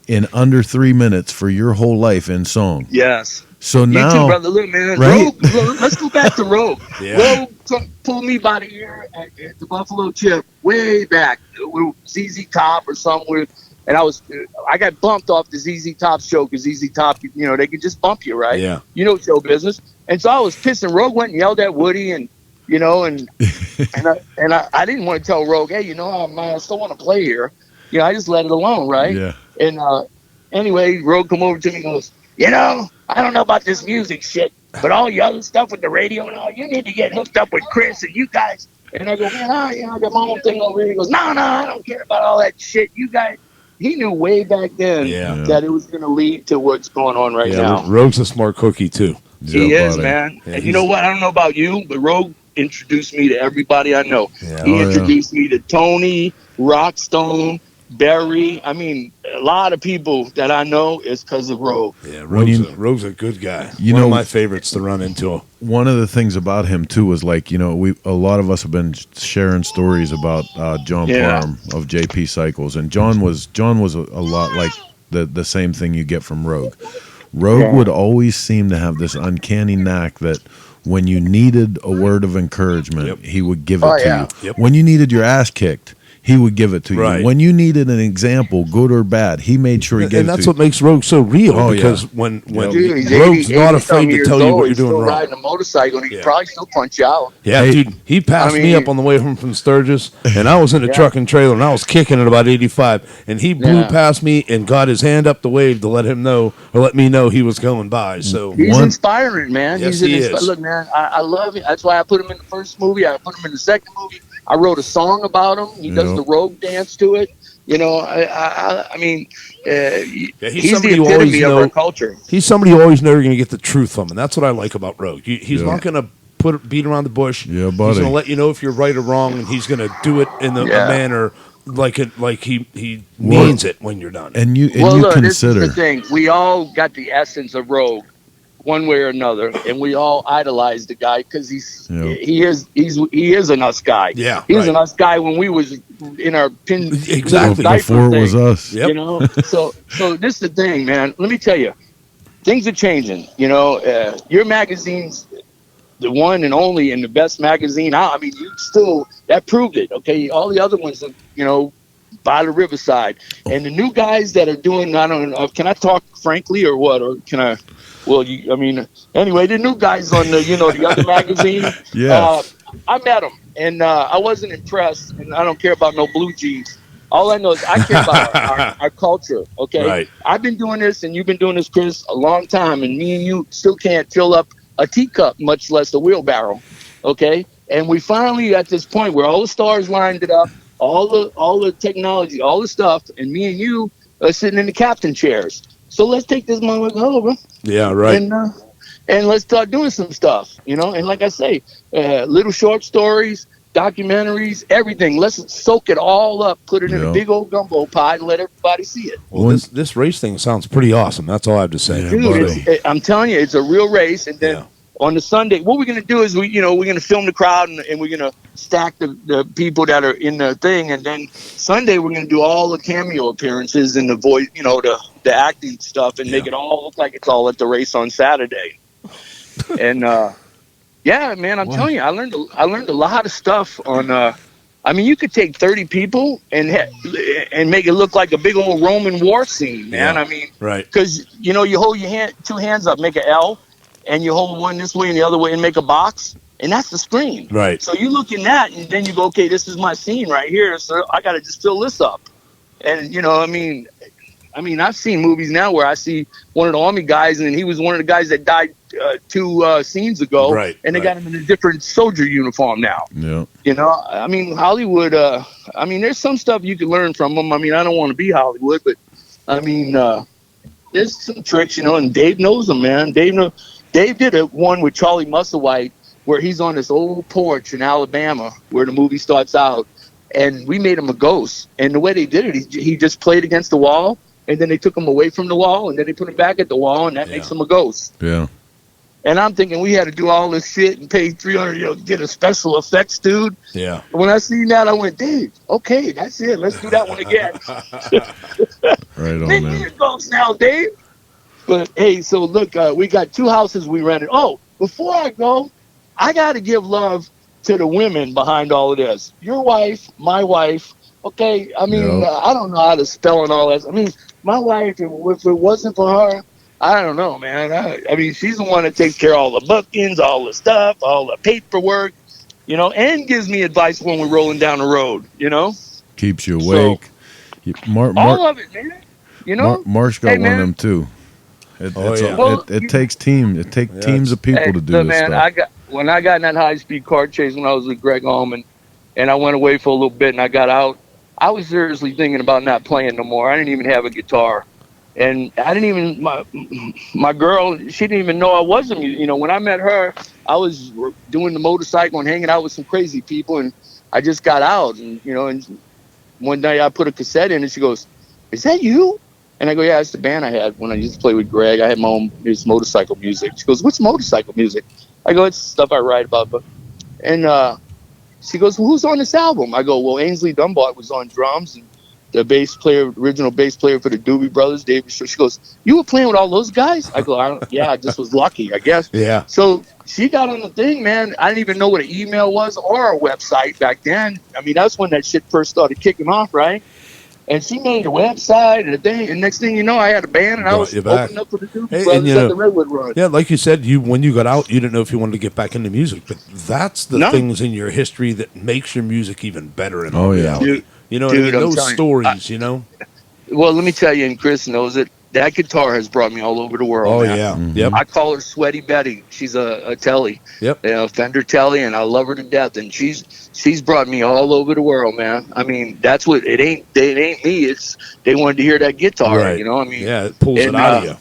in under 3 minutes for your whole life in song. Yes. So You now, too, brother. Look, man. right? Rogue, let's go back to Rogue. Yeah. Rogue pulled me by the ear at the Buffalo Chip way back with ZZ Top or somewhere. And I got bumped off the ZZ Top show because ZZ Top, they could just bump you, right? Yeah. Show business. And so I was pissed, and Rogue went and yelled at Woody, and and I didn't want to tell Rogue, "Hey, I still want to play here." I just let it alone, right? Yeah. And anyway, Rogue come over to me and goes, "I don't know about this music shit, but all your other stuff with the radio and all, you need to get hooked up with Chris and you guys." And I go, "Man, I got my own thing over here." He goes, No, I don't care about all that shit. You guys. He knew way back then that it was going to lead to what's going on right now. Rogue's a smart cookie too. He is, man. Yeah, and you know what? I don't know about you, but Rogue introduced me to everybody I know. Yeah. He introduced me to Tony, Rockstone, Barry. I mean, a lot of people that I know is because of Rogue. Yeah, Rogue's a good guy. One of my favorites to run into. One of the things about him too was like, a lot of us have been sharing stories about John Parham of JP Cycles, and John was a lot like the same thing you get from Rogue. Rogue would always seem to have this uncanny knack that when you needed a word of encouragement, he would give it to you. Yep. When you needed your ass kicked, he would give it to Right. you. When you needed an example, good or bad, he made sure he gave And it that's to what you. makes Rogue so real. Oh, Because yeah. when Dude, he's Rogue's 80, not 80 afraid to years tell you old, what you're he's doing still wrong. riding a motorcycle, and he probably still punch you out. Yeah, dude, he passed me up on the way home from Sturgis, and I was in a Yeah. truck and trailer, and I was kicking at about 85, and he blew Yeah. past me and got his hand up the wave to let him know, or let me know he was going by. So He's inspiring, man. Yes, He's he is. Look, man, I love him. That's why I put him in the first movie. I put him in the second movie. I wrote a song about him. He does Yep. the Rogue dance to it. You know, I mean, yeah, he's somebody the you always epitome of know. our culture. He's somebody you always know you're going to get the truth from, and that's what I like about Rogue. He's Yeah. not going to beat around the bush. Yeah, He's buddy. going to let you know if you're right or wrong, and he's going to do it in a manner like he means it when you're done. And you Look, consider. this is the thing. We all got the essence of Rogue, one way or another, and we all idolize the guy because he is an us guy. Yeah, he was an us guy when we was in our pin Exactly. diaper Before it thing, was us. You know, so this is the thing, man. Let me tell you, things are changing. You know, your magazine's the one and only and the best magazine. I mean, you still that proved it. Okay, all the other ones, you know, by the riverside, and the new guys that are doing. I don't know. Can I talk frankly or what? Or can I? Well, I mean, anyway, the new guys on the, the other magazine. Yeah. I met them, and I wasn't impressed. And I don't care about no blue jeans. All I know is I care about our culture. Okay, Right. I've been doing this, and you've been doing this, Chris, a long time, and me and you still can't fill up a teacup, much less a wheelbarrow. Okay, and we finally at this point where all the stars lined it up, all the technology, all the stuff, and me and you are sitting in the captain chairs. So let's take this motherfucker over. Yeah, right. And let's start doing some stuff, And like I say, little short stories, documentaries, everything. Let's soak it all up, put it in a big old gumbo pot, and let everybody see it. Well, this race thing sounds pretty awesome. That's all I have to say. Dude, I'm telling you, it's a real race. And then on the Sunday, what we're going to do is we're going to film the crowd and we're going to stack the people that are in the thing. And then Sunday, we're going to do all the cameo appearances and the voice, the acting stuff and make it all look like it's all at the race on Saturday. And, yeah, man, I'm telling you, I learned a lot of stuff on, I mean, you could take 30 people and make it look like a big old Roman war scene, man. Yeah, I mean, right. Because, you hold your two hands up, make an L, and you hold one this way and the other way and make a box, and that's the screen. Right. So you look in that, and then you go, okay, this is my scene right here, so I got to just fill this up. And, I mean, I've seen movies now where I see one of the Army guys, and he was one of the guys that died 2 scenes ago, right, and they got him in a different soldier uniform now. Yeah. I mean, Hollywood, I mean, there's some stuff you can learn from them. I mean, I don't want to be Hollywood, but, I mean, there's some tricks, and Dave knows them, man. Dave did one with Charlie Musselwhite where he's on this old porch in Alabama where the movie starts out, and we made him a ghost. And the way they did it, he just played against the wall, and then they took him away from the wall, and then they put him back at the wall, and that makes him a ghost. Yeah. And I'm thinking we had to do all this shit and pay $300 to get a special effects dude. Yeah. When I seen that, I went, Dave, okay, that's it. Let's do that one again. Right on, Make me man. a ghost now, Dave. But, hey, so look, we got 2 houses we rented. Oh, before I go, I got to give love to the women behind all of this. Your wife, my wife, okay? I mean, I don't know how to spell and all that. I mean, my wife, if it wasn't for her, I don't know, man. I mean, she's the one that takes care of all the bookings, all the stuff, all the paperwork, and gives me advice when we're rolling down the road, Keeps you awake. all of it, man. Marsh got Hey, one of man. them too. Well, It takes teams of people Hey, to do look, this man, stuff. when I got in that high-speed car chase when I was with Greg Allman, and I went away for a little bit and I got out, I was seriously thinking about not playing no more. I didn't even have a guitar. And I didn't even, my girl, she didn't even know I was a musician. When I met her, I was doing the motorcycle and hanging out with some crazy people, and I just got out. And, and one day I put a cassette in, and she goes, "Is that you?" And I go, "Yeah, it's the band I had when I used to play with Greg. I had my own motorcycle music." She goes, "What's motorcycle music?" I go, "It's stuff I write about." And she goes, "Well, who's on this album?" I go, "Well, Ainsley Dunbar was on drums, and the original bass player for the Doobie Brothers, David. So she goes, "You were playing with all those guys?" I go, "Yeah, I just was lucky, I guess." Yeah. So she got on the thing, man. I didn't even know what an email was or a website back then. I mean, that's when that shit first started kicking off, right? And she made a website and a thing, and next thing you know, I had a band and I Brought was you back. opening up for the Doobie Hey, Brothers at the Redwood Run. yeah, like you said, when you got out, you didn't know if you wanted to get back into music, but that's the No. things in your history that makes your music even better in Oh, all yeah. reality. Dude, You know what I mean? I'm Those telling you, stories, you know? Well, let me tell you, and Chris knows it. That guitar has brought me all over the world. Oh, man. yeah. Mm-hmm. Yep. I call her Sweaty Betty. She's a telly, Yep. Fender telly, and I love her to death. And she's brought me all over the world, man. I mean, that's what it ain't. It ain't me. It's they wanted to hear that guitar. Right. You know, I mean, Yeah, it pulls it and, out of you.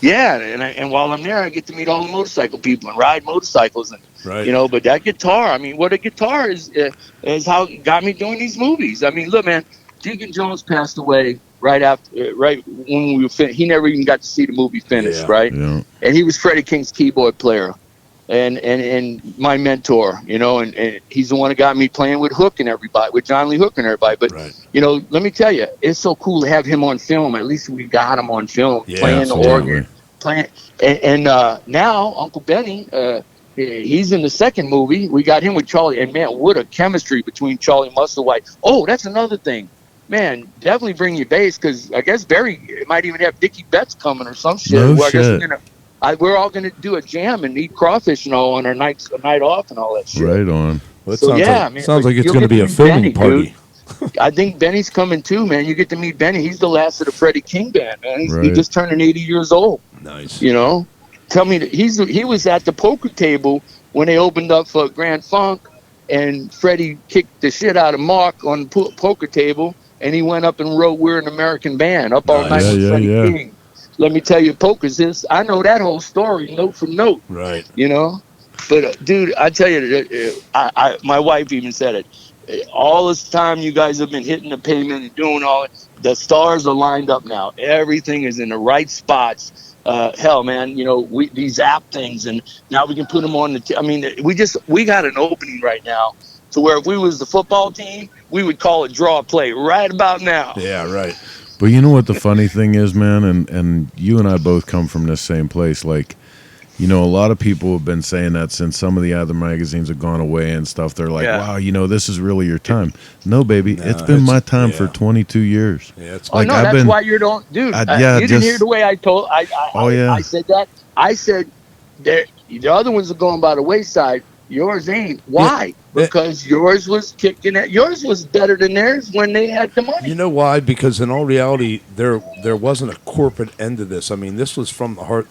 Yeah, and while I'm there, I get to meet all the motorcycle people and ride motorcycles, and Right. you know. But that guitar, I mean, what a guitar is how it got me doing these movies. I mean, look, man, Deacon Jones passed away right when we were finished. He never even got to see the movie finished, right? Yeah. And he was Freddie King's keyboard player, and my mentor, you know, and he's the one that got me playing with Hook and everybody, with John Lee Hook and everybody. But you know, let me tell you, it's so cool to have him on film. At least we got him on film, playing the organ, playing, and now Uncle Benny. He's in the second movie. We got him with Charlie, and man, what a chemistry between Charlie Musselwhite. Oh, that's another thing. Man, definitely bring your bass, because I guess Barry might even have Dickie Betts coming or some shit. No Well, I guess shit. we're all gonna do a jam and eat crawfish and all on our a night off and all that shit. Right on. Well, it So, sounds yeah, like, man, sounds but like it's you'll going to get be a meet filming Benny, party. dude. I think Benny's coming too, man. You get to meet Benny. He's the last of the Freddie King band, man. He Right. just turned 80 years old. Nice. You know, tell me that he was at the poker table when they opened up for Grand Funk, and Freddie kicked the shit out of Mark on the poker table, and he went up and wrote "We're an American Band" up all night with Freddie King. Let me tell you, poker's this. I know that whole story, note for note. Right. You know, but dude, I tell you, my wife even said it. All this time you guys have been hitting the pavement and doing all it, the stars are lined up now. Everything is in the right spots. Hell, man, you know, these app things, and now we can put them on I mean, we got an opening right now to where if we was the football team, we would call it draw play right about now. Yeah, right. But you know what the funny thing is, man, and you and I both come from this same place. Like, you know, a lot of people have been saying that since some of the other magazines have gone away and stuff. They're like, wow, you know, this is really your time. No, baby, it's been my time for 22 years. Yeah, it's like, no, that's why you don't, dude. You didn't hear the way I told. I said that. I said the other ones are going by the wayside. Yours ain't. Why? Because yours was kicking it. Yours was better than theirs when they had the money. You know why? Because in all reality, there wasn't a corporate end to this. I mean, this was from the heart.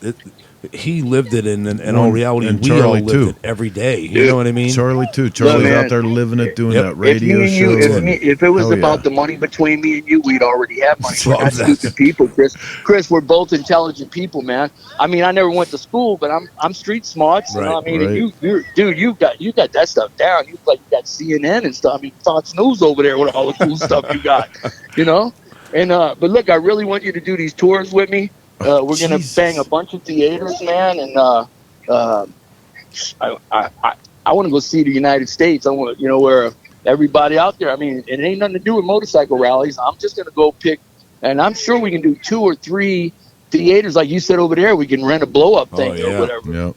He lived it in all reality. And We Charlie all lived too. it every day. You know what I mean? Charlie too. Charlie's man, out there living it, doing Yep. that radio if me and show. you, if it was Hell about yeah. the money between me and you, we'd already have money. We're not Exactly. stupid people, Chris. Chris, we're both intelligent people, man. I mean, I never went to school, but I'm street smart. You know what I mean? Right. And you got that stuff down. You got CNN and stuff. I mean, Fox News over there with all the cool stuff you got. You know? And but look, I really want you to do these tours with me. We're gonna bang a bunch of theaters, man, and I want to go see the United States. I want, where everybody out there. I mean, it ain't nothing to do with motorcycle rallies. I'm just gonna go pick, and I'm sure we can do 2 or 3 theaters, like you said over there. We can rent a blow up thing or whatever. Yep.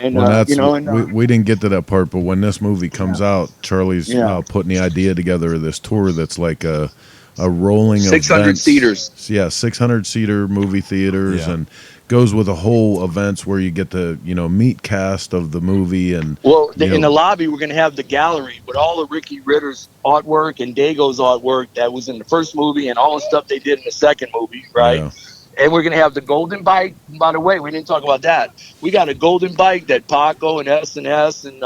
And well, that's, and we didn't get to that part, but when this movie comes out, Charlie's putting the idea together of this tour that's like a rolling 600 events. seaters. Yeah, 600 seater movie theaters, and goes with a whole events where you get to meet cast of the movie and in the lobby we're going to have the gallery with all of Ricky Ritter's artwork and Dago's artwork that was in the first movie and all the stuff they did in the second movie, right? Yeah. And we're going to have the golden bike. By the way, we didn't talk about that. We got a golden bike that Paco and S&S and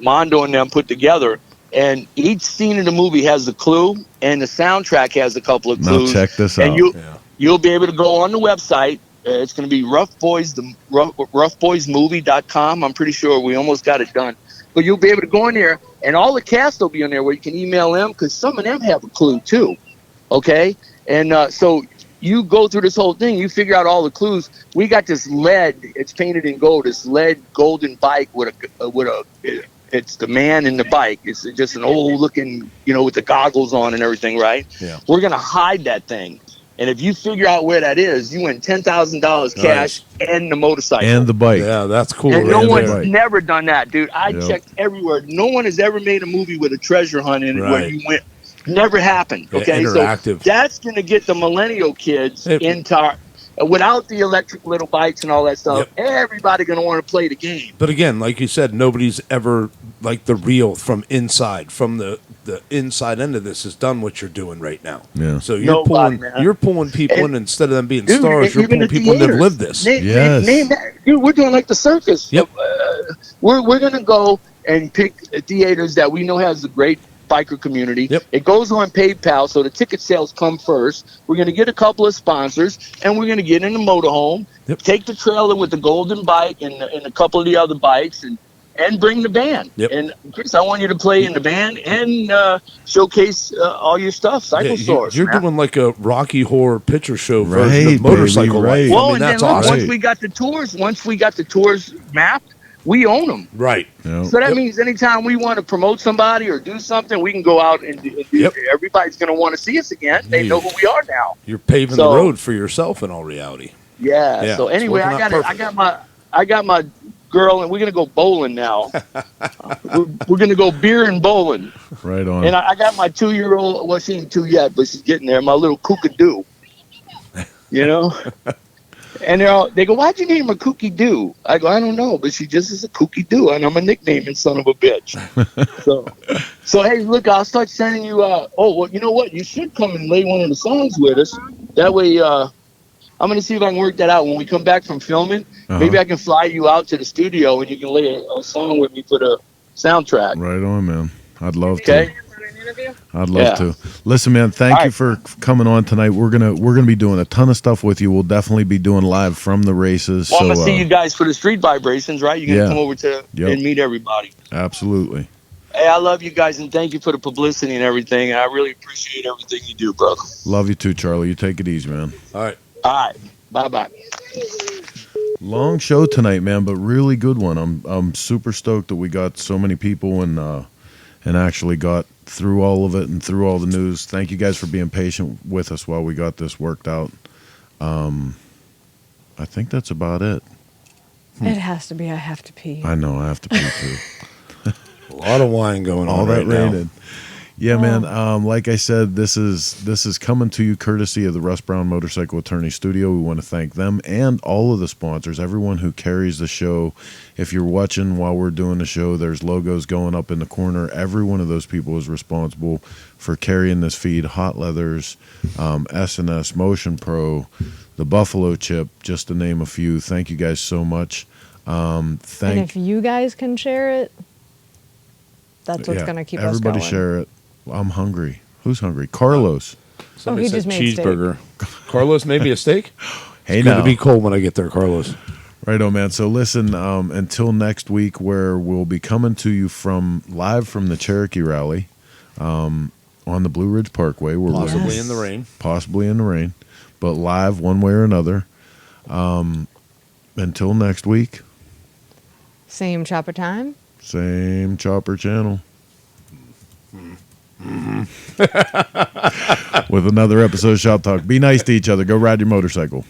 Mondo and them put together. And each scene in the movie has a clue, and the soundtrack has a couple of clues. Now check this and out. You'll be able to go on the website. It's going to be roughboysmovie.com. I'm pretty sure we almost got it done. But you'll be able to go in there, and all the cast will be on there where you can email them, because some of them have a clue too. Okay? And so you go through this whole thing. You figure out all the clues. We got this lead. It's painted in gold. This lead golden bike with a it's the man in the bike. It's just an old looking, with the goggles on and everything, right? Yeah. We're gonna hide that thing, and if you figure out where that is, you win $10,000 cash and the motorcycle and the bike. Yeah, that's cool. And right no there. one's never done that, dude. I Yep. checked everywhere. No one has ever made a movie with a treasure hunt in it where Right. you went. Never happened. Yeah, Okay, interactive. so that's gonna get the millennial kids into our, without the electric little bikes and all that stuff. Everybody gonna want to play the game. But again, like you said, nobody's ever like the real from inside, from the inside end of this has done what you're doing right now. Yeah. So Nobody, man. you're pulling people And- in instead of them being Dude, stars. You're even pulling the people that have theaters. lived this. Name that. Dude, we're doing like the circus. Yep. We're gonna go and pick theaters that we know has a great biker community. Yep. It goes on PayPal, so the ticket sales come first. We're gonna get a couple of sponsors, and we're gonna get in the motorhome, take the trailer with the golden bike and a couple of the other bikes, and bring the band. Yep. And Chris, I want you to play in the band and showcase all your stuff, Cycle Source. You're man. doing like a Rocky Horror Picture Show version Right, of motorcycle baby, right. life. Well, I mean, and that's then look, awesome. once we got the tours mapped, we own them. Right. Yep. So that means anytime we want to promote somebody or do something, we can go out and do. Everybody's going to want to see us again. They know who we are now. You're paving So- the road for yourself in all reality. Yeah. Yeah, So it's anyway, working out I got my girl, and we're going to go bowling now. we're going to go beer and bowling. Right on. And I got my 2-year-old. Well, she ain't 2 yet, but she's getting there. My little kookadoo. And they go, why'd you name her Kooky Doo? I go, I don't know, but she just is a Kooky Doo, and I'm a nicknaming son of a bitch. so hey, look, I'll start sending you. You know what? You should come and lay one of the songs with us. That way, I'm gonna see if I can work that out when we come back from filming. Maybe I can fly you out to the studio and you can lay a song with me for the soundtrack. Right on, man. I'd love Okay. to. I'd love to. Listen, man, thank you for coming on tonight. We're gonna be doing a ton of stuff with you. We'll definitely be doing live from the races. Well, I'm so gonna see you guys for the Street Vibrations, right? You're gonna come over to and meet everybody. Absolutely. Hey, I love you guys and thank you for the publicity and everything. I really appreciate everything you do, brother. Love you too, Charlie. You take it easy, man. All right. All right. Bye-bye. Long show tonight, man, but really good one. I'm super stoked that we got so many people and actually got through all of it and through all the news. Thank you guys for being patient with us while we got this worked out. I think that's about it. It has to be. I have to pee. I know I have to pee too. A lot of wine going all on that right now. rated. Yeah, man. Like I said, this is coming to you courtesy of the Russ Brown Motorcycle Attorney Studio. We want to thank them and all of the sponsors, everyone who carries the show. If you're watching while we're doing the show, there's logos going up in the corner. Every one of those people is responsible for carrying this feed. Hot Leathers, S&S, Motion Pro, the Buffalo Chip, just to name a few. Thank you guys so much. And if you guys can share it, that's what's yeah, going to keep everybody us going. share it. I'm hungry. Who's hungry? Carlos. Somebody he said just made steak. cheeseburger. Carlos, maybe a steak? Hey, it's now. going to be cold when I get there, Carlos. Right on, man. So listen, until next week, where we'll be coming to you live from the Cherokee Rally on the Blue Ridge Parkway. Where Possibly in the rain. Possibly in the rain, but live one way or another. Until next week, Same chopper time. same chopper channel. With another episode of Shop Talk. Be nice to each other. Go ride your motorcycle.